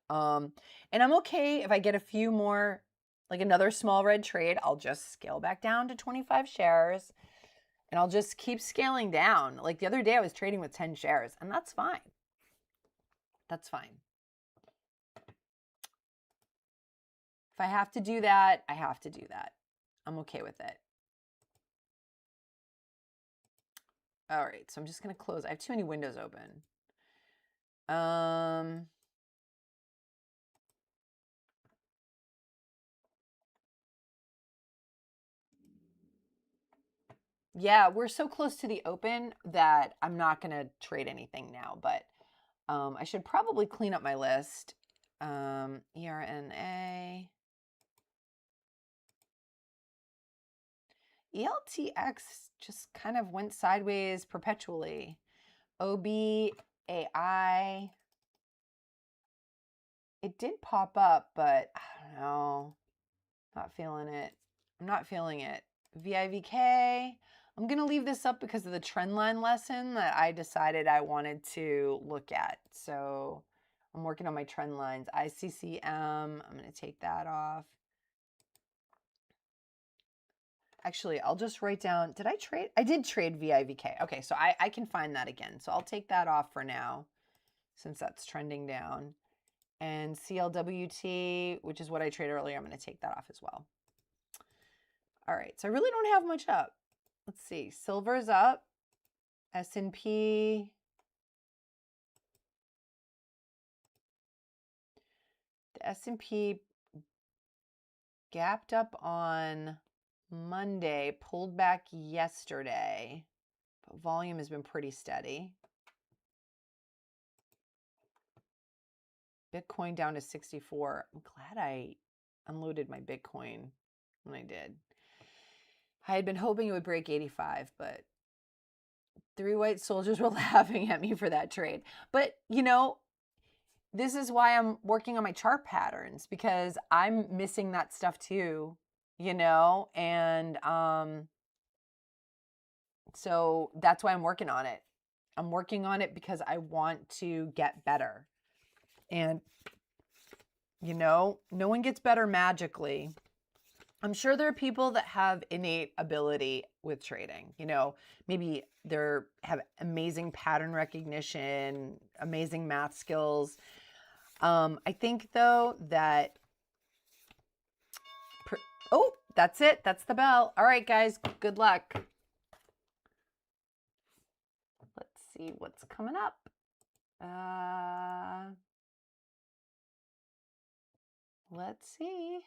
And I'm okay if I get a few more, like another small red trade, I'll just scale back down to 25 shares and I'll just keep scaling down. Like the other day I was trading with 10 shares and that's fine. That's fine. If I have to do that, I have to do that. I'm okay with it. All right, so I'm just going to close. I have too many windows open. Yeah, we're so close to the open that I'm not going to trade anything now, but I should probably clean up my list. ERNA. ELTX just kind of went sideways perpetually. OBAI. It did pop up, but I don't know. Not feeling it. I'm not feeling it. VIVK. I'm going to leave this up because of the trend line lesson that I decided I wanted to look at. So I'm working on my trend lines. ICCM, I'm going to take that off. Actually, I'll just write down, did I trade? I did trade VIVK. Okay, so I can find that again. So I'll take that off for now since that's trending down. And CLWT, which is what I traded earlier, I'm going to take that off as well. All right, so I really don't have much up. Let's see, silver's up, S&P. The S&P gapped up on Monday, pulled back yesterday, but volume has been pretty steady. Bitcoin down to 64. I'm glad I unloaded my Bitcoin when I did. I had been hoping it would break 85, but 3 white soldiers were laughing at me for that trade. But, you know, this is why I'm working on my chart patterns, because I'm missing that stuff too, you know, and so that's why I'm working on it. I'm working on it because I want to get better. And, you know, no one gets better magically. I'm sure there are people that have innate ability with trading. You know, maybe they have amazing pattern recognition, amazing math skills. I think, though, that... Oh, that's it. That's the bell. All right, guys, good luck. Let's see what's coming up. Let's see.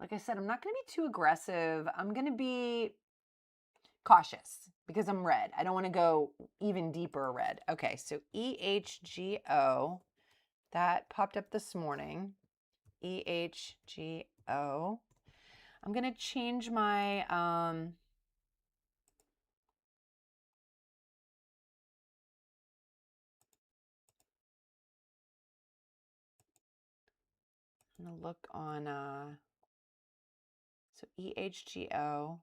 Like I said, I'm not going to be too aggressive. I'm going to be cautious because I'm red. I don't want to go even deeper red. Okay, so EHGO, that popped up this morning. EHGO. I'm going to change my... I'm going to look on... so EHGO.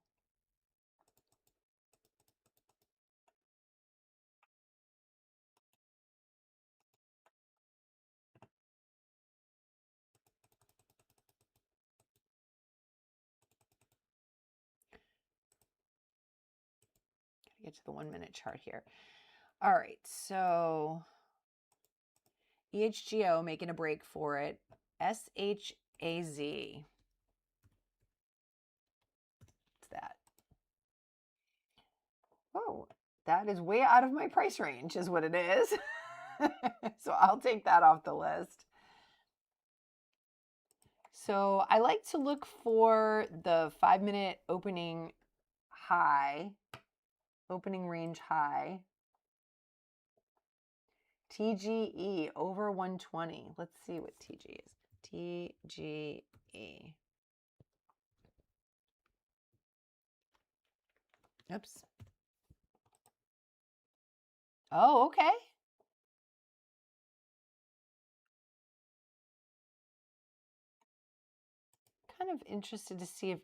Get to the 1 minute chart here. All right, so EHGO making a break for it. SHAZ. What's that? Oh, that is way out of my price range is what it is. So I'll take that off the list. So I like to look for the 5 minute opening high, opening range high. TGE over 120. Let's see what TG is. TGE. Oops. Oh, okay. Kind of interested to see if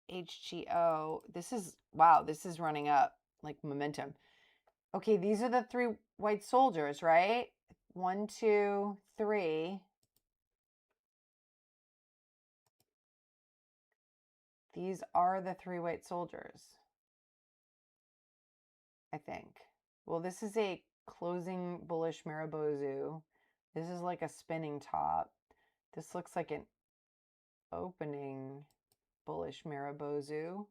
EHGO, this is, wow, this is running up like momentum. Okay, these are the 3 white soldiers, right? 1, 2, 3. These are the 3 white soldiers, I think. Well, this is a closing bullish Maribozu. This is like a spinning top. This looks like an opening bullish Maribozu.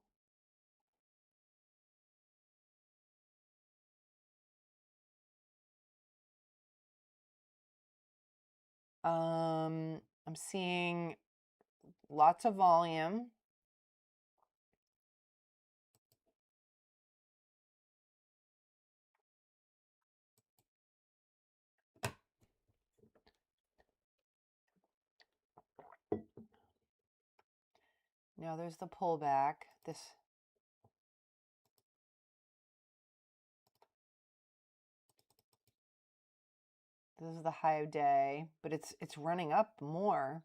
I'm seeing lots of volume. Now there's the pullback. This is the high of day, but it's running up more.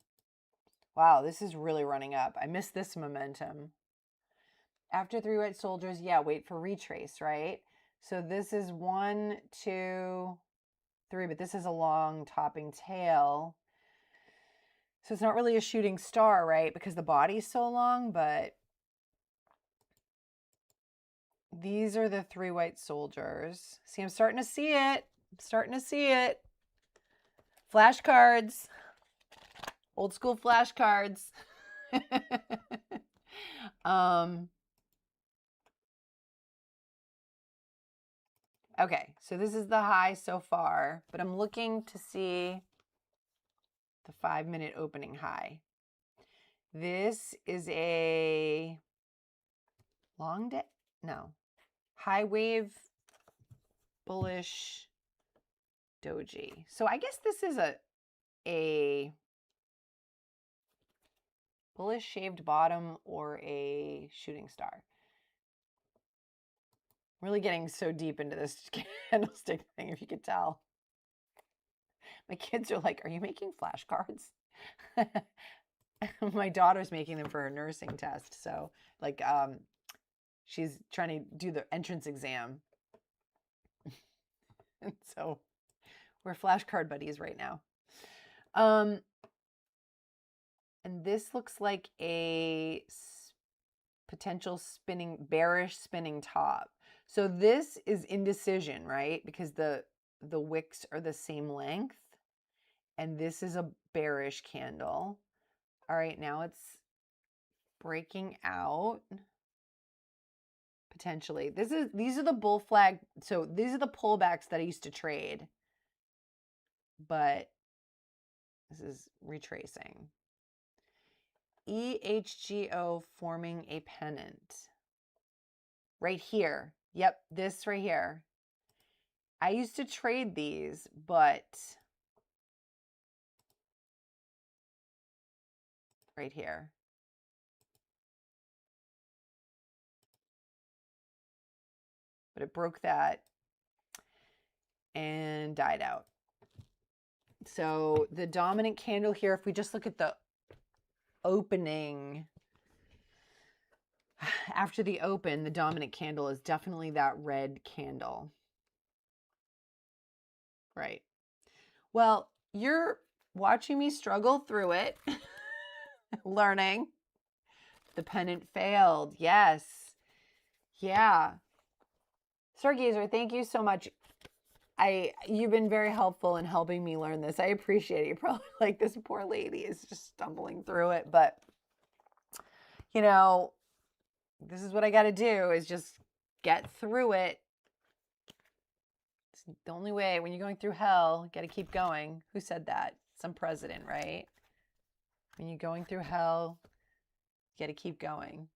Wow, this is really running up. I missed this momentum. After 3 white soldiers, yeah, wait for retrace, right? So this is 1, 2, 3, but this is a long topping tail. So it's not really a shooting star, right? Because the body's so long, but these are the 3 white soldiers. See, I'm starting to see it. I'm starting to see it. Flashcards. Old school flashcards. Okay, so this is the high so far, but I'm looking to see the 5-minute opening high. This is a long day, no, high wave bullish doji. So I guess this is a bullish shaved bottom or a shooting star. I'm really getting so deep into this candlestick thing, if you could tell. My kids are like, are you making flashcards? My daughter's making them for her nursing test. So like, she's trying to do the entrance exam. And so we're flashcard buddies right now. And this looks like a potential bearish spinning top. So this is indecision, right? Because the wicks are the same length. And this is a bearish candle. All right, now it's breaking out. Potentially. These are the bull flag. So these are the pullbacks that I used to trade. But this is retracing. EHGO forming a pennant. Right here. Yep, this right here. I used to trade these, but right here. But it broke that and died out. So the dominant candle here, if we just look at the opening, after the open, the dominant candle is definitely that red candle. Right. Well, you're watching me struggle through it, learning. The pennant failed. Yes. Yeah. Stargazer, thank you so much. You've been very helpful in helping me learn this. I appreciate it. You're probably like, this poor lady is just stumbling through it, but you know, this is what I got to do, is just get through it. It's the only way. When you're going through hell, got to keep going. Who said that? Some president, right? When you're going through hell, you got to keep going.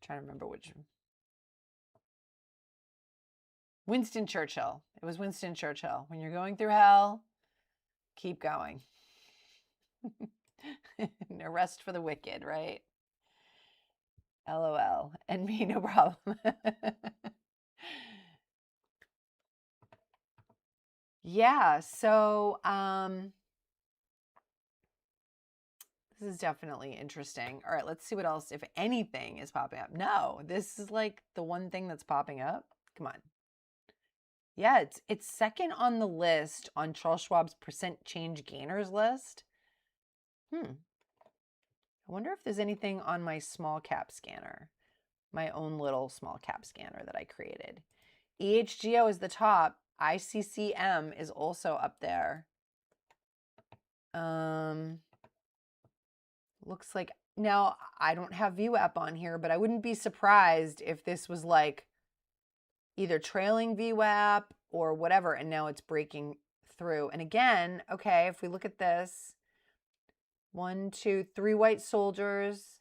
Trying to remember which. Winston Churchill. It was Winston Churchill. When you're going through hell, keep going. No rest for the wicked, right? LOL. And me, no problem. Yeah, so this is definitely interesting. All right, let's see what else, if anything, is popping up. No, this is like the one thing that's popping up. Come on. Yeah, it's second on the list on Charles Schwab's percent change gainers list. I wonder if there's anything on my small cap scanner, my own little small cap scanner that I created. EHGO is the top. ICCM is also up there. Looks like, now I don't have VWAP on here, but I wouldn't be surprised if this was like either trailing VWAP or whatever, and now it's breaking through. And again, okay, if we look at this, 1, 2, 3 white soldiers,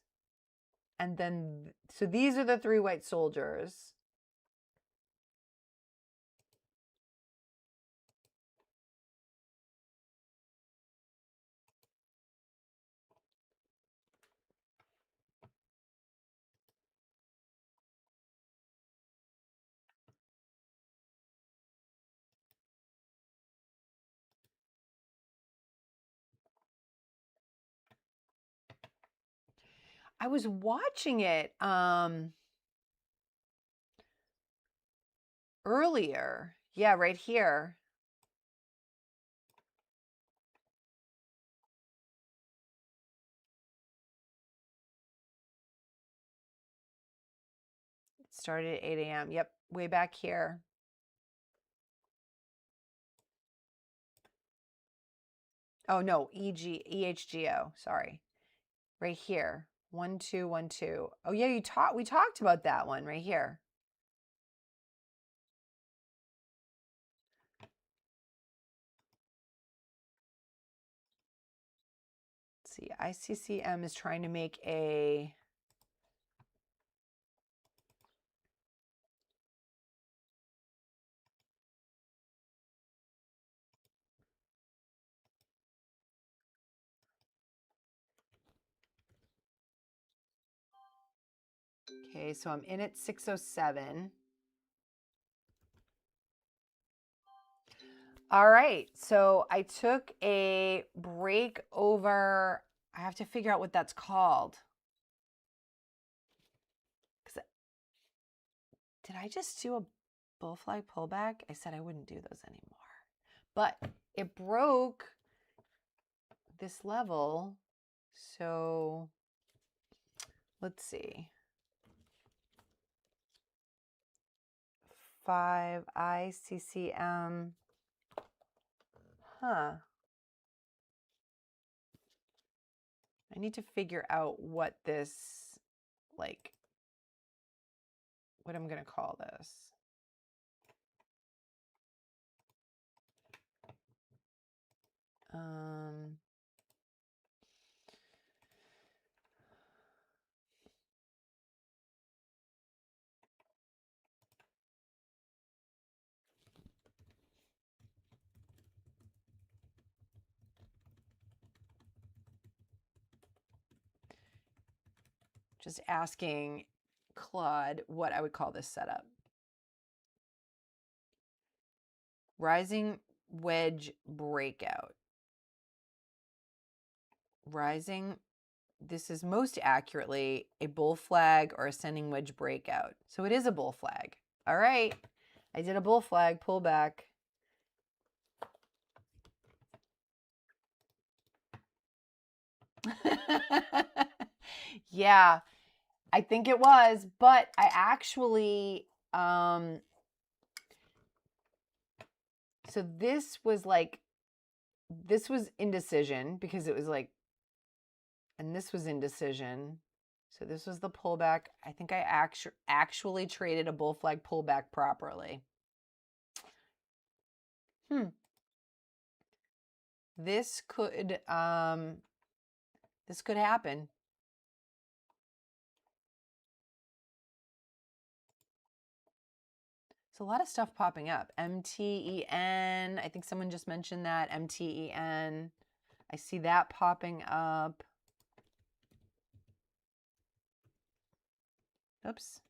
and then, so these are the 3 white soldiers. I was watching it earlier. Yeah, right here. It started at 8 a.m. Yep, way back here. Oh no, EHGO, sorry. Right here. 1212. Oh yeah, we talked about that one right here. Let's see, ICCM is trying to make a okay, so I'm in at 607. All right, so I took a break over. I have to figure out what that's called. Did I just do a bull flag pullback? I said I wouldn't do those anymore. But it broke this level. So let's see. 5 ICCM. Huh. I need to figure out what this, like, what I'm going to call this. Just asking Claude what I would call this setup. Rising wedge breakout. Rising, this is most accurately a bull flag or ascending wedge breakout. So it is a bull flag. All right, I did a bull flag pullback. Yeah, I think it was, but I actually, so this was indecision because it was like, and this was indecision. So this was the pullback. I think I actually traded a bull flag pullback properly. This could happen. So a lot of stuff popping up. MTEN, I think someone just mentioned that. MTEN, I see that popping up. Oops.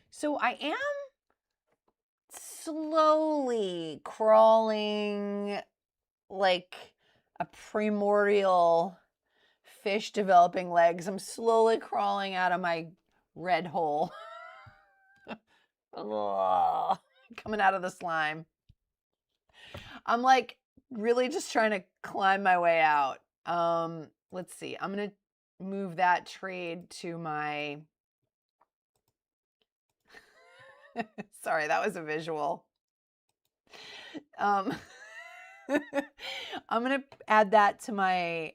So I am slowly crawling like a primordial fish developing legs. I'm slowly crawling out of my red hole. Coming out of the slime. I'm like really just trying to climb my way out. Let's see. I'm going to move that trade to my sorry, that was a visual. I'm going to add that to my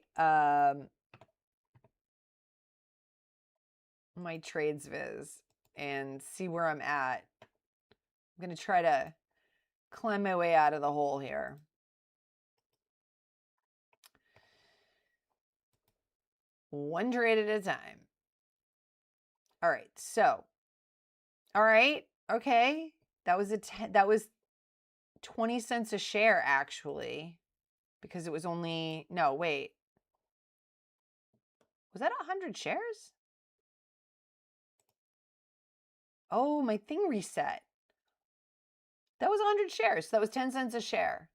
my trades viz and see where I'm at. I'm going to try to climb my way out of the hole here. One trade at a time. All right. So, all right. Okay. That was that was 20 cents a share actually, because it was only, no, wait. Was that 100 shares? Oh, my thing reset. That was 100 shares. So that was 10 cents a share.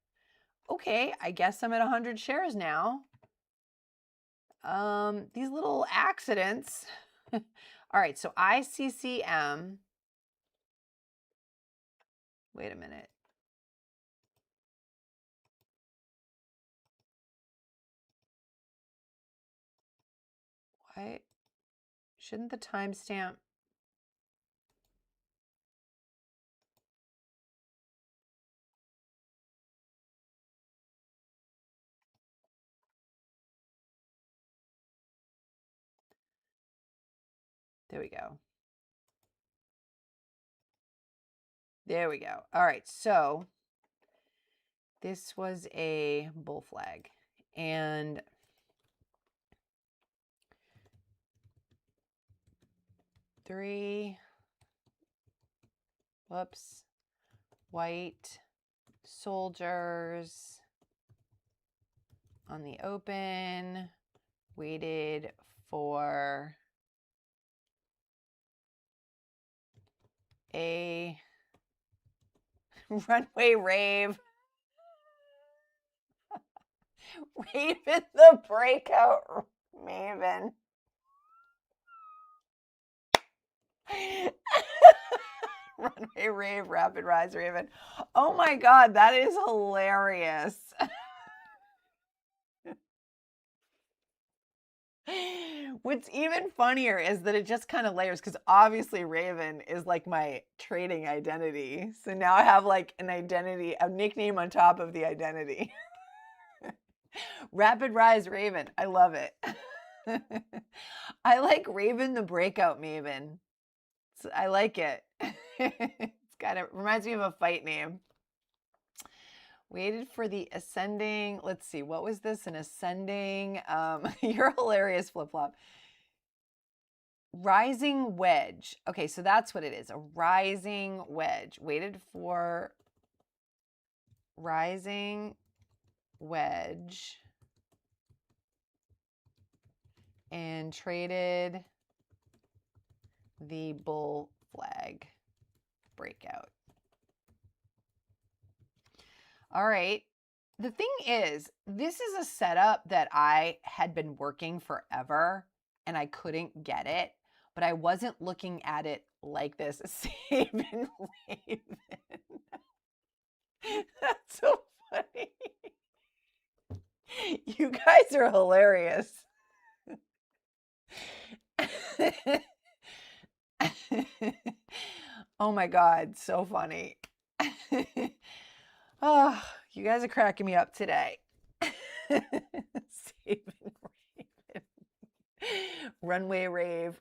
Okay, I guess I'm at 100 shares now. these little accidents. All right, so ICCM. Wait a minute. Why shouldn't the timestamp? There we go. There we go. All right, so this was a bull flag, and white soldiers on the open, waited for a runway rave. Raven the breakout maven. Runway rave, rapid rise raven. Oh my God, that is hilarious. What's even funnier is that it just kind of layers, because obviously Raven is like my trading identity. So now I have like an identity, a nickname on top of the identity. Rapid rise Raven. I love it. I like Raven the breakout maven. I like it. It's kind of reminds me of a fight name. Waited for the ascending. Let's see. What was this? An ascending. You're hilarious, Flip Flop. Rising wedge. Okay, so that's what it is. A rising wedge. Waited for rising wedge and traded the bull flag breakout. All right. The thing is, this is a setup that I had been working forever and I couldn't get it, but I wasn't looking at it like this. Save and Raven. That's so funny. You guys are hilarious. Oh my God, so funny. Oh, you guys are cracking me up today. Save and Raven. Runway rave.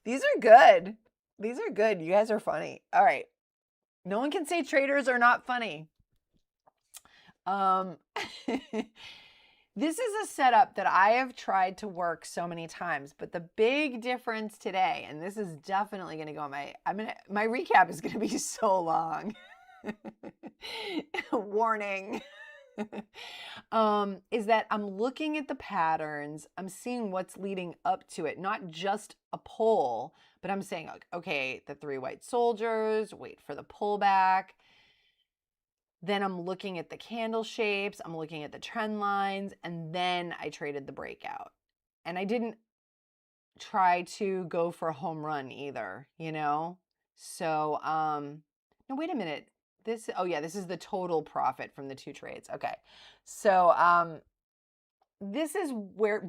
These are good. These are good. You guys are funny. All right. No one can say traders are not funny. This is a setup that I have tried to work so many times, but the big difference today, and this is definitely going to go on my recap is going to be so long. Warning. Is that I'm looking at the patterns, I'm seeing what's leading up to it, not just a pull, but I'm saying, okay, the 3 white soldiers, wait for the pullback. Then I'm looking at the candle shapes, I'm looking at the trend lines, and then I traded the breakout. And I didn't try to go for a home run either, you know? So, no, wait a minute. This is the total profit from the 2 trades. Okay. So, this is where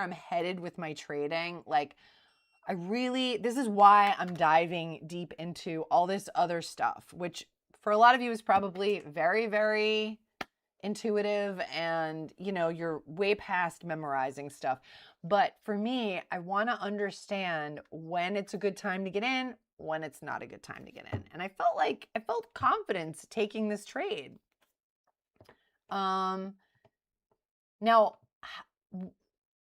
I'm headed with my trading. Like, this is why I'm diving deep into all this other stuff, which for a lot of you is probably very, very intuitive and, you know, you're way past memorizing stuff. But for me, I want to understand when it's a good time to get in, when it's not a good time to get in. And I felt confidence taking this trade. Now,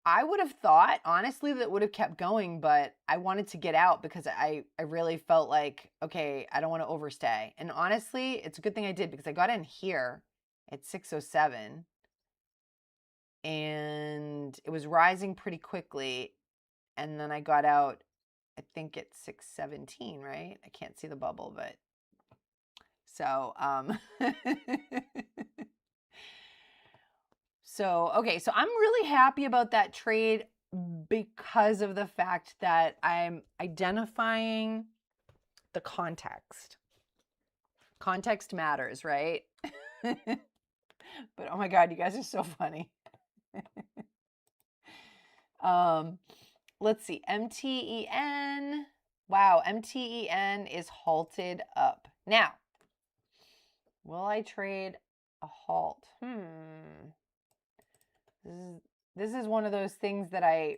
I would have thought, honestly, that would have kept going, but I wanted to get out because I really felt like, okay, I don't want to overstay. And honestly, it's a good thing I did because I got in here at 607 and it was rising pretty quickly. And then I got out, I think at 617, right? I can't see the bubble, but so, So, okay, so I'm really happy about that trade because of the fact that I'm identifying the context. Context matters, right? But oh my God, you guys are so funny. Let's see, MTEN. Wow, MTEN is halted up. Now, will I trade a halt? This is one of those things that I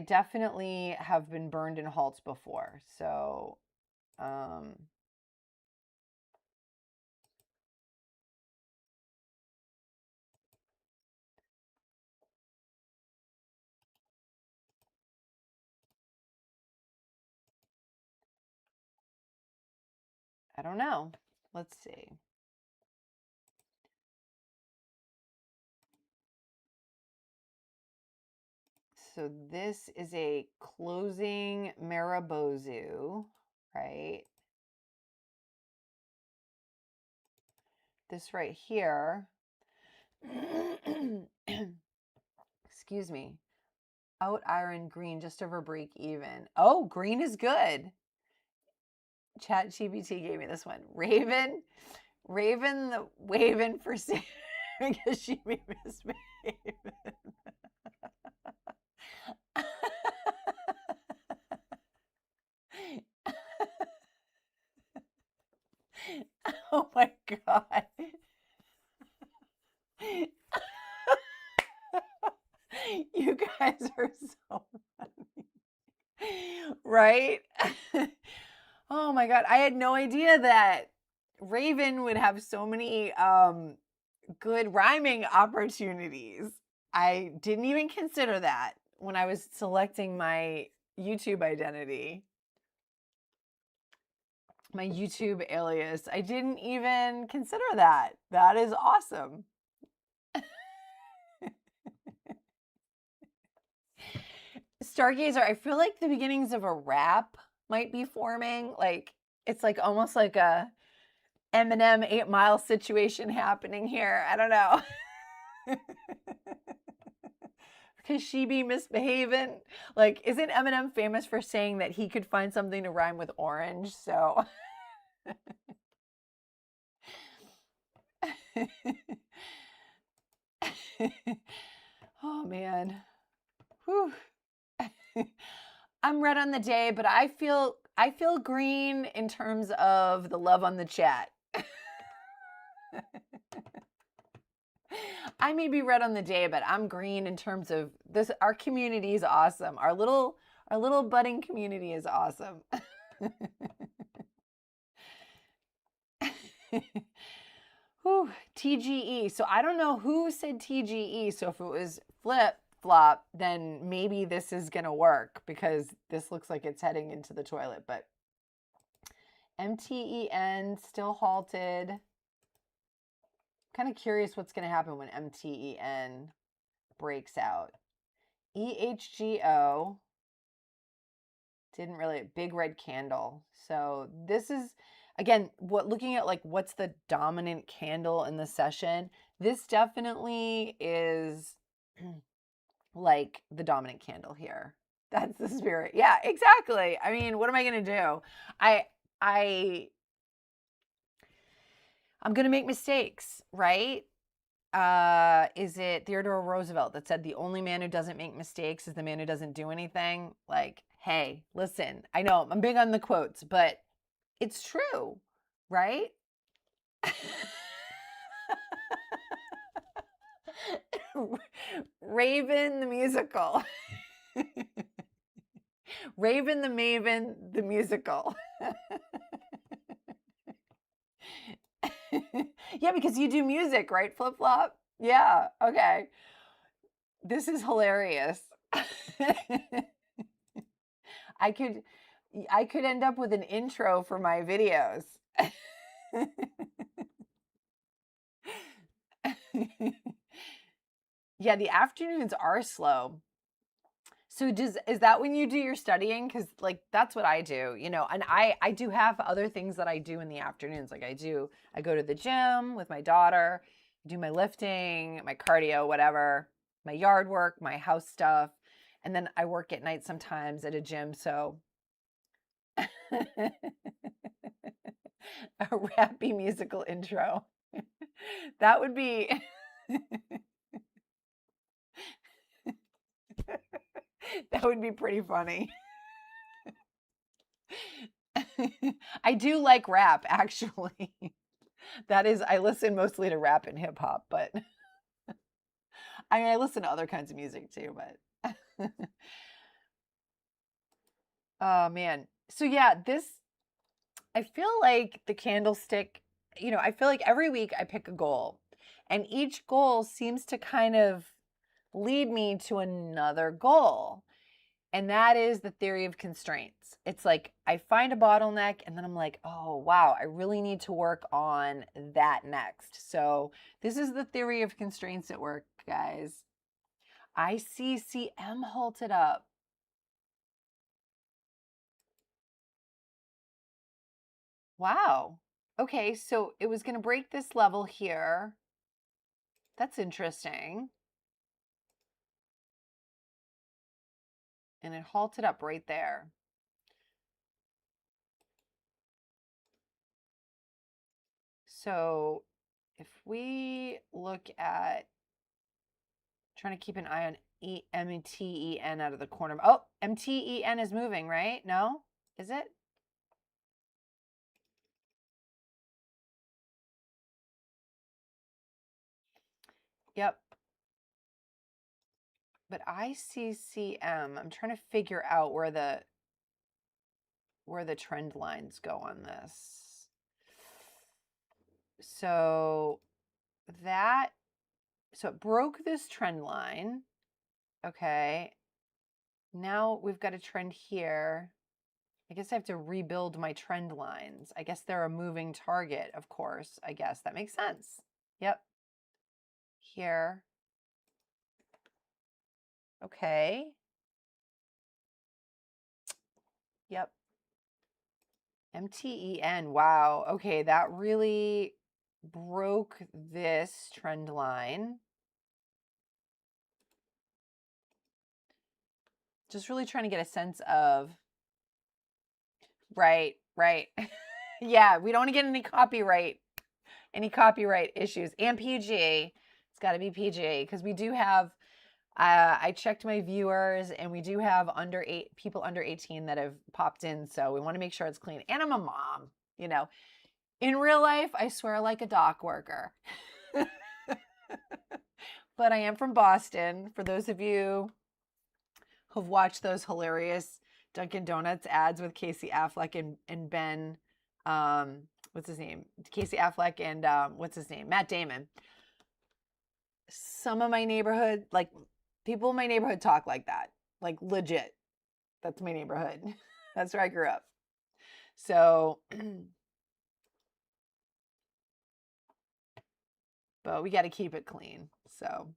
definitely have been burned in halts before. So, I don't know. Let's see. So this is a closing Maribozu, right? This right here, excuse me, out iron green just over break even. Oh, green is good. ChatGPT gave me this one. Raven the Waven for sale because she made misbehaving. Oh my God. You guys are so funny. Right? Oh my God. I had no idea that Raven would have so many good rhyming opportunities. I didn't even consider that when I was selecting my YouTube identity. My YouTube alias. I didn't even consider that. That is awesome. Stargazer, I feel like the beginnings of a rap might be forming. Like, it's like almost like a Eminem 8 Mile situation happening here. I don't know. Because she be misbehaving. Like, isn't Eminem famous for saying that he could find something to rhyme with orange? So. Oh man. Whew. I'm red on the day, but I feel green in terms of the love on the chat. I may be red on the day, but I'm green in terms of this. Our community is awesome. Our little budding community is awesome. Whew, TGE. So I don't know who said TGE. So if it was flip flop, then maybe this is gonna work because this looks like it's heading into the toilet. But MTEN still halted. Kind of curious what's going to happen when MTEN breaks out. EHGO didn't really, big red candle. So this is, again, looking at like what's the dominant candle in the session, this definitely is like the dominant candle here. That's the spirit. Yeah, exactly. I mean, what am I going to do? I'm going to make mistakes, right? Is it Theodore Roosevelt that said the only man who doesn't make mistakes is the man who doesn't do anything? Like, hey, listen, I know I'm big on the quotes, but it's true, right? Raven the musical. Raven the Maven the musical. Yeah, because you do music, right, Flip Flop? Yeah, okay. This is hilarious. I could end up with an intro for my videos. Yeah, the afternoons are slow. So is that when you do your studying? Because like that's what I do, you know, and I do have other things that I do in the afternoons. Like I go to the gym with my daughter, do my lifting, my cardio, whatever, my yard work, my house stuff. And then I work at night sometimes at a gym. So a rappy musical intro. That would be that would be pretty funny. I do like rap, actually. That is, I listen mostly to rap and hip hop, but I mean, I listen to other kinds of music too, but oh man. So yeah, I feel like the candlestick, I feel like every week I pick a goal, and each goal seems to kind of lead me to another goal. And that is the theory of constraints. It's like I find a bottleneck and then I'm like, oh, wow, I really need to work on that next. So this is the theory of constraints at work, guys. ICCM halted up. Wow. Okay, so it was going to break this level here. That's interesting. And it halted up right there. So if we look at trying to keep an eye on MTEN out of the corner. Oh, MTEN is moving, right? No? Is it? Yep. But ICCM, I'm trying to figure out where the trend lines go on this. So it broke this trend line. Okay. Now we've got a trend here. I guess I have to rebuild my trend lines. I guess they're a moving target, of course. I guess that makes sense. Yep. Here. Okay. Yep. MTEN. Wow. Okay, that really broke this trend line. Just really trying to get a sense of. Right. Yeah, we don't want to get any copyright issues. And PG. It's got to be PG because we do have. I checked my viewers, and we do have people under 18 that have popped in, so we want to make sure it's clean. And I'm a mom, In real life, I swear like a dock worker. But I am from Boston. For those of you who've watched those hilarious Dunkin' Donuts ads with Casey Affleck and Ben, what's his name? Casey Affleck and what's his name? Matt Damon. Some of my neighborhood, like people in my neighborhood talk like that, like legit. That's my neighborhood. That's where I grew up. So, but we got to keep it clean. So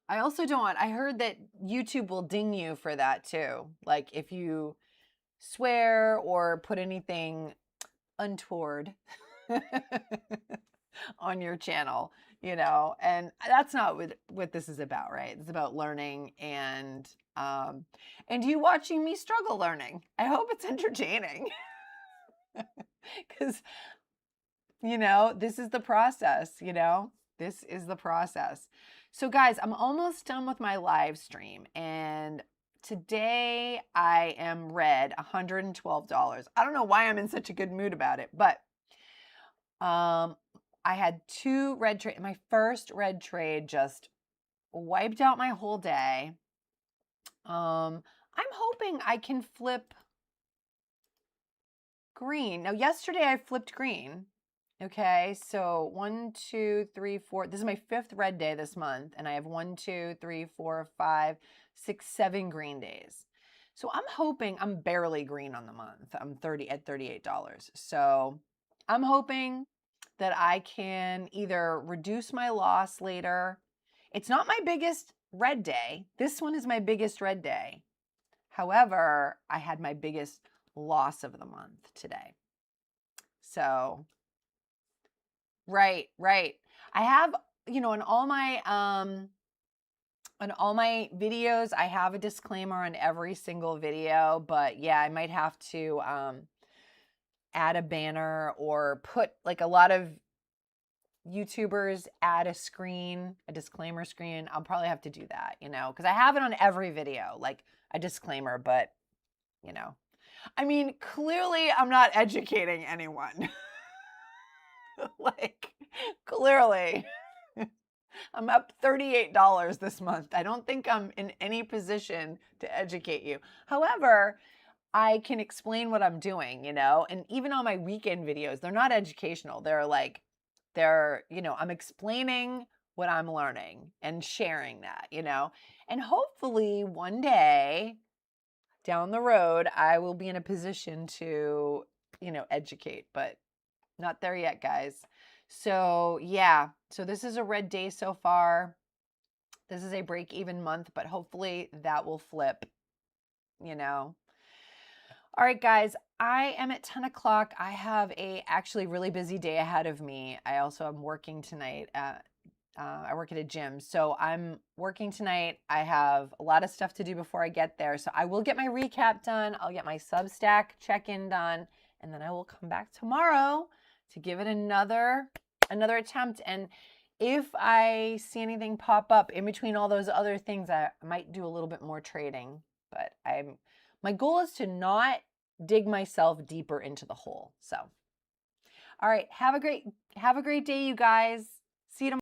I also I heard that YouTube will ding you for that too. Like if you swear or put anything untoward on your channel, and that's not what this is about, right? It's about learning and you watching me struggle learning. I hope it's entertaining because, this is the process, this is the process. So guys, I'm almost done with my live stream, and today I am red $112. I don't know why I'm in such a good mood about it, but I had 2 red trade. My first red trade just wiped out my whole day. I'm hoping I can flip green. Now, yesterday I flipped green. Okay, so 1, 2, 3, 4. This is my 5th red day this month, and I have 1, 2, 3, 4, 5, 6, 7 green days. So I'm hoping I'm barely green on the month. I'm at $38. So I'm hoping that I can either reduce my loss later. It's not my biggest red day. This one is my biggest red day. However, I had my biggest loss of the month today. So, right. I have, on all my videos, I have a disclaimer on every single video, but yeah, I might have to add a banner or put, like a lot of YouTubers add a disclaimer screen. I'll probably have to do that, because I have it on every video, like a disclaimer, but I mean, clearly I'm not educating anyone. Like, clearly. I'm up $38 this month. I don't think I'm in any position to educate you. However, I can explain what I'm doing, and even on my weekend videos, they're not educational. I'm explaining what I'm learning and sharing that, and hopefully one day down the road, I will be in a position to, educate, but not there yet, guys. So yeah, so this is a red day so far. This is a break-even month, but hopefully that will flip, All right, guys, I am at 10 o'clock. I have a actually really busy day ahead of me. I also am working tonight. I work at a gym, so I'm working tonight. I have a lot of stuff to do before I get there, so I will get my recap done. I'll get my Substack check-in done, and then I will come back tomorrow to give it another attempt. And if I see anything pop up in between all those other things, I might do a little bit more trading. But my goal is to not dig myself deeper into the hole. So, all right, have a great day, you guys. See you tomorrow.